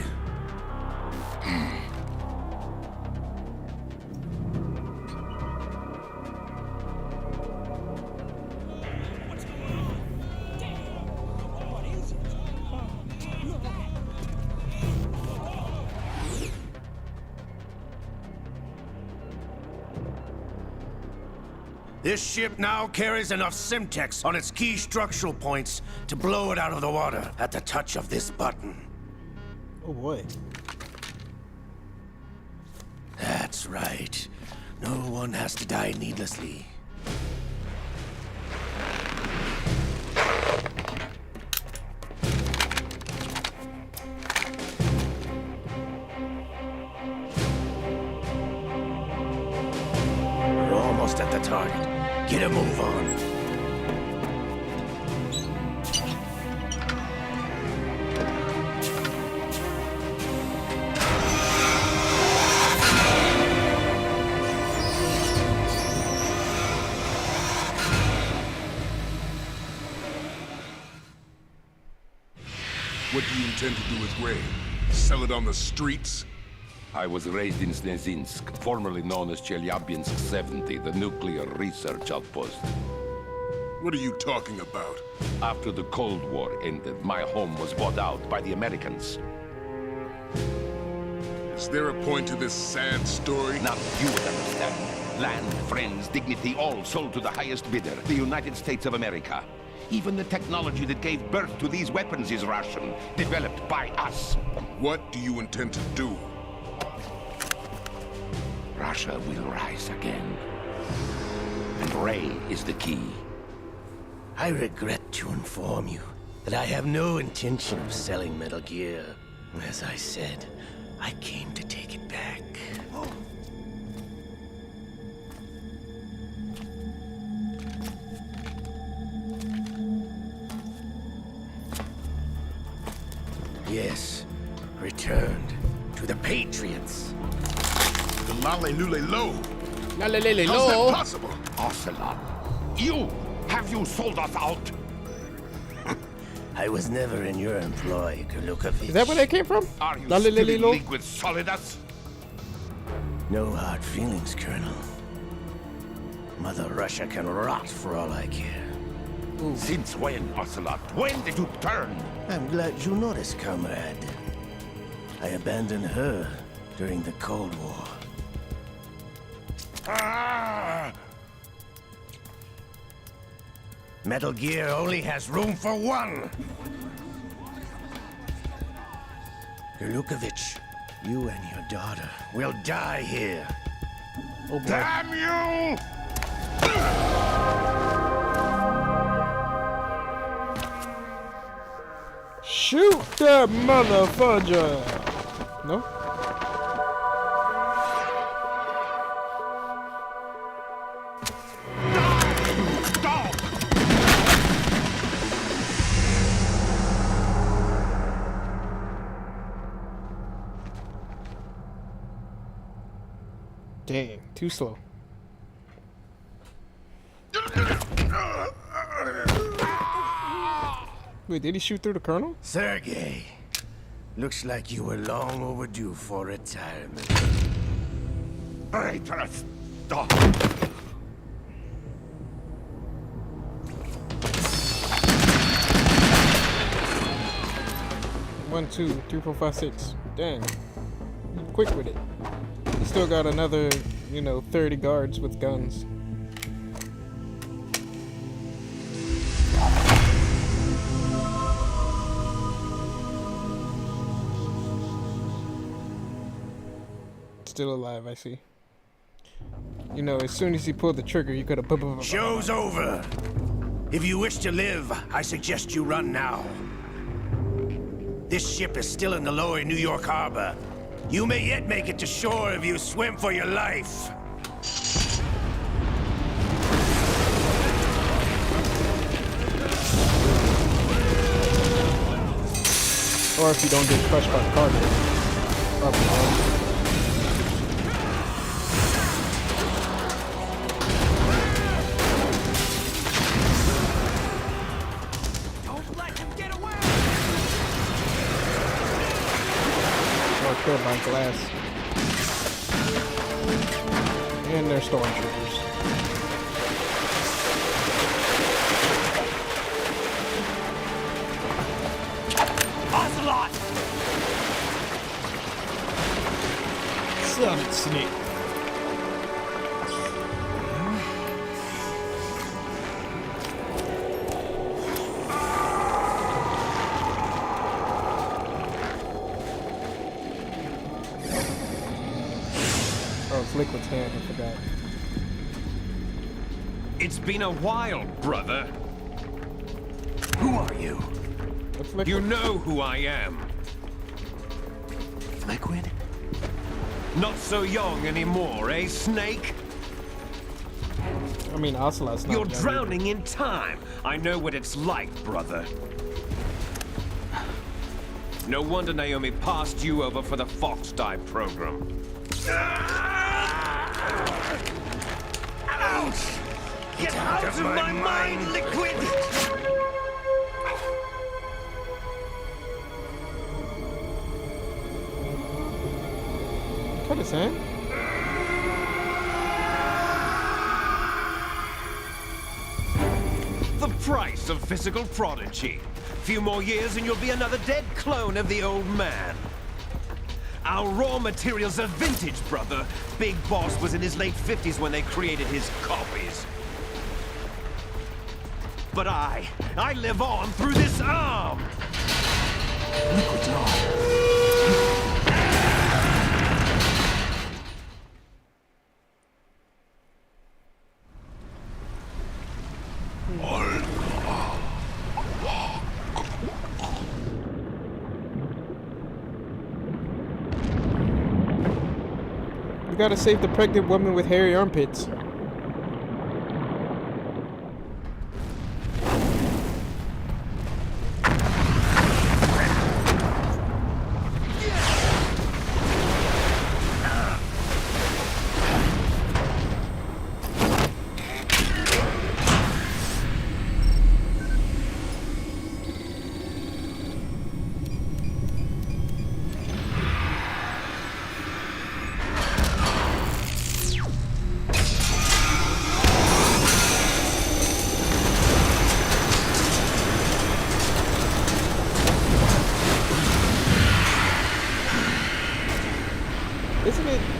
This ship now carries enough Simtex on its key structural points to blow it out of the water at the touch of this button. Oh boy. That's right. No one has to die needlessly. We're almost at the target. Get a move on. What do you intend to do with Gray? Sell it on the streets? I was raised in Snezinsk, formerly known as Chelyabinsk 70, the nuclear research outpost. What are you talking about? After the Cold War ended, my home was bought out by the Americans. Is there a point to this sad story? Now you would understand. Land, friends, dignity, all sold to the highest bidder, the United States of America. Even the technology that gave birth to these weapons is Russian, developed by us. What do you intend to do? Russia will rise again. And Ray is the key. I regret to inform you that I have no intention of selling Metal Gear. As I said, I came to take it back. Yes, returned to the Patriots. The Lale Lule Lo. La la la la How's that lo. possible? Ocelot, have you sold us out? I was never in your employ, Lukovich. Is that where they came from? Are you La la la still in lo. league with Solidus? No hard feelings, Colonel. Mother Russia can rot for all I care. Since when, Ocelot? When did you turn? I'm glad you noticed, comrade. I abandoned her during the Cold War. Ah! Metal Gear only has room for one! Lukovich, you and your daughter will die here. Oh boy. Damn you! Shoot that motherfucker! No? Dang, too slow. Wait, did he shoot through the colonel? Sergei, looks like you were long overdue for retirement. Traitorous dog! 1, 2, 3, 4, 5, 6. Dang. Quick with it. You still got another, 30 guards with guns. Still alive, I see. As soon as he pulled the trigger, you could have... Show's over. If you wish to live, I suggest you run now. This ship is still in the lower New York harbor. You may yet make it to shore if you swim for your life. Or if you don't get crushed by the cargo. glass. And they're stormtroopers. Ocelot! Solid Snake. Oh, it's Liquid's hand, I forgot. It's been a while, brother. Who are you? What's Liquid? You know who I am. Liquid? Not so young anymore, eh, Snake? I mean, Ocelot's not You're young drowning in time. I know what it's like, brother. No wonder Naomi passed you over for the Fox Die program. Ouch! Get out of my mind, Liquid! Cut his hand. The price of physical prodigy. Few more years and you'll be another dead clone of the old man. Our raw materials are vintage, brother. Big Boss was in his late 50s when they created his copies. But I live on through this arm! Liquid's arm. You gotta save the pregnant woman with hairy armpits.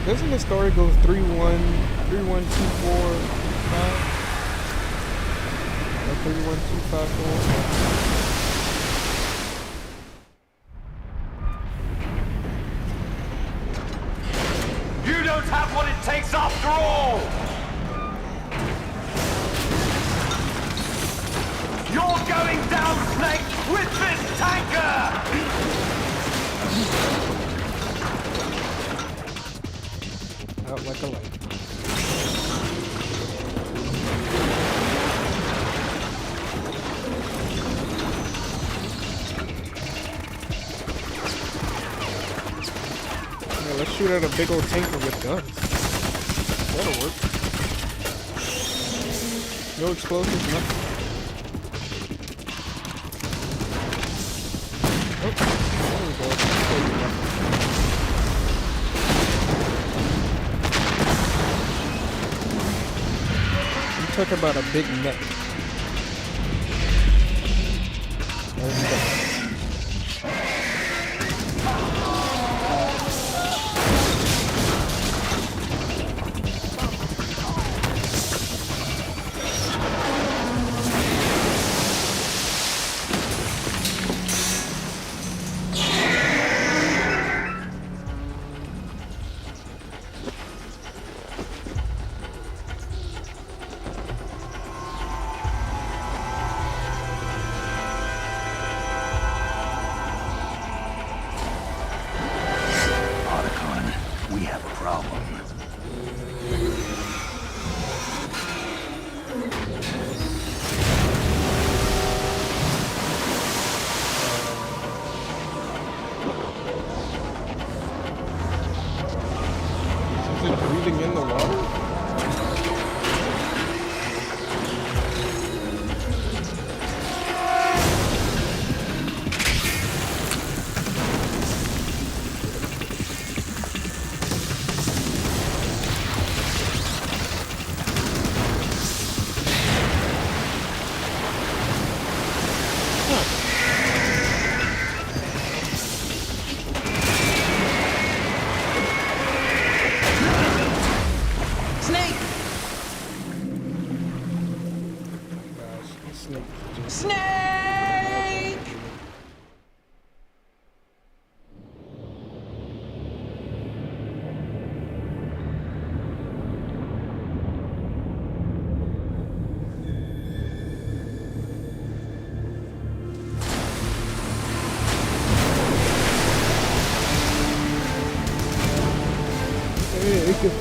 Doesn't the story go 3-1, 3-1, 2-4, 5? Or 3-1, 2-5, 4? You don't have what it takes after all! You're going down, Snake, with this tanker! Out like a light. Yeah, let's shoot at a big old tanker with guns. That'll work. No explosives, nothing. Oh, there we go. Talk about a big neck.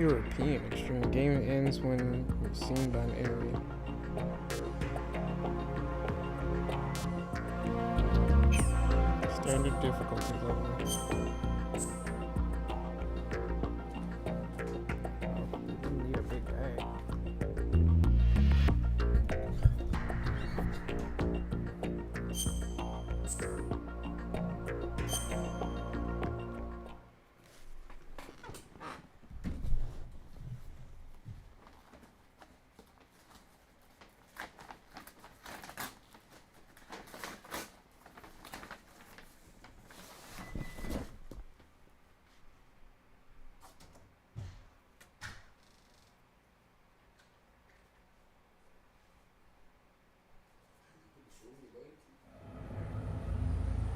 European extreme. Game ends when seen by an enemy. Standard difficulty level. Need a big bag.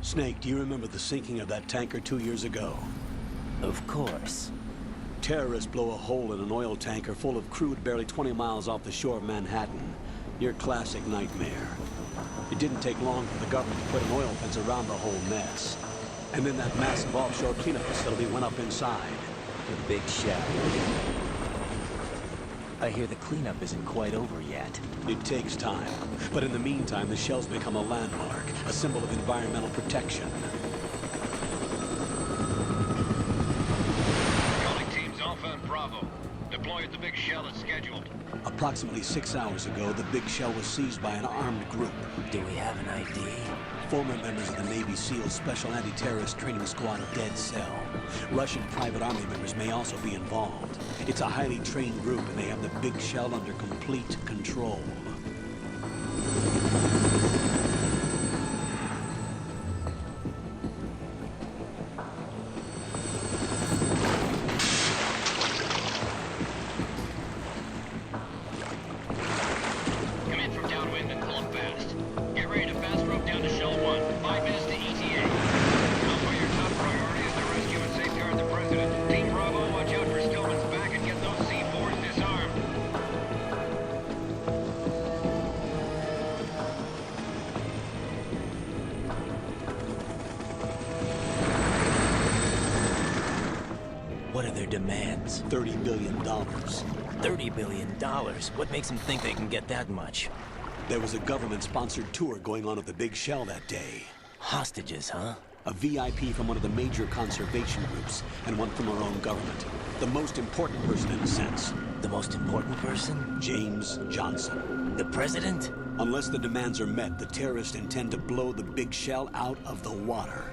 Snake, do you remember the sinking of that tanker 2 years ago? Of course. Terrorists blow a hole in an oil tanker full of crude barely 20 miles off the shore of Manhattan. Your classic nightmare. It didn't take long for the government to put an oil fence around the whole mess. And then that massive offshore cleanup facility went up inside. The big shell. I hear the cleanup isn't quite over yet. It takes time. But in the meantime, the shell's become a landmark, a symbol of environmental protection. Calling teams Alpha and Bravo. Deploy at the big shell as scheduled. Approximately 6 hours ago, the big shell was seized by an armed group. Do we have an ID? Former members of the Navy SEAL Special Anti-Terrorist Training Squad of Dead Cell. Russian private army members may also be involved. It's a highly trained group, and they have the big shell under complete control. Come in from downwind and pull them fast. Get ready to fast rope down to Shell 1. 5 minutes to ETA. Alpha, your top priority is to rescue and safeguard the President. Team Bravo, watch out for Stillman's back and get those C4s disarmed. What are their demands? $30 billion. $30 billion? What makes them think they can get that much? There was a government-sponsored tour going on at the big shell that day. Hostages, huh? A VIP from one of the major conservation groups, and one from our own government. The most important person in a sense. The most important person? James Johnson. The president? Unless the demands are met, the terrorists intend to blow the big shell out of the water.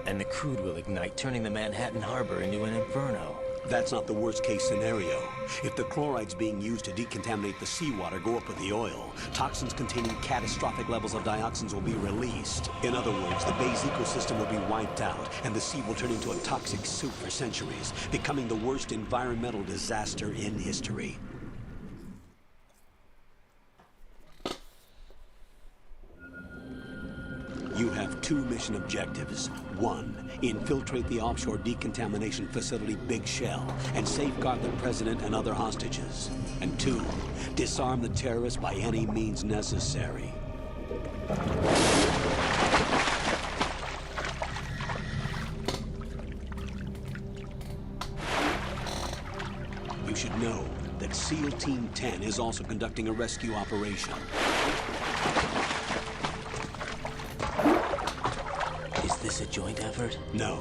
And the crude will ignite, turning the Manhattan Harbor into an inferno. That's not the worst-case scenario. If the chlorides being used to decontaminate the seawater go up with the oil, toxins containing catastrophic levels of dioxins will be released. In other words, the bay's ecosystem will be wiped out, and the sea will turn into a toxic soup for centuries, becoming the worst environmental disaster in history. You have 2 mission objectives. 1, infiltrate the offshore decontamination facility Big Shell and safeguard the president and other hostages. And 2, disarm the terrorists by any means necessary. You should know that SEAL Team 10 is also conducting a rescue operation. Is this a joint effort? No.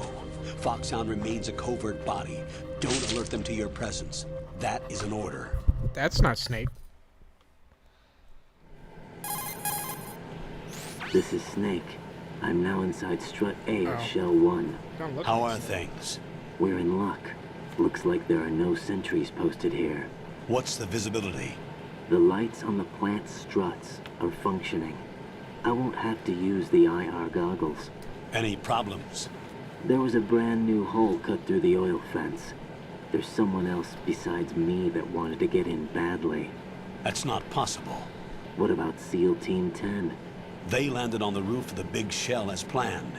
Foxhound remains a covert body. Don't alert them to your presence. That is an order. That's not Snake. This is Snake. I'm now inside Strut A at Oh. Shell 1. How are things? We're in luck. Looks like there are no sentries posted here. What's the visibility? The lights on the plant struts are functioning. I won't have to use the IR goggles. Any problems? There was a brand new hole cut through the oil fence. There's someone else besides me that wanted to get in badly. That's not possible. What about SEAL Team 10? They landed on the roof of the Big Shell as planned.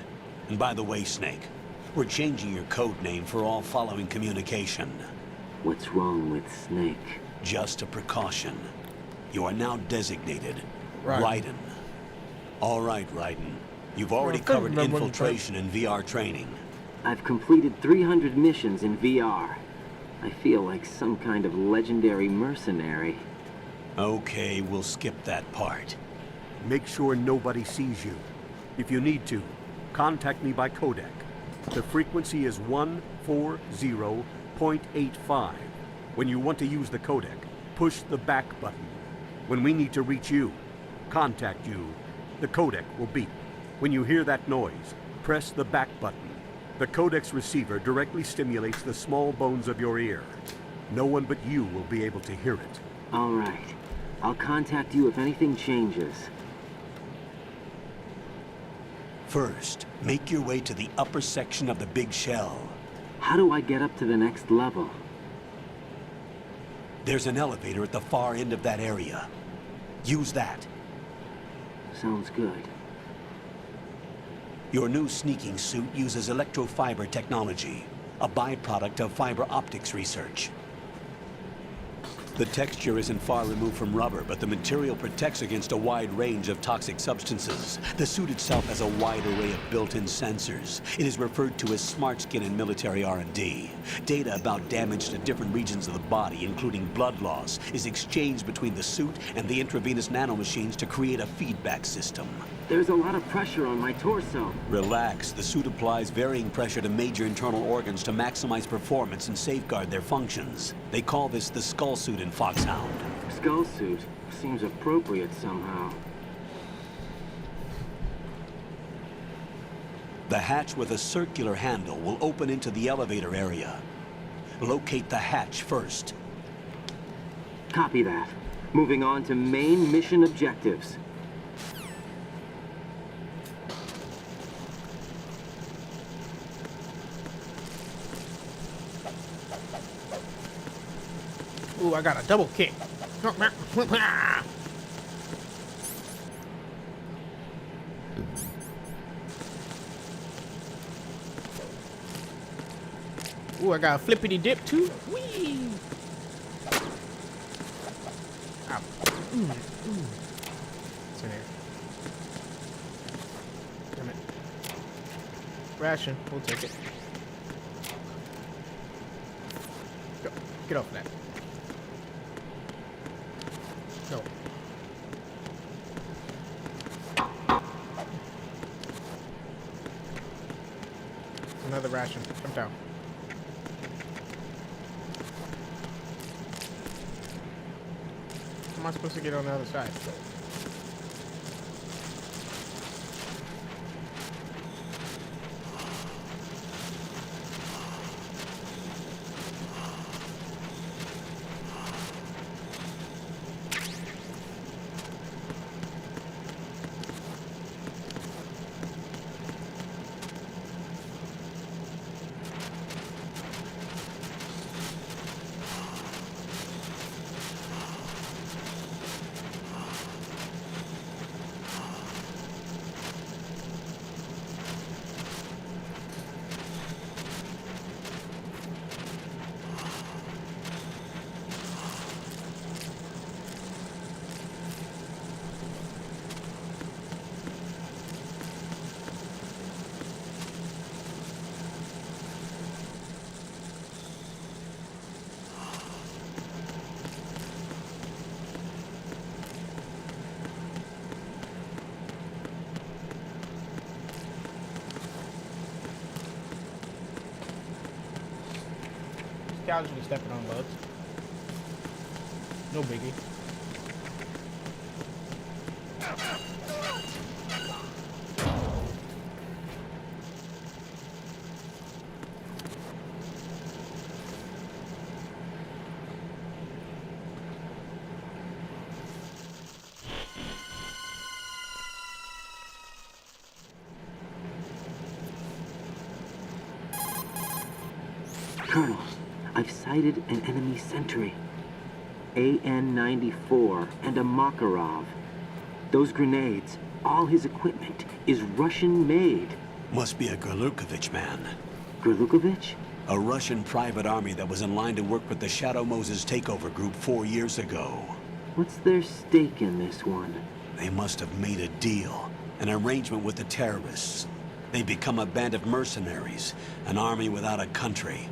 And by the way, Snake, we're changing your code name for all following communication. What's wrong with Snake? Just a precaution. You are now designated Raiden. Raiden. All right, Raiden. You've already covered infiltration and VR training. I've completed 300 missions in VR. I feel like some kind of legendary mercenary. Okay, we'll skip that part. Make sure nobody sees you. If you need to, contact me by codec. The frequency is 140.85. When you want to use the codec, push the back button. When we need to reach you, contact you, the codec will beep. When you hear that noise, press the back button. The codec's receiver directly stimulates the small bones of your ear. No one but you will be able to hear it. All right. I'll contact you if anything changes. First, make your way to the upper section of the big shell. How do I get up to the next level? There's an elevator at the far end of that area. Use that. Sounds good. Your new sneaking suit uses electrofiber technology, a byproduct of fiber optics research. The texture isn't far removed from rubber, but the material protects against a wide range of toxic substances. The suit itself has a wide array of built-in sensors. It is referred to as smart skin in military R&D. Data about damage to different regions of the body, including blood loss, is exchanged between the suit and the intravenous nanomachines to create a feedback system. There's a lot of pressure on my torso. Relax. The suit applies varying pressure to major internal organs to maximize performance and safeguard their functions. They call this the skull suit in Foxhound. Skull suit seems appropriate somehow. The hatch with a circular handle will open into the elevator area. Locate the hatch first. Copy that. Moving on to main mission objectives. Ooh, I got a double kick. Ooh, I got a flippity dip too. Whee! Ow. What's in here? Damn it. Ration, we'll take it. Go. Get off that. Go. Another ration. Come down. How am I supposed to get on the other side? Casually stepping on bugs. No biggie. Colonel, I've sighted an enemy sentry. AN-94 and a Makarov. Those grenades, all his equipment, is Russian-made. Must be a Gorlukovich man. Gorlukovich? A Russian private army that was in line to work with the Shadow Moses takeover group 4 years ago. What's their stake in this one? They must have made a deal, an arrangement with the terrorists. They become a band of mercenaries, an army without a country.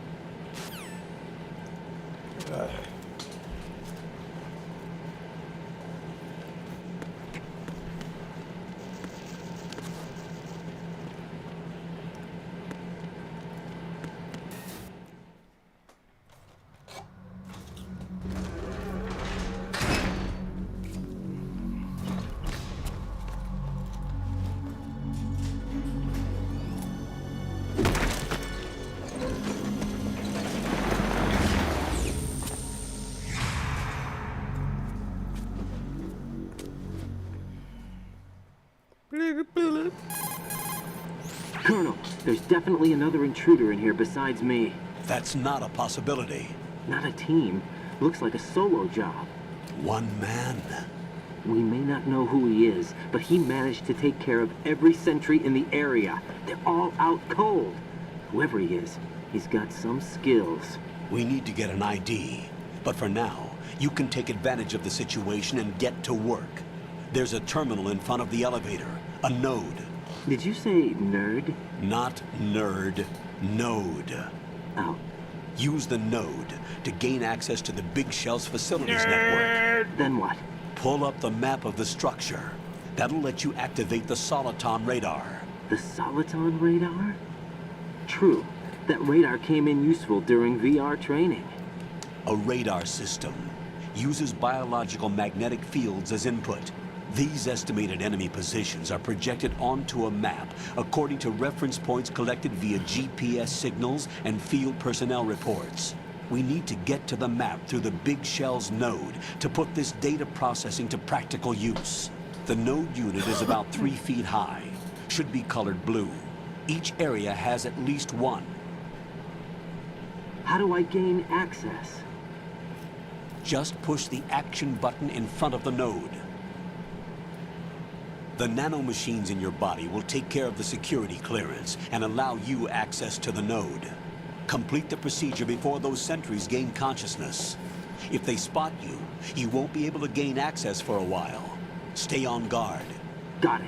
Colonel, there's definitely another intruder in here besides me. That's not a possibility. Not a team. Looks like a solo job. One man. We may not know who he is, but he managed to take care of every sentry in the area. They're all out cold. Whoever he is, he's got some skills. We need to get an ID. But for now, you can take advantage of the situation and get to work. There's a terminal in front of the elevator. A node. Did you say nerd? Not nerd. Node. Oh. Use the node to gain access to the Big Shell's facilities network. Then what? Pull up the map of the structure. That'll let you activate the Soliton radar. The Soliton radar? True. That radar came in useful during VR training. A radar system uses biological magnetic fields as input. These estimated enemy positions are projected onto a map according to reference points collected via GPS signals and field personnel reports. We need to get to the map through the Big Shell's node to put this data processing to practical use. The node unit is about 3 feet high, should be colored blue. Each area has at least one. How do I gain access? Just push the action button in front of the node. The nanomachines in your body will take care of the security clearance and allow you access to the node. Complete the procedure before those sentries gain consciousness. If they spot you, you won't be able to gain access for a while. Stay on guard. Got it.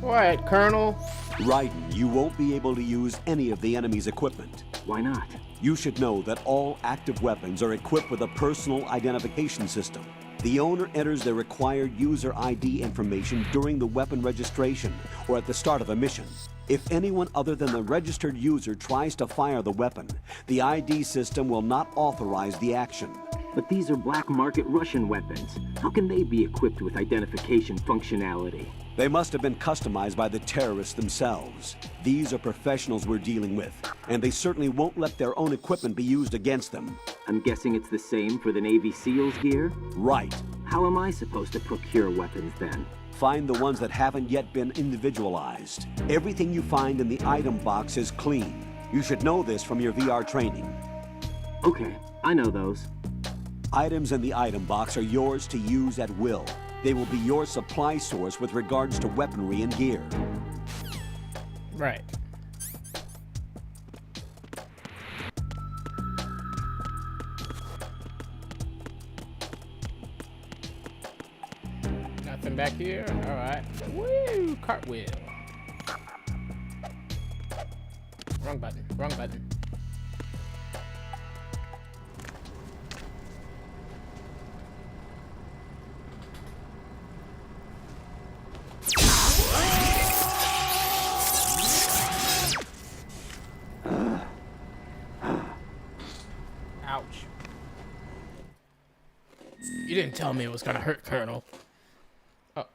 What, Colonel? Raiden, you won't be able to use any of the enemy's equipment. Why not? You should know that all active weapons are equipped with a personal identification system. The owner enters their required user ID information during the weapon registration or at the start of a mission. If anyone other than the registered user tries to fire the weapon, the ID system will not authorize the action. But these are black market Russian weapons. How can they be equipped with identification functionality? They must have been customized by the terrorists themselves. These are professionals we're dealing with, and they certainly won't let their own equipment be used against them. I'm guessing it's the same for the Navy SEALs gear? Right. How am I supposed to procure weapons then? Find the ones that haven't yet been individualized. Everything you find in the item box is clean. You should know this from your VR training. Okay, I know those. Items in the item box are yours to use at will. They will be your supply source with regards to weaponry and gear. Right. Nothing back here? Alright. Woo! Cartwheel. Wrong button. Wrong button. Ouch. You didn't tell me it was gonna hurt, Colonel. Oh.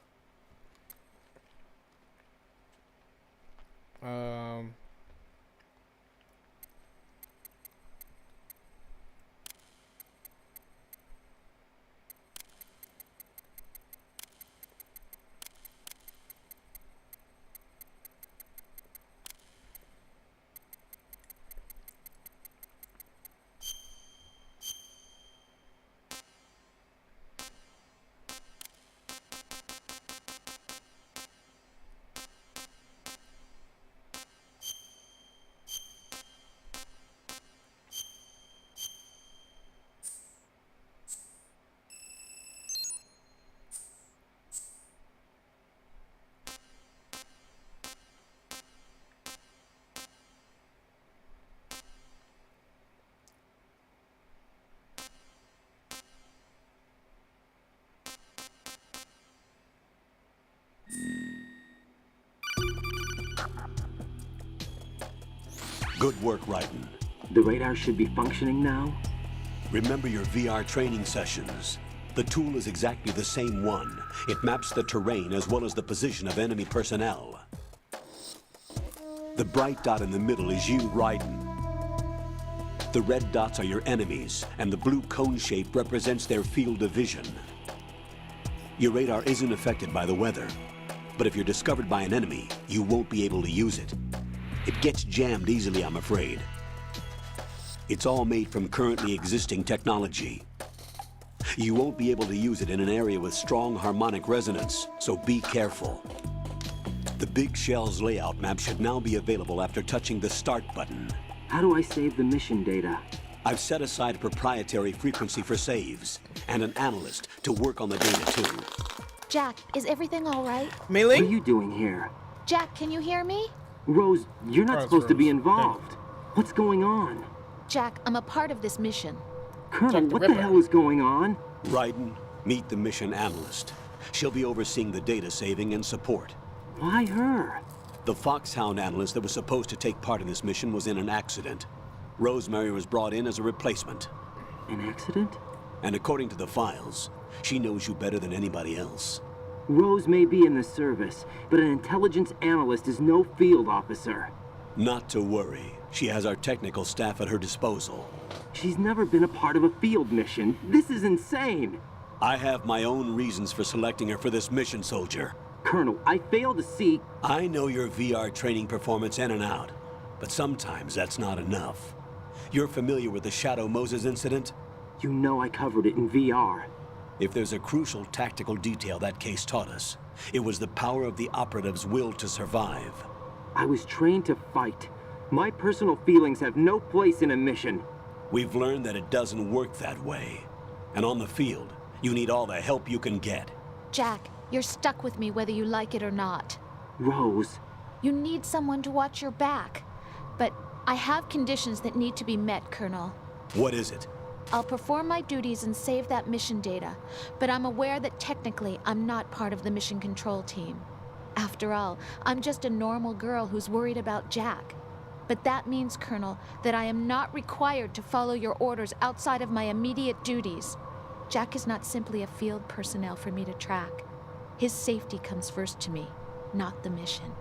Good work, Raiden. The radar should be functioning now? Remember your VR training sessions. The tool is exactly the same one. It maps the terrain as well as the position of enemy personnel. The bright dot in the middle is you, Raiden. The red dots are your enemies, and the blue cone shape represents their field of vision. Your radar isn't affected by the weather, but if you're discovered by an enemy, you won't be able to use it. It gets jammed easily, I'm afraid. It's all made from currently existing technology. You won't be able to use it in an area with strong harmonic resonance, so be careful. The Big Shell's layout map should now be available after touching the Start button. How do I save the mission data? I've set aside a proprietary frequency for saves, and an analyst to work on the data too. Jack, is everything all right? Melee? What are you doing here? Jack, can you hear me? Rose, you're not supposed to be involved. What's going on? Jack, I'm a part of this mission. Colonel, what the hell is going on? Raiden, meet the mission analyst. She'll be overseeing the data saving and support. Why her? The Foxhound analyst that was supposed to take part in this mission was in an accident. Rosemary was brought in as a replacement. An accident? And according to the files, she knows you better than anybody else. Rose may be in the service, but an intelligence analyst is no field officer. Not to worry. She has our technical staff at her disposal. She's never been a part of a field mission. This is insane. I have my own reasons for selecting her for this mission, soldier. Colonel, I fail to see... I know your VR training performance in and out, but sometimes that's not enough. You're familiar with the Shadow Moses incident? You know I covered it in VR. If there's a crucial tactical detail that case taught us, it was the power of the operative's will to survive. I was trained to fight. My personal feelings have no place in a mission. We've learned that it doesn't work that way. And on the field, you need all the help you can get. Jack, you're stuck with me whether you like it or not. Rose. You need someone to watch your back. But I have conditions that need to be met, Colonel. What is it? I'll perform my duties and save that mission data, but I'm aware that technically I'm not part of the mission control team. After all, I'm just a normal girl who's worried about Jack. But that means, Colonel, that I am not required to follow your orders outside of my immediate duties. Jack is not simply a field personnel for me to track. His safety comes first to me, not the mission.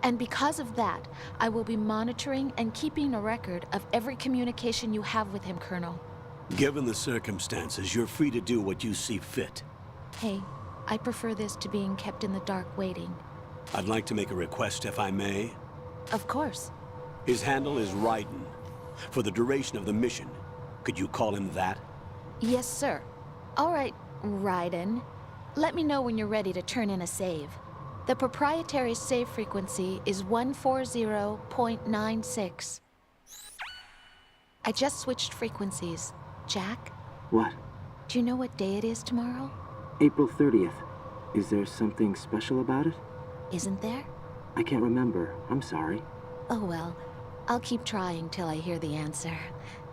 And because of that, I will be monitoring and keeping a record of every communication you have with him, Colonel. Given the circumstances, you're free to do what you see fit. Hey, I prefer this to being kept in the dark waiting. I'd like to make a request, if I may. Of course. His handle is Raiden. For the duration of the mission, could you call him that? Yes, sir. All right, Raiden. Let me know when you're ready to turn in a save. The proprietary save frequency is 140.96. I just switched frequencies. Jack? What? Do you know what day it is tomorrow? April 30th. Is there something special about it? Isn't there? I can't remember. I'm sorry. Oh well. I'll keep trying till I hear the answer.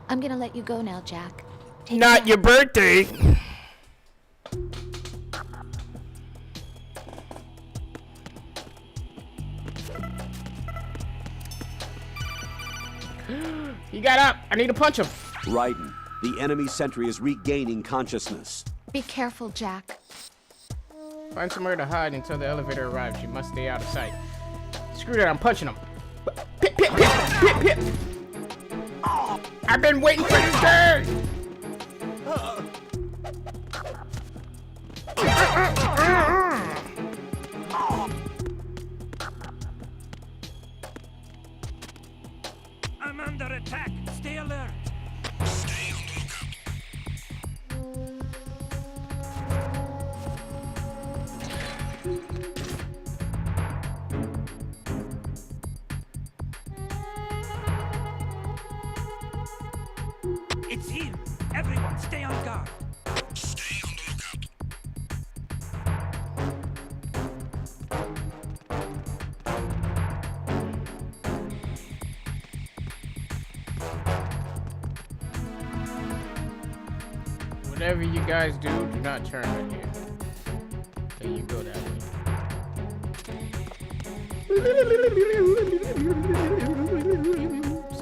I'm gonna let you go now, Jack. Take Not care. your birthday! He got up. I need to punch him. Raiden, the enemy sentry is regaining consciousness. Be careful, Jack. Find somewhere to hide until the elevator arrives. You must stay out of sight. Screw that, I'm punching him. Pit, pit, pit, pit, pit. Oh, I've been waiting for this day. I'm under attack. Stay alert. Stay on the lookout. It's him. Everyone, stay on guard. Stay on the lookout. Whatever you guys do, do not turn right here. There you go that way.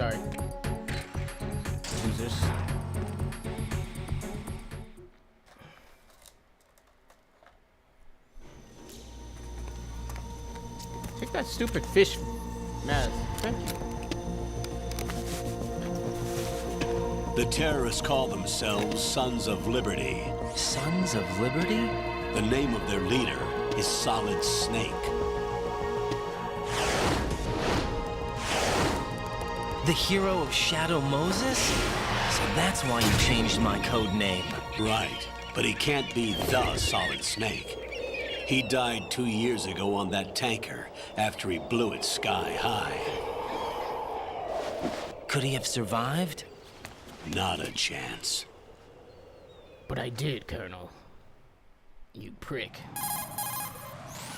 sorry. Losers. Take that stupid fish mask. Thank you. The terrorists call themselves Sons of Liberty. Sons of Liberty? The name of their leader is Solid Snake. The hero of Shadow Moses? So that's why you changed my code name. Right, but he can't be the Solid Snake. He died 2 years ago on that tanker after he blew it sky high. Could he have survived? Not a chance. But I did, Colonel. You prick.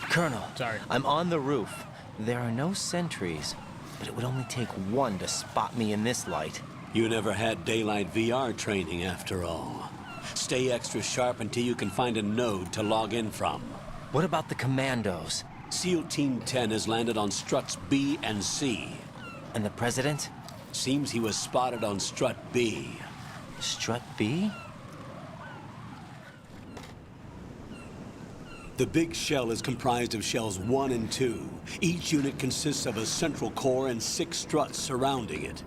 Colonel, sorry. I'm on the roof. There are no sentries, but it would only take one to spot me in this light. You never had daylight VR training after all. Stay extra sharp until you can find a node to log in from. What about the commandos? SEAL Team 10 has landed on struts B and C. And the president? Seems he was spotted on strut B. Strut B? The big shell is comprised of shells 1 and 2. Each unit consists of a central core and 6 struts surrounding it.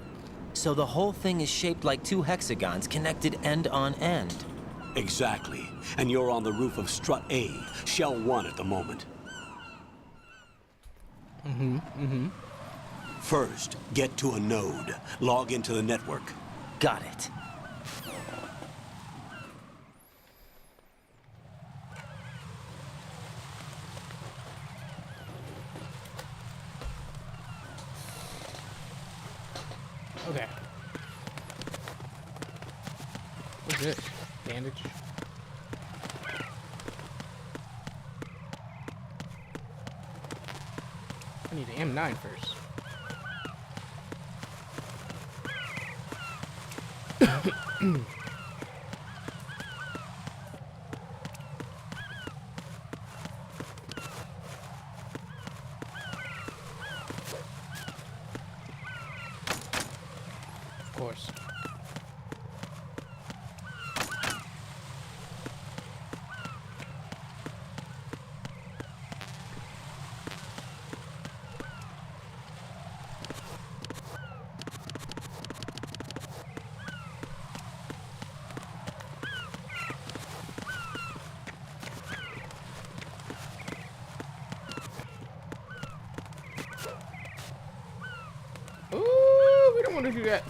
So the whole thing is shaped like 2 hexagons connected end on end. Exactly. And you're on the roof of strut A, shell 1 at the moment. First, get to a node. Log into the network. Got it. Okay. What's this? Bandage. I need an M9 first. Of course. Ooh, we don't want to do that.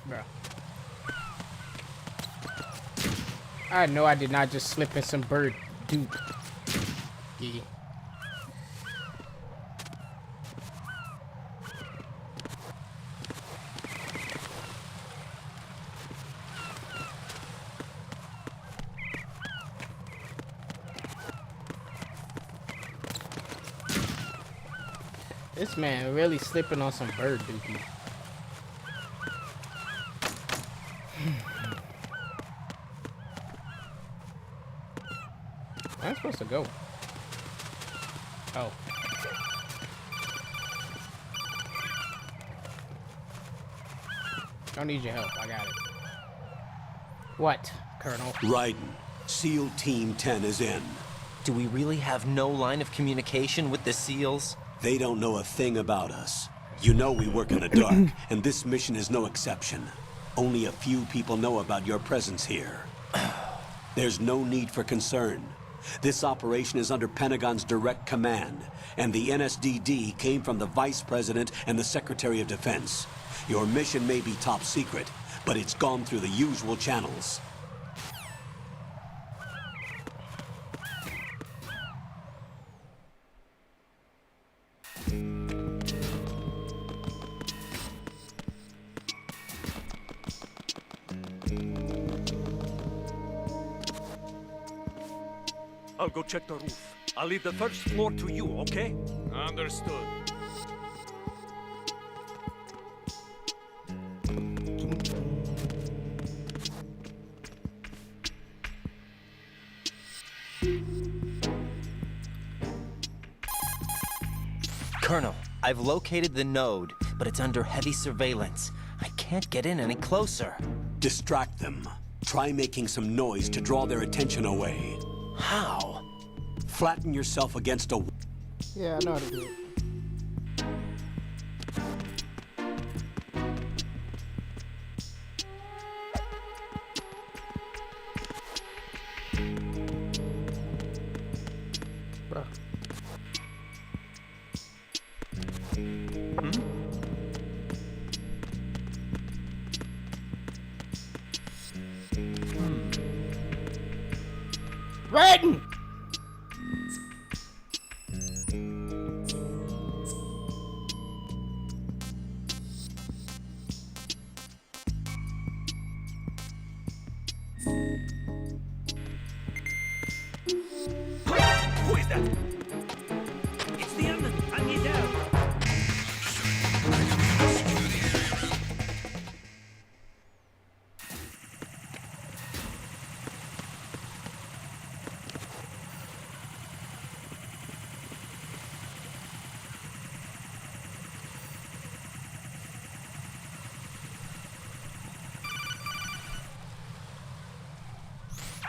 Bro. I know I did not just slip in some bird duke. Yeah. This man really slipping on some bird dookie. Where am I supposed to go? Oh. Don't need your help. I got it. What, Colonel? Raiden, SEAL Team 10 is in. Do we really have no line of communication with the SEALs? They don't know a thing about us. You know we work in the dark, and this mission is no exception. Only a few people know about your presence here. There's no need for concern. This operation is under Pentagon's direct command, and the NSDD came from the Vice President and the Secretary of Defense. Your mission may be top secret, but it's gone through the usual channels. I'll go check the roof. I'll leave the first floor to you, okay? Understood. Colonel, I've located the node, but it's under heavy surveillance. I can't get in any closer. Distract them. Try making some noise to draw their attention away. How? Flatten yourself against a... Yeah, I know how to do it. Bruh. Raiden! Who is that? It's the Emden. I need help.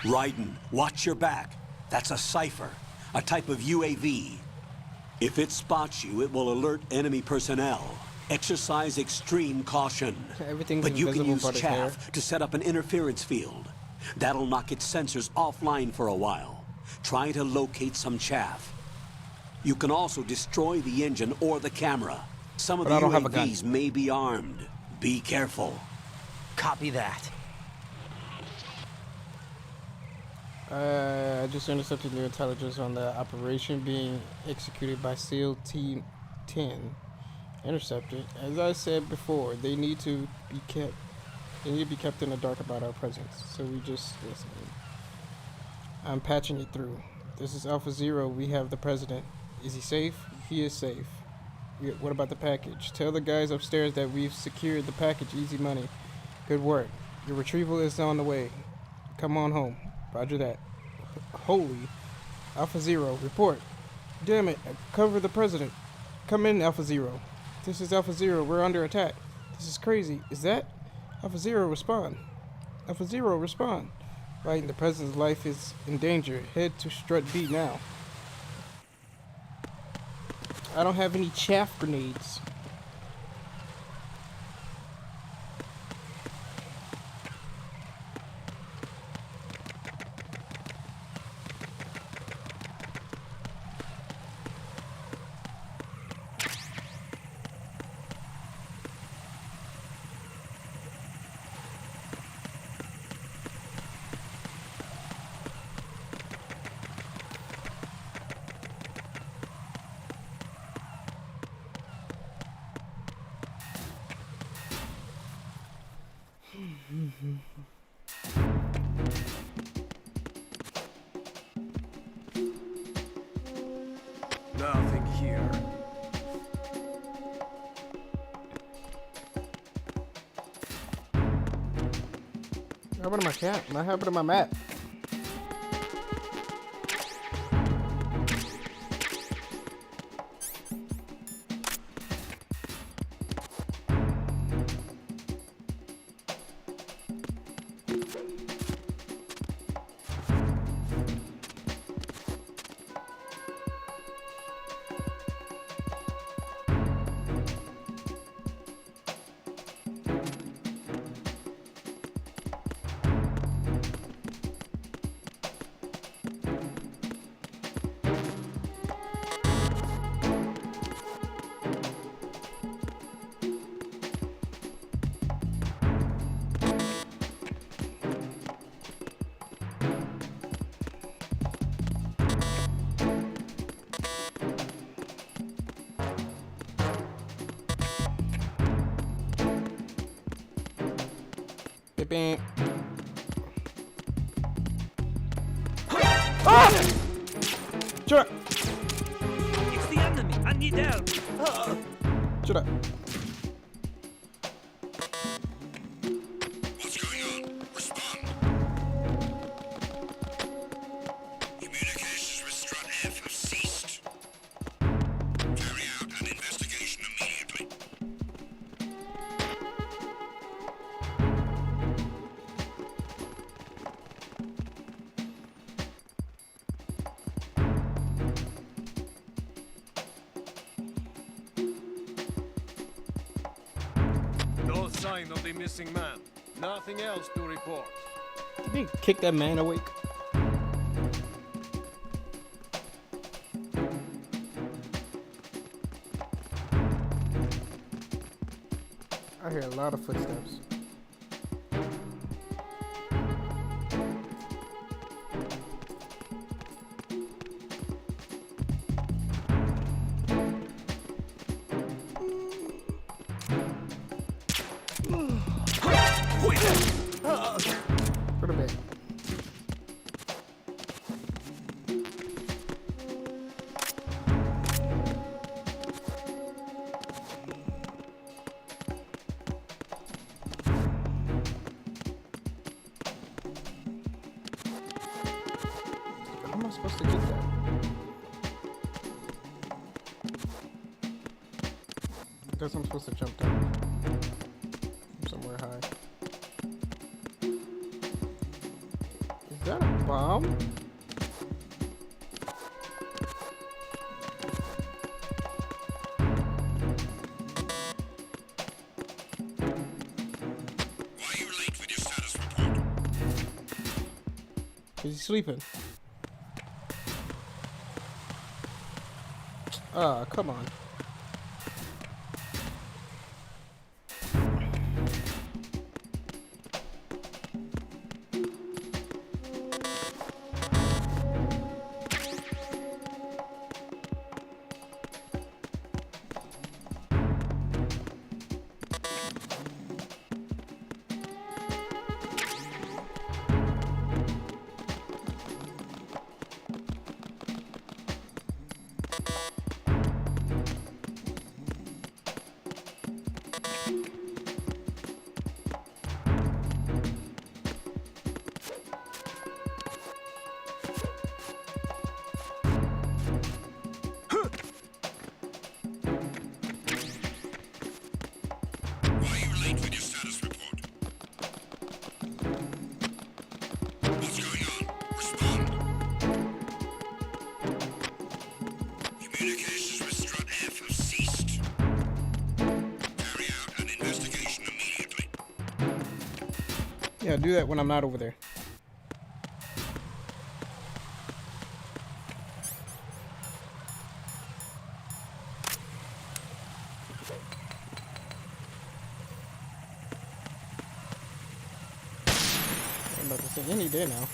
Raiden, watch your back. That's a cipher, a type of UAV. If it spots you, it will alert enemy personnel. Exercise extreme caution. Everything's But you can invisible use but his hair. chaff to set up an interference field. That'll knock its sensors offline for a while. Try to locate some chaff. You can also destroy the engine or the camera. Some of But the I don't have a gun. UAVs may be armed. Be careful. Copy that. I just intercepted new intelligence on the operation being executed by SEAL Team 10. Intercepted. As I said before, they need to be kept in the dark about our presence. So we just listen. I'm patching it through. This is Alpha Zero. We have the president. Is he safe? He is safe. What about the package? Tell the guys upstairs that we've secured the package. Easy money. Good work. Your retrieval is on the way. Come on home. Roger that. Holy. Alpha Zero, report. Damn it, I covered the president. Come in, Alpha Zero. This is Alpha Zero, we're under attack. This is crazy. Is that? Alpha Zero, respond. Alpha Zero, respond. Right, the president's life is in danger. Head to Strut B now. I don't have any chaff grenades. Nothing here. What happened to my cat? What happened to my map? Bing. Ah! Shut up. It's the enemy. I need help. Shut up. What's going on? Respond. Communications with Strut F have ceased. Carry out an investigation immediately. No sign of the missing man. Nothing else to report. Did he kick that man awake? I hear a lot of footsteps. Put him in. How am I supposed to get that? I guess I'm supposed to jump down somewhere high. Is that a bomb? Why are you late with your status report? Is he sleeping? Ah, come on. Why are you late with your status report? What's going on? Respond. Communications with Strut F have ceased. Carry out an investigation immediately. Yeah, do that when I'm not over there. I'm about to say any day now.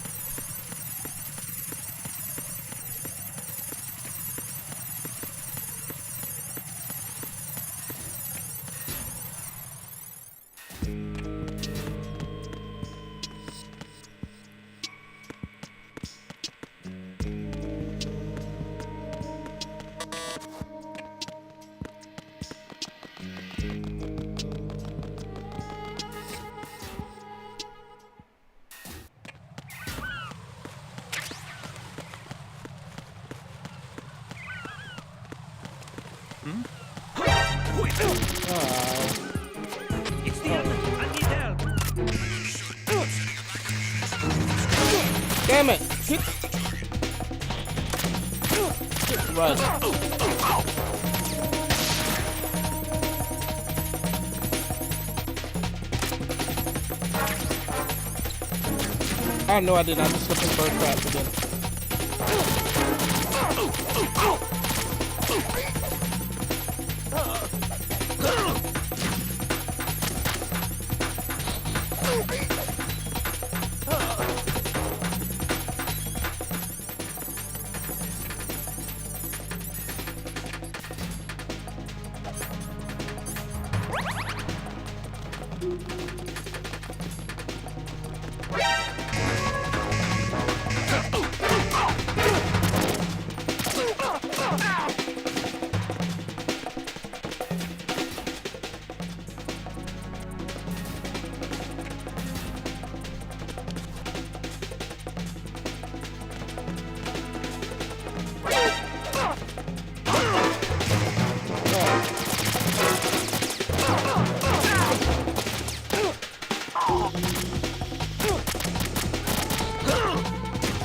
It's the enemy. I need help. Damn it! Run. Oh no, I did not. Just looking for a trap again.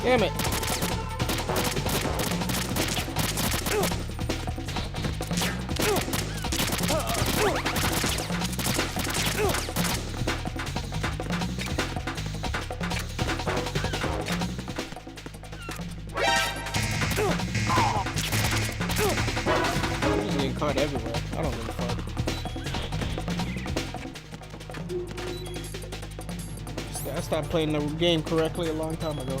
Damn it. I'm just getting caught everywhere. I don't give a fuck. I stopped playing the game correctly a long time ago.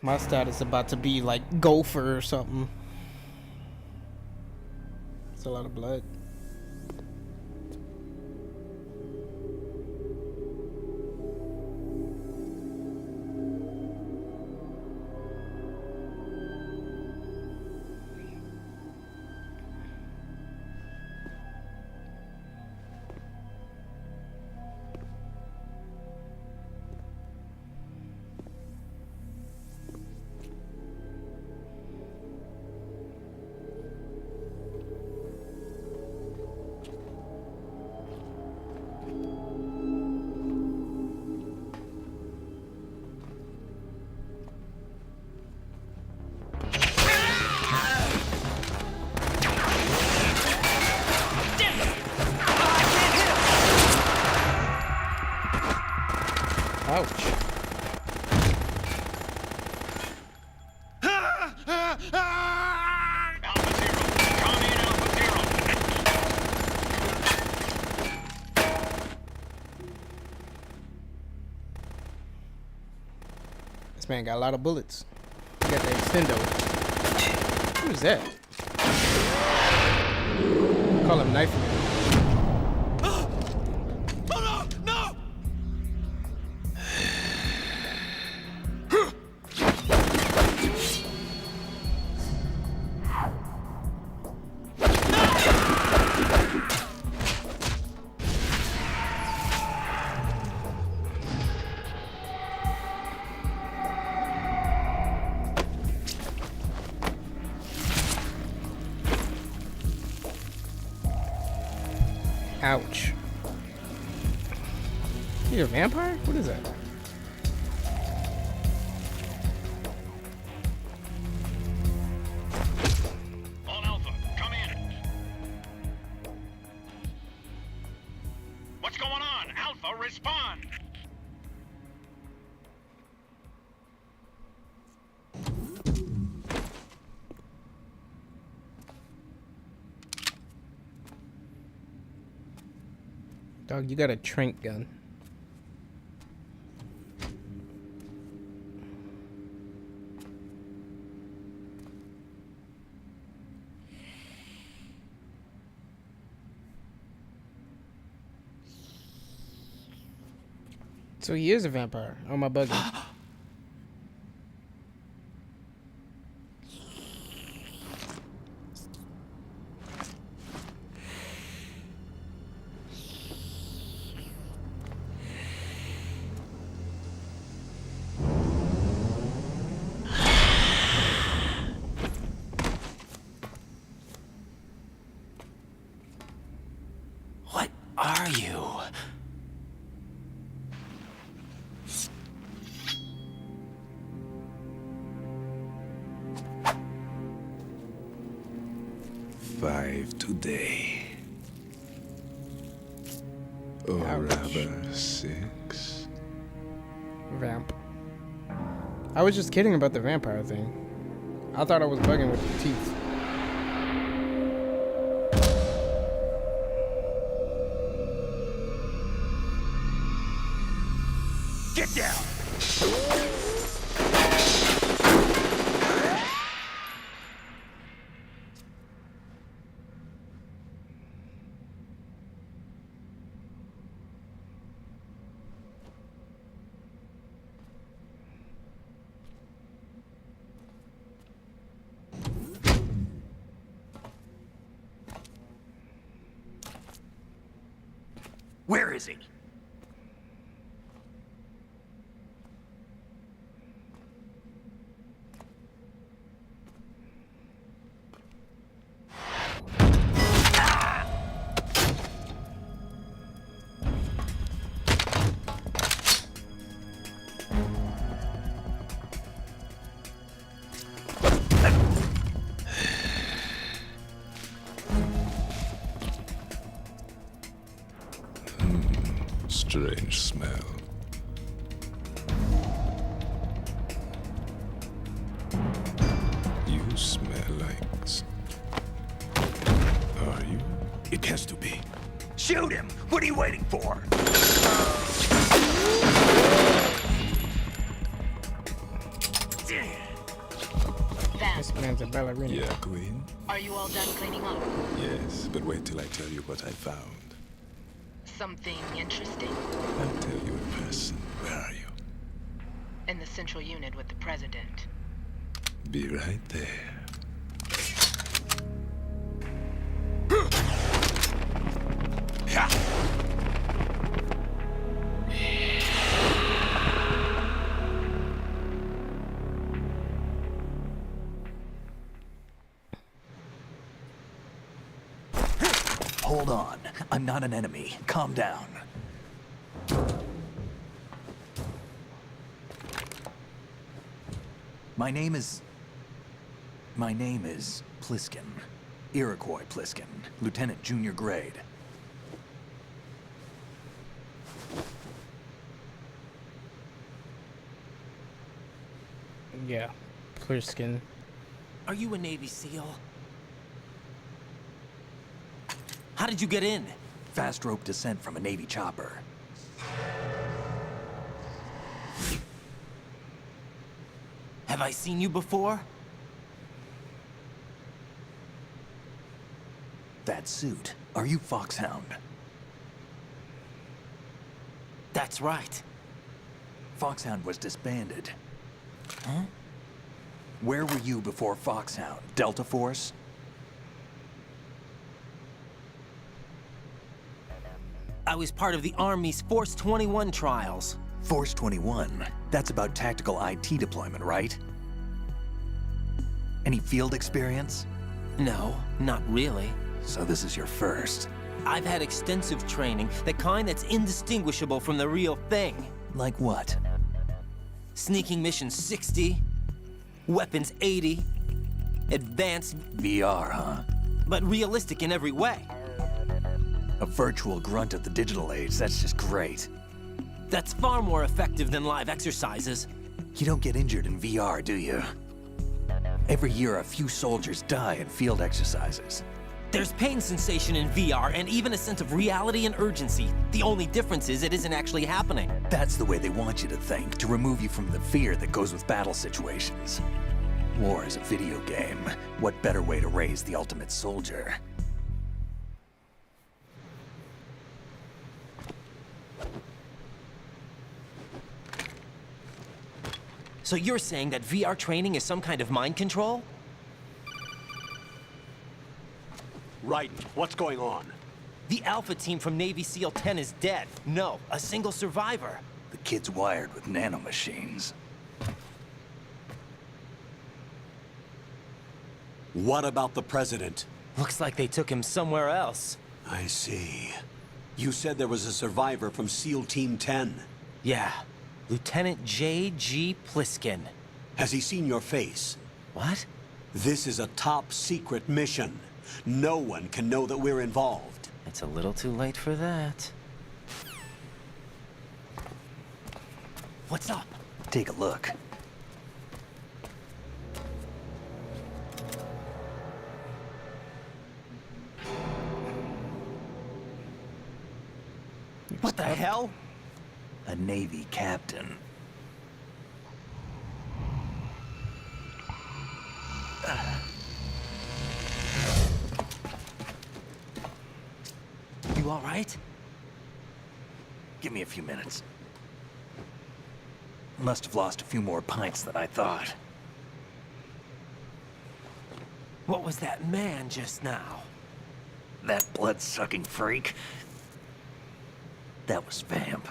My stat is about to be like Gopher or something. It's a lot of blood. Ouch. This man got a lot of bullets. He got the extendo. Who is that? Call him Knife Man. Ouch. You a vampire? What is that? On Alpha, come in. What's going on? Alpha, respond. Dog, you got a trank gun. So he is a vampire. Oh, my buggy. What are you? Five today. Or rather, 6. Vamp. I was just kidding about the vampire thing. I thought I was bugging with the teeth. Get down! Where is he? Strange smell. You smell like... Are you? It has to be. Shoot him! What are you waiting for? This man's a ballerina. Yeah, Queen? Are you all done cleaning up? Yes, but wait till I tell you what I found. Something interesting? I'll tell you in person. Where are you? In the central unit with the president. Be right there. Hold on. I'm not an enemy. Calm down. My name is Pliskin. Iroquois Pliskin. Lieutenant Junior Grade. Yeah, Pliskin. Are you a Navy SEAL? How did you get in? Fast rope descent from a Navy chopper. Have I seen you before? That suit. Are you Foxhound? That's right. Foxhound was disbanded. Huh? Where were you before Foxhound? Delta Force? I was part of the Army's Force 21 trials. Force 21? That's about tactical IT deployment, right? Any field experience? No, not really. So this is your first. I've had extensive training, the kind that's indistinguishable from the real thing. Like what? Sneaking mission 60, weapons 80, advanced... VR, huh? But realistic in every way. A virtual grunt of the digital age, that's just great. That's far more effective than live exercises. You don't get injured in VR, do you? Every year, a few soldiers die in field exercises. There's pain sensation in VR and even a sense of reality and urgency. The only difference is it isn't actually happening. That's the way they want you to think, to remove you from the fear that goes with battle situations. War is a video game. What better way to raise the ultimate soldier? So you're saying that VR training is some kind of mind control? Raiden, what's going on? The Alpha team from Navy SEAL 10 is dead. No, a single survivor. The kid's wired with nanomachines. What about the president? Looks like they took him somewhere else. I see. You said there was a survivor from SEAL Team 10. Yeah. Lieutenant J.G. Pliskin. Has he seen your face? What? This is a top secret mission. No one can know that we're involved. It's a little too late for that. What's up? Take a look. What the hell? A Navy captain. You all right? Give me a few minutes. Must have lost a few more pints than I thought. What was that man just now? That blood-sucking freak? That was Vamp.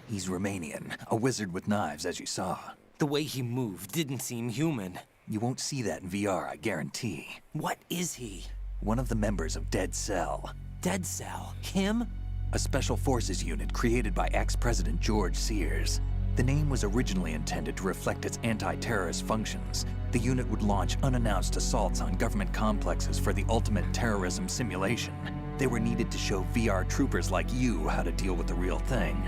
He's Romanian, a wizard with knives, as you saw. The way he moved didn't seem human. You won't see that in VR, I guarantee. What is he? One of the members of Dead Cell. Dead Cell? Him? A special forces unit created by ex-President George Sears. The name was originally intended to reflect its anti-terrorist functions. The unit would launch unannounced assaults on government complexes for the ultimate terrorism simulation. They were needed to show VR troopers like you how to deal with the real thing.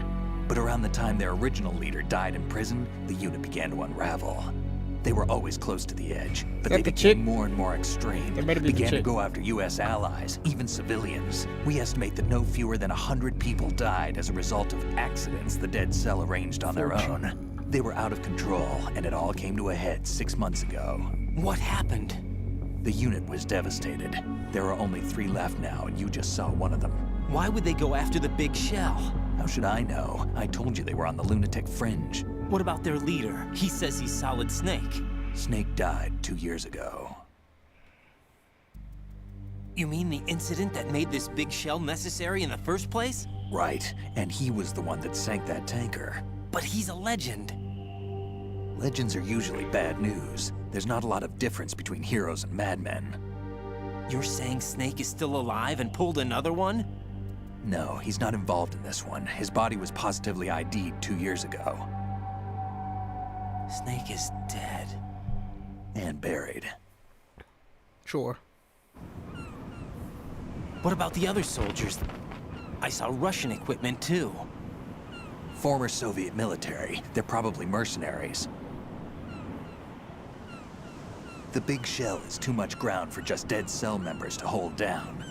But around the time their original leader died in prison, the unit began to unravel. They were always close to the edge, but they became more and more extreme. Began to go after U.S. allies, even civilians. We estimate that no fewer than 100 people died as a result of accidents the Dead Cell arranged on their own. They were out of control, and it all came to a head 6 months ago. What happened? The unit was devastated. There are only 3 left now, and you just saw one of them. Why would they go after the big shell? How should I know? I told you they were on the lunatic fringe. What about their leader? He says he's Solid Snake. Snake died 2 years ago. You mean the incident that made this big shell necessary in the first place? Right, and he was the one that sank that tanker. But he's a legend. Legends are usually bad news. There's not a lot of difference between heroes and madmen. You're saying Snake is still alive and pulled another one? No, he's not involved in this one. His body was positively ID'd 2 years ago. Snake is dead. And buried. Sure. What about the other soldiers? I saw Russian equipment too. Former Soviet military. They're probably mercenaries. The big shell is too much ground for just Dead Cell members to hold down.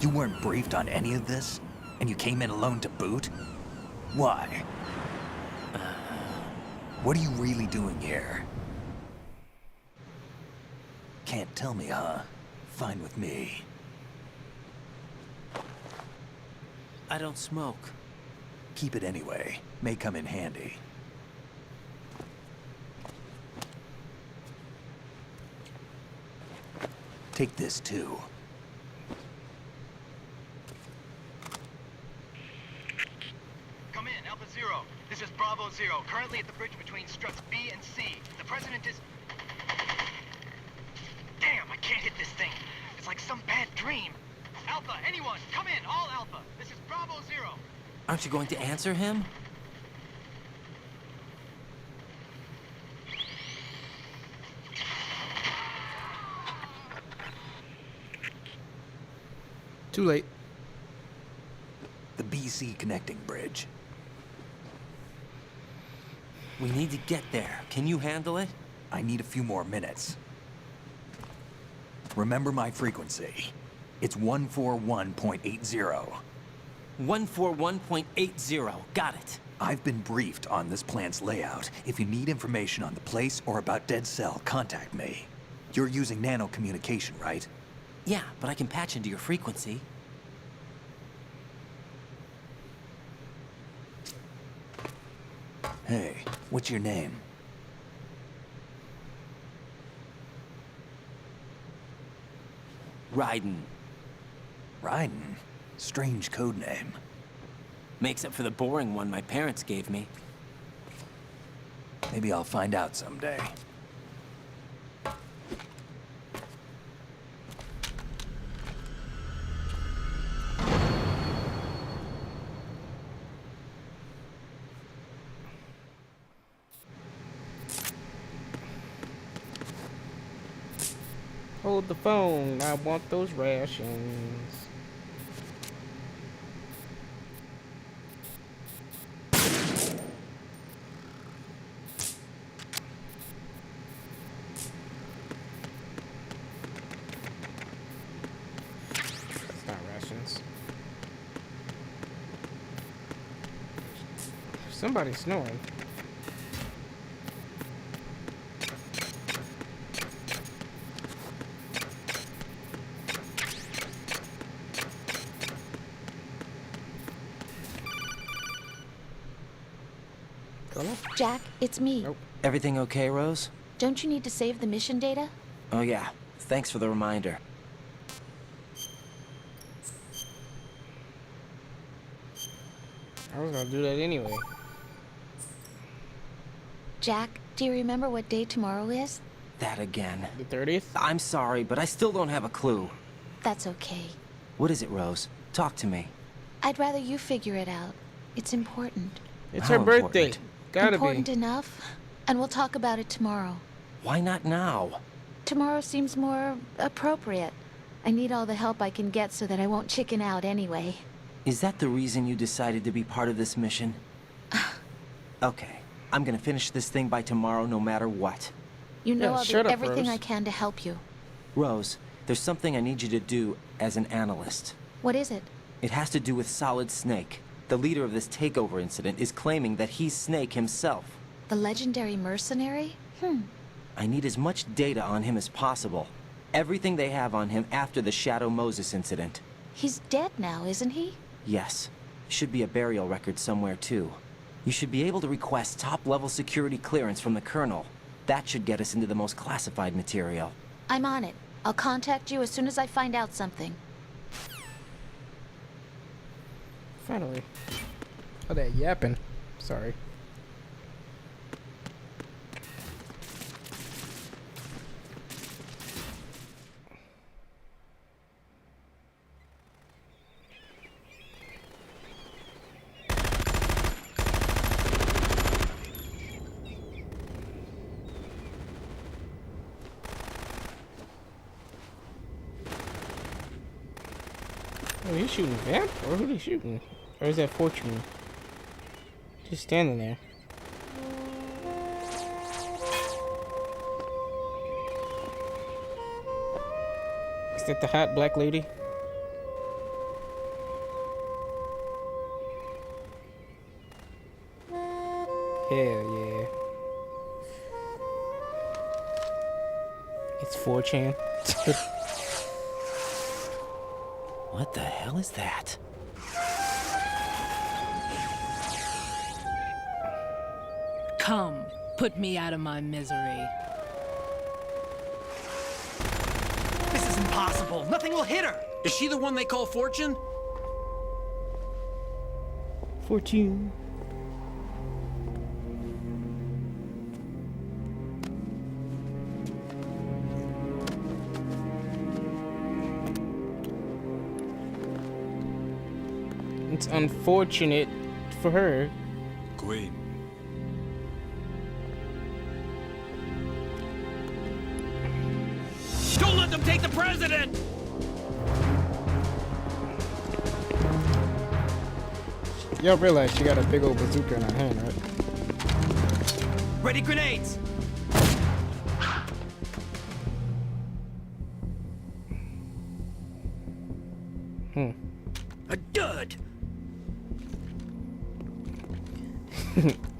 You weren't briefed on any of this? And you came in alone to boot? Why? What are you really doing here? Can't tell me, huh? Fine with me. I don't smoke. Keep it anyway. May come in handy. Take this too. Come in, Alpha Zero. This is Bravo Zero, currently at the bridge between struts B and C. The President is... Damn, I can't hit this thing. It's like some bad dream. Alpha, anyone, come in, all Alpha. This is Bravo Zero. Aren't you going to answer him? Too late. The BC connecting bridge. We need to get there. Can you handle it? I need a few more minutes. Remember my frequency. It's 141.80. 141.80. Got it. I've been briefed on this plant's layout. If you need information on the place or about Dead Cell, contact me. You're using nano communication, right? Yeah, but I can patch into your frequency. Hey, what's your name? Raiden. Raiden? Strange code name. Makes up for the boring one my parents gave me. Maybe I'll find out someday. Hold the phone. I want those rations. That's not rations. Somebody's snoring. Jack, it's me. Everything okay, Rose? Don't you need to save the mission data? Oh yeah, Thanks for the reminder. I was gonna do that anyway. Jack, do you remember what day tomorrow is? That again. The 30th? I'm sorry, but I still don't have a clue. That's okay. What is it, Rose? Talk to me. I'd rather you figure it out. It's important. It's How her birthday. important? Gotta Important be. enough. And we'll talk about it tomorrow. Why not now? Tomorrow seems more appropriate. I need all the help I can get so that I won't chicken out anyway. Is that the reason you decided to be part of this mission? Okay. I'm gonna finish this thing by tomorrow no matter what. You know Yeah, I'll shut do up, everything Rose. I can to help you. Rose, there's something I need you to do as an analyst. What is it? It has to do with Solid Snake. The leader of this takeover incident is claiming that he's Snake himself. The legendary mercenary? I need as much data on him as possible. Everything they have on him after the Shadow Moses incident. He's dead now, isn't he? Yes. Should be a burial record somewhere, too. You should be able to request top-level security clearance from the Colonel. That should get us into the most classified material. I'm on it. I'll contact you as soon as I find out something. Finally. Oh, that yapping. Sorry. Oh, he's shooting Vamp? Or who they shooting? Or is that Fortune? Just standing there. Is that the hot black lady? Hell yeah. It's 4chan. What the hell is that? Come, put me out of my misery. This is impossible. Nothing will hit her. Is she the one they call Fortune? Fortune. It's unfortunate for her. Queen. Don't let them take the president! Y'all realize she got a big old bazooka in her hand, right? Ready grenades! A dud!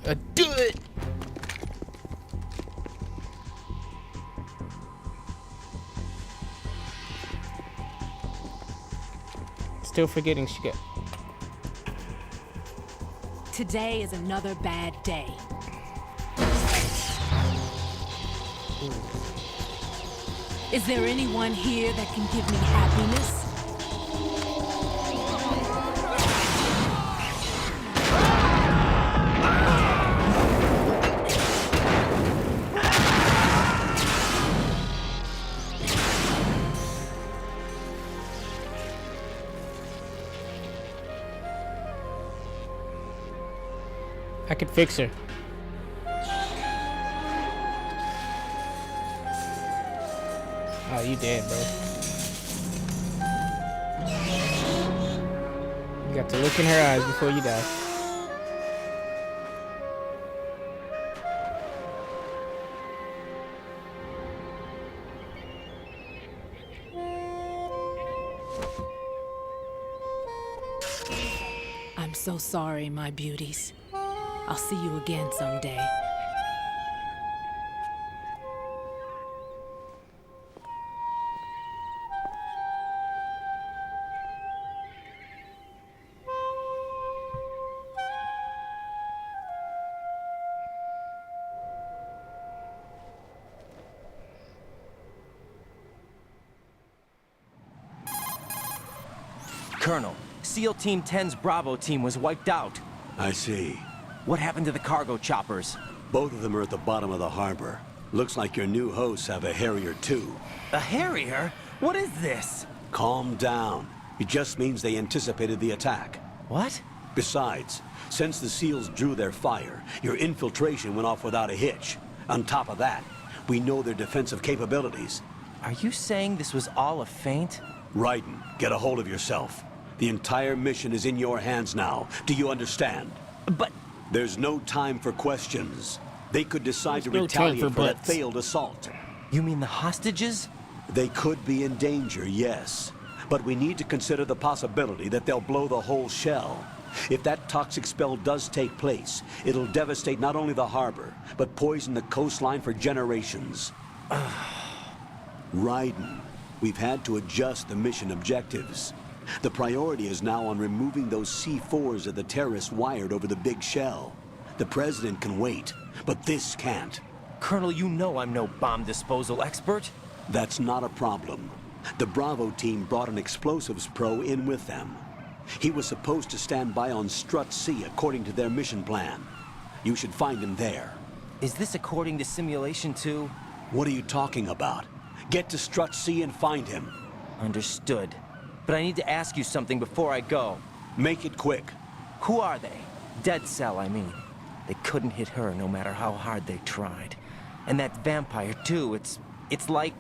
A dud! Still forgetting she got. Today is another bad day. Is there anyone here that can give me happiness? I could fix her. Oh, you dead, bro. You got to look in her eyes before you die. I'm so sorry, my beauties. I'll see you again someday. Colonel, SEAL Team 10's Bravo team was wiped out. I see. What happened to the cargo choppers? Both of them are at the bottom of the harbor. Looks like your new hosts have a Harrier too. A Harrier? What is this? Calm down. It just means they anticipated the attack. What? Besides, since the SEALs drew their fire, your infiltration went off without a hitch. On top of that, we know their defensive capabilities. Are you saying this was all a feint? Raiden, get a hold of yourself. The entire mission is in your hands now. Do you understand? But... There's no time for questions. They could decide to retaliate for that failed assault. You mean the hostages? They could be in danger, yes. But we need to consider the possibility that they'll blow the whole shell. If that toxic spell does take place, it'll devastate not only the harbor, but poison the coastline for generations. Raiden, we've had to adjust the mission objectives. The priority is now on removing those C4s that the terrorists wired over the big shell. The President can wait, but this can't. Colonel, you know I'm no bomb disposal expert. That's not a problem. The Bravo team brought an explosives pro in with them. He was supposed to stand by on Strut C according to their mission plan. You should find him there. Is this according to Simulation 2? What are you talking about? Get to Strut C and find him. Understood. But I need to ask you something before I go. Make it quick. Who are they? Dead Cell, I mean. They couldn't hit her no matter how hard they tried. And that vampire, too, it's like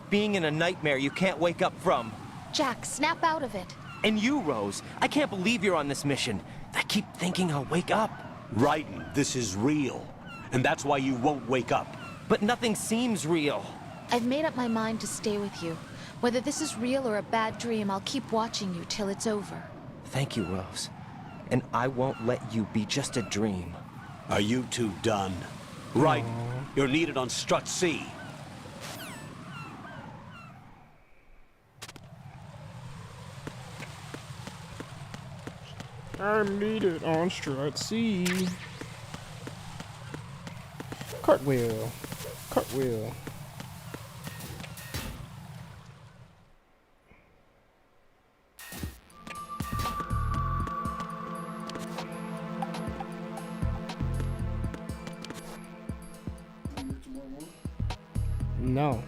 being in a nightmare you can't wake up from. Jack, snap out of it. And you, Rose, I can't believe you're on this mission. I keep thinking I'll wake up. Raiden, this is real. And that's why you won't wake up. But nothing seems real. I've made up my mind to stay with you. Whether this is real or a bad dream, I'll keep watching you till it's over. Thank you, Rose. And I won't let you be just a dream. Are you two done? Right. You're needed on Strut C. I'm needed on Strut C. Cartwheel. Cartwheel. No.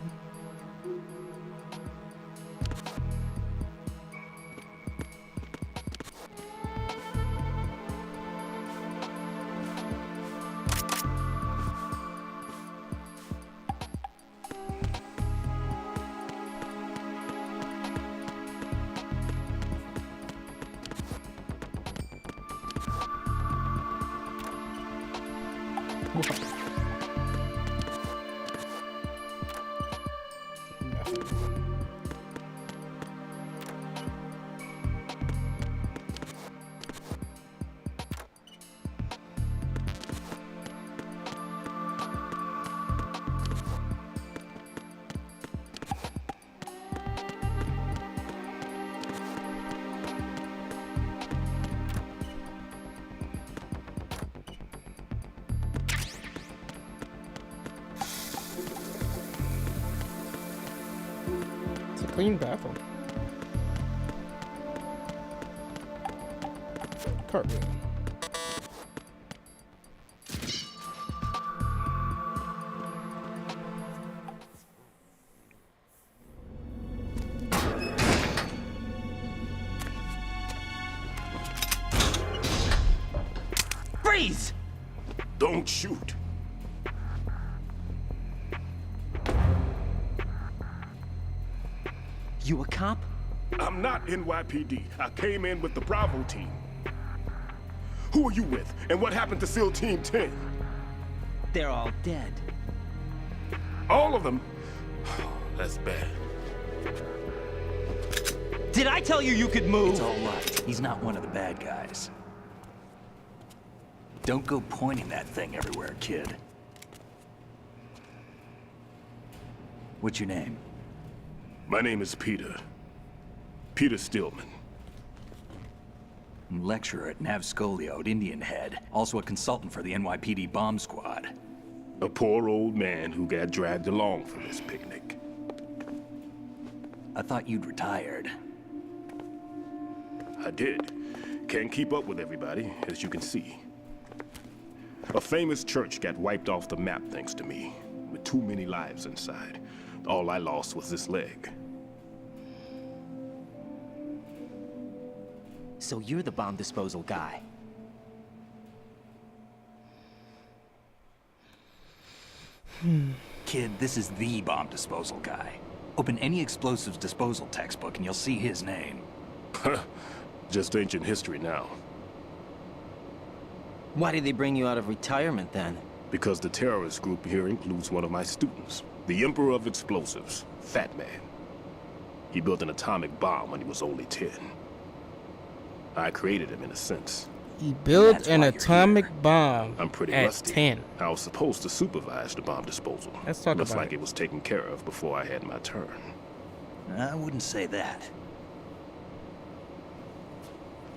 Clean bathroom. Cartwheel. Freeze! Don't shoot. You a cop? I'm not NYPD. I came in with the Bravo team. Who are you with? And what happened to SEAL Team 10? They're all dead. All of them? That's bad. Did I tell you you could move? It's all right. He's not one of the bad guys. Don't go pointing that thing everywhere, kid. What's your name? My name is Peter. Peter Stillman. I'm lecturer at Navscolio at Indian Head. Also a consultant for the NYPD bomb squad. A poor old man who got dragged along for this picnic. I thought you'd retired. I did. Can't keep up with everybody, as you can see. A famous church got wiped off the map thanks to me, with too many lives inside. All I lost was this leg. So you're the bomb disposal guy. Kid, this is the bomb disposal guy. Open any explosives disposal textbook and you'll see his name. Just ancient history now. Why did they bring you out of retirement then? Because the terrorist group here includes one of my students, the Emperor of Explosives, Fat Man. He built an atomic bomb when he was only 10. I created him in a sense. He built an atomic bomb I'm pretty at rusty. 10. I was supposed to supervise the bomb disposal. Let's talk Looks about like it was taken care of before I had my turn. I wouldn't say that.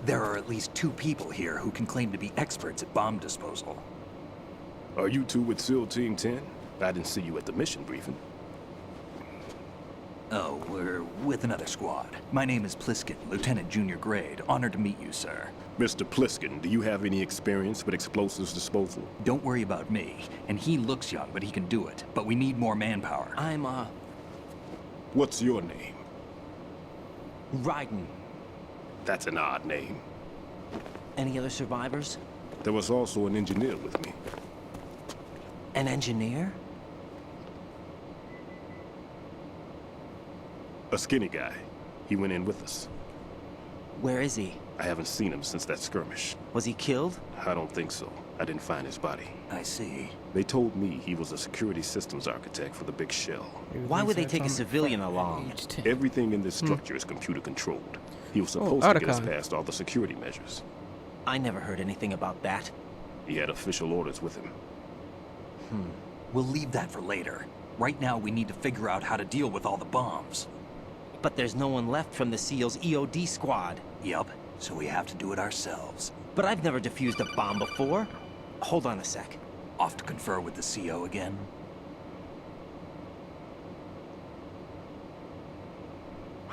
There are at least 2 people here who can claim to be experts at bomb disposal. Are you two with SEAL Team 10? I didn't see you at the mission briefing. Oh, we're with another squad. My name is Pliskin, Lieutenant Junior Grade. Honored to meet you, sir. Mr. Pliskin, do you have any experience with explosives disposal? Don't worry about me. And he looks young, but he can do it. But we need more manpower. What's your name? Raiden. That's an odd name. Any other survivors? There was also an engineer with me. An engineer? A skinny guy. He went in with us. Where is he? I haven't seen him since that skirmish. Was he killed? I don't think so. I didn't find his body. I see. They told me he was a security systems architect for the big shell. Why would they take a civilian along? Everything in this structure is computer controlled. He was supposed to get us past all the security measures. I never heard anything about that. He had official orders with him. We'll leave that for later. Right now, we need to figure out how to deal with all the bombs. But there's no one left from the SEAL's EOD squad. Yup, so we have to do it ourselves. But I've never defused a bomb before. Hold on a sec. Off to confer with the CO again?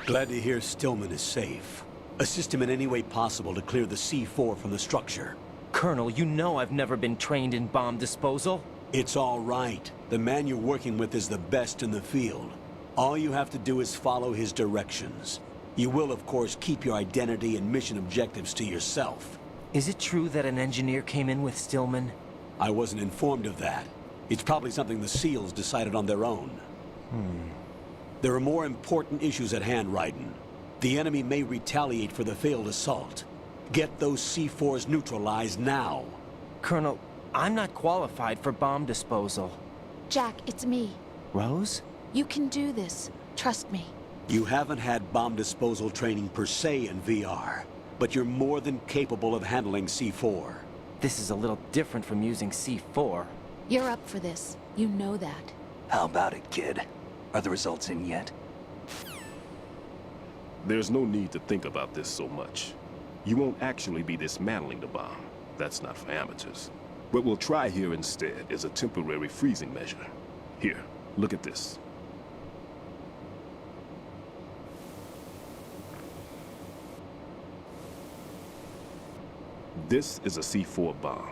Glad to hear Stillman is safe. Assist him in any way possible to clear the C4 from the structure. Colonel, you know I've never been trained in bomb disposal. It's all right. The man you're working with is the best in the field. All you have to do is follow his directions. You will, of course, keep your identity and mission objectives to yourself. Is it true that an engineer came in with Stillman? I wasn't informed of that. It's probably something the SEALs decided on their own. There are more important issues at hand, Raiden. The enemy may retaliate for the failed assault. Get those C4s neutralized now. Colonel, I'm not qualified for bomb disposal. Jack, it's me. Rose? You can do this. Trust me. You haven't had bomb disposal training per se in VR, but you're more than capable of handling C4. This is a little different from using C4. You're up for this. You know that. How about it, kid? Are the results in yet? There's no need to think about this so much. You won't actually be dismantling the bomb. That's not for amateurs. What we'll try here instead is a temporary freezing measure. Here, look at this. This is a C4 bomb.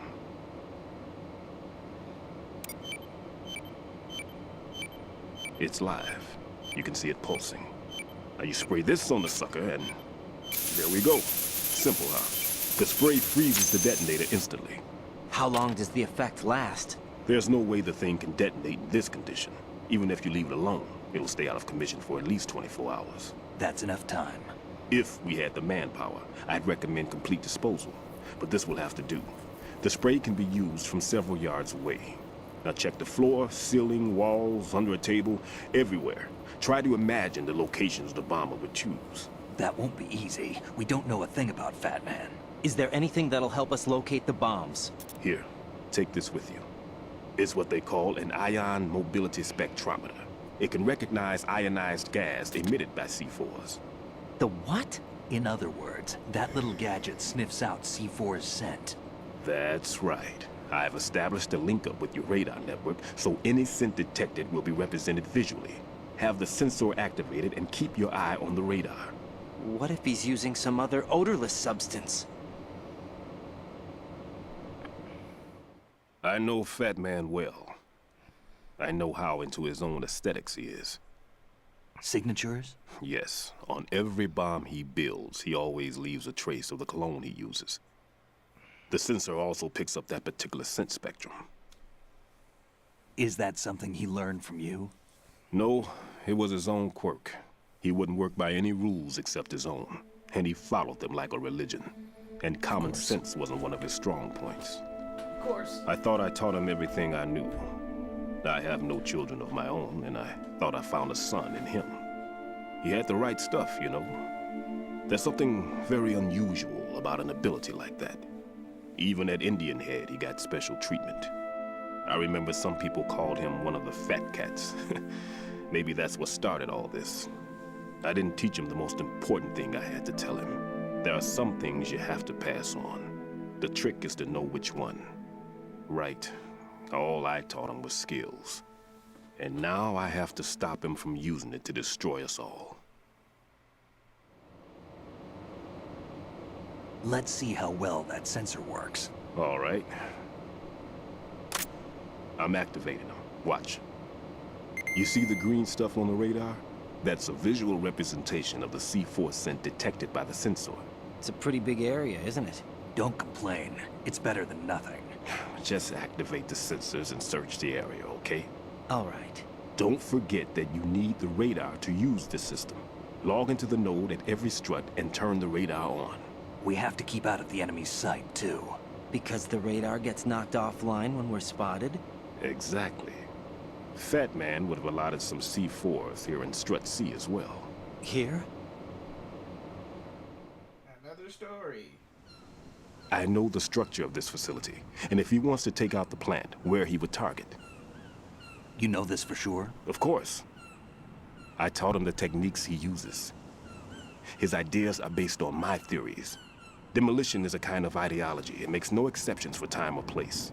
It's live. You can see it pulsing. Now you spray this on the sucker and there we go. Simple, huh? The spray freezes the detonator instantly. How long does the effect last? There's no way the thing can detonate in this condition. Even if you leave it alone, it'll stay out of commission for at least 24 hours. That's enough time. If we had the manpower, I'd recommend complete disposal. But this will have to do. The spray can be used from several yards away. Now check the floor, ceiling, walls, under a table, everywhere. Try to imagine the locations the bomber would choose. That won't be easy. We don't know a thing about Fat Man. Is there anything that'll help us locate the bombs? Here, take this with you. It's what they call an ion mobility spectrometer. It can recognize ionized gas emitted by C4s. The what? In other words, that little gadget sniffs out C4's scent. That's right. I've established a link-up with your radar network, so any scent detected will be represented visually. Have the sensor activated and keep your eye on the radar. What if he's using some other odorless substance? I know Fat Man well. I know how into his own aesthetics he is. Signatures? Yes. On every bomb he builds, he always leaves a trace of the cologne he uses. The sensor also picks up that particular scent spectrum. Is that something he learned from you? No, it was his own quirk. He wouldn't work by any rules except his own, and he followed them like a religion. And common sense wasn't one of his strong points. Of course. I thought I taught him everything I knew. I have no children of my own, and I thought I found a son in him. He had the right stuff, you know. There's something very unusual about an ability like that. Even at Indian Head, he got special treatment. I remember some people called him one of the fat cats. Maybe that's what started all this. I didn't teach him the most important thing I had to tell him. There are some things you have to pass on. The trick is to know which one. Right. All I taught him was skills. And now I have to stop him from using it to destroy us all. Let's see how well that sensor works. All right. I'm activating them. Watch. You see the green stuff on the radar? That's a visual representation of the C4 scent detected by the sensor. It's a pretty big area, isn't it? Don't complain. It's better than nothing. Just activate the sensors and search the area, okay? All right. Don't forget that you need the radar to use this system. Log into the node at every strut and turn the radar on. We have to keep out of the enemy's sight, too. Because the radar gets knocked offline when we're spotted? Exactly. Fat Man would have allotted some C4s here in Strut C as well. Here? Another story. I know the structure of this facility, and if he wants to take out the plant, where he would target. You know this for sure? Of course. I taught him the techniques he uses. His ideas are based on my theories. Demolition is a kind of ideology. It makes no exceptions for time or place.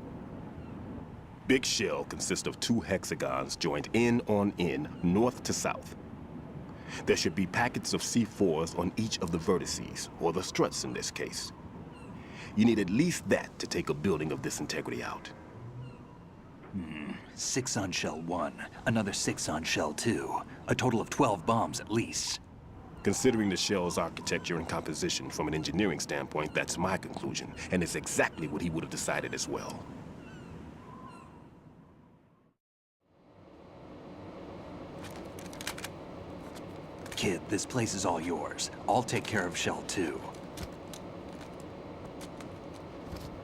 Big Shell consists of 2 hexagons joined end on end, north to south. There should be packets of C4s on each of the vertices, or the struts in this case. You need at least that to take a building of this integrity out. 6 on Shell 1, another 6 on Shell 2. A total of 12 bombs at least. Considering the shell's architecture and composition from an engineering standpoint, that's my conclusion, and it's exactly what he would have decided as well. Kid, this place is all yours. I'll take care of Shell 2.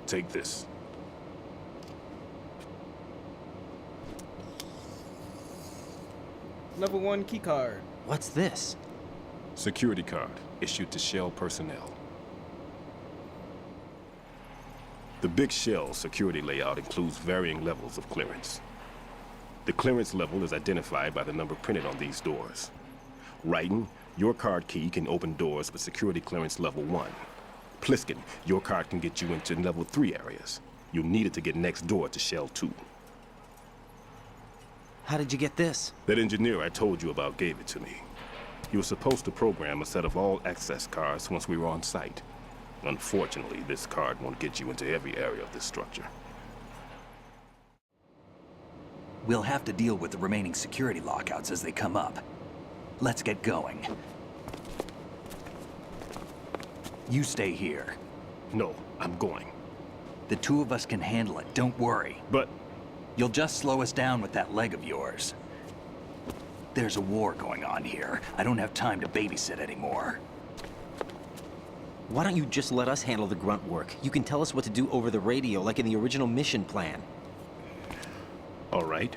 Take this. Level 1 keycard. What's this? Security card issued to Shell personnel. The Big Shell security layout includes varying levels of clearance. The clearance level is identified by the number printed on these doors. Raiden, your card key can open doors with security clearance level 1. Pliskin, your card can get you into level 3 areas. You'll need it to get next door to Shell 2. How did you get this? That engineer I told you about gave it to me. He was supposed to program a set of all access cards once we were on site. Unfortunately, this card won't get you into every area of this structure. We'll have to deal with the remaining security lockouts as they come up. Let's get going. You stay here. No, I'm going. The 2 of us can handle it, don't worry. But... You'll just slow us down with that leg of yours. There's a war going on here. I don't have time to babysit anymore. Why don't you just let us handle the grunt work? You can tell us what to do over the radio, like in the original mission plan. All right.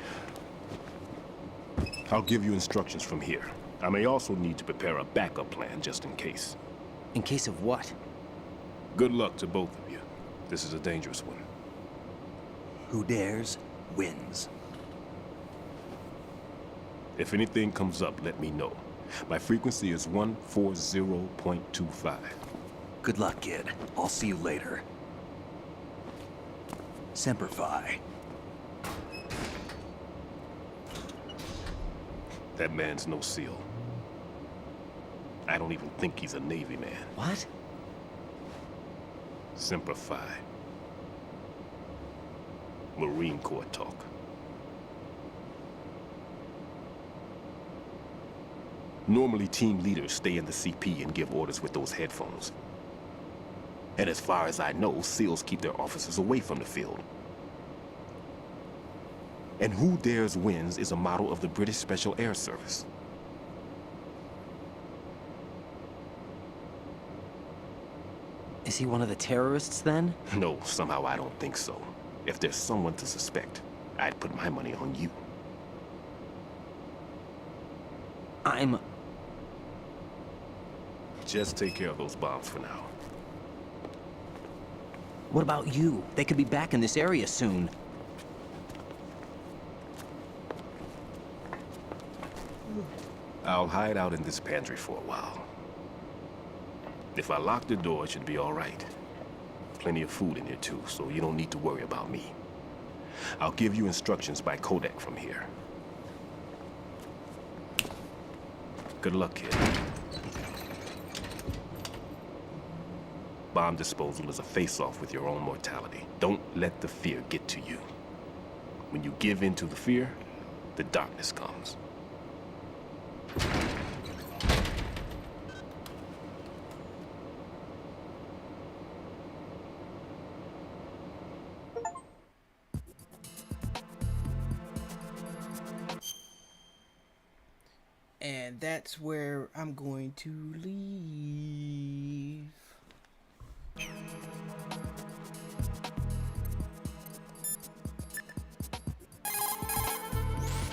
I'll give you instructions from here. I may also need to prepare a backup plan just in case. In case of what? Good luck to both of you. This is a dangerous one. Who dares, wins. If anything comes up, let me know. My frequency is 140.25. Good luck, kid. I'll see you later. Semper Fi. That man's no SEAL. I don't even think he's a Navy man. What? Semper Fi. Marine Corps talk. Normally, team leaders stay in the CP and give orders with those headphones. And as far as I know, SEALs keep their officers away from the field. And Who Dares Wins is a model of the British Special Air Service. Is he one of the terrorists then? No, somehow I don't think so. If there's someone to suspect, I'd put my money on you. Just take care of those bombs for now. What about you? They could be back in this area soon. I'll hide out in this pantry for a while. If I lock the door, it should be all right. Plenty of food in here too, so you don't need to worry about me. I'll give you instructions by codec from here. Good luck, kid. Bomb disposal is a face-off with your own mortality. Don't let the fear get to you. When you give in to the fear, the darkness comes. And that's where I'm going to leave.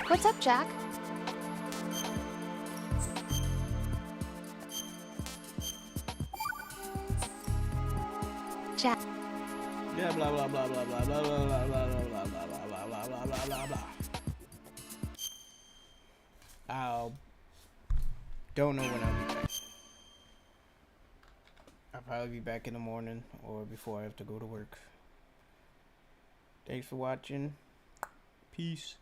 What's up, Jack? Jack. Blah blah blah blah blah blah blah blah blah blah blah blah blah blah blah blah. Don't know when I'll be back. I'll probably be back in the morning or before I have to go to work. Thanks for watching. Peace.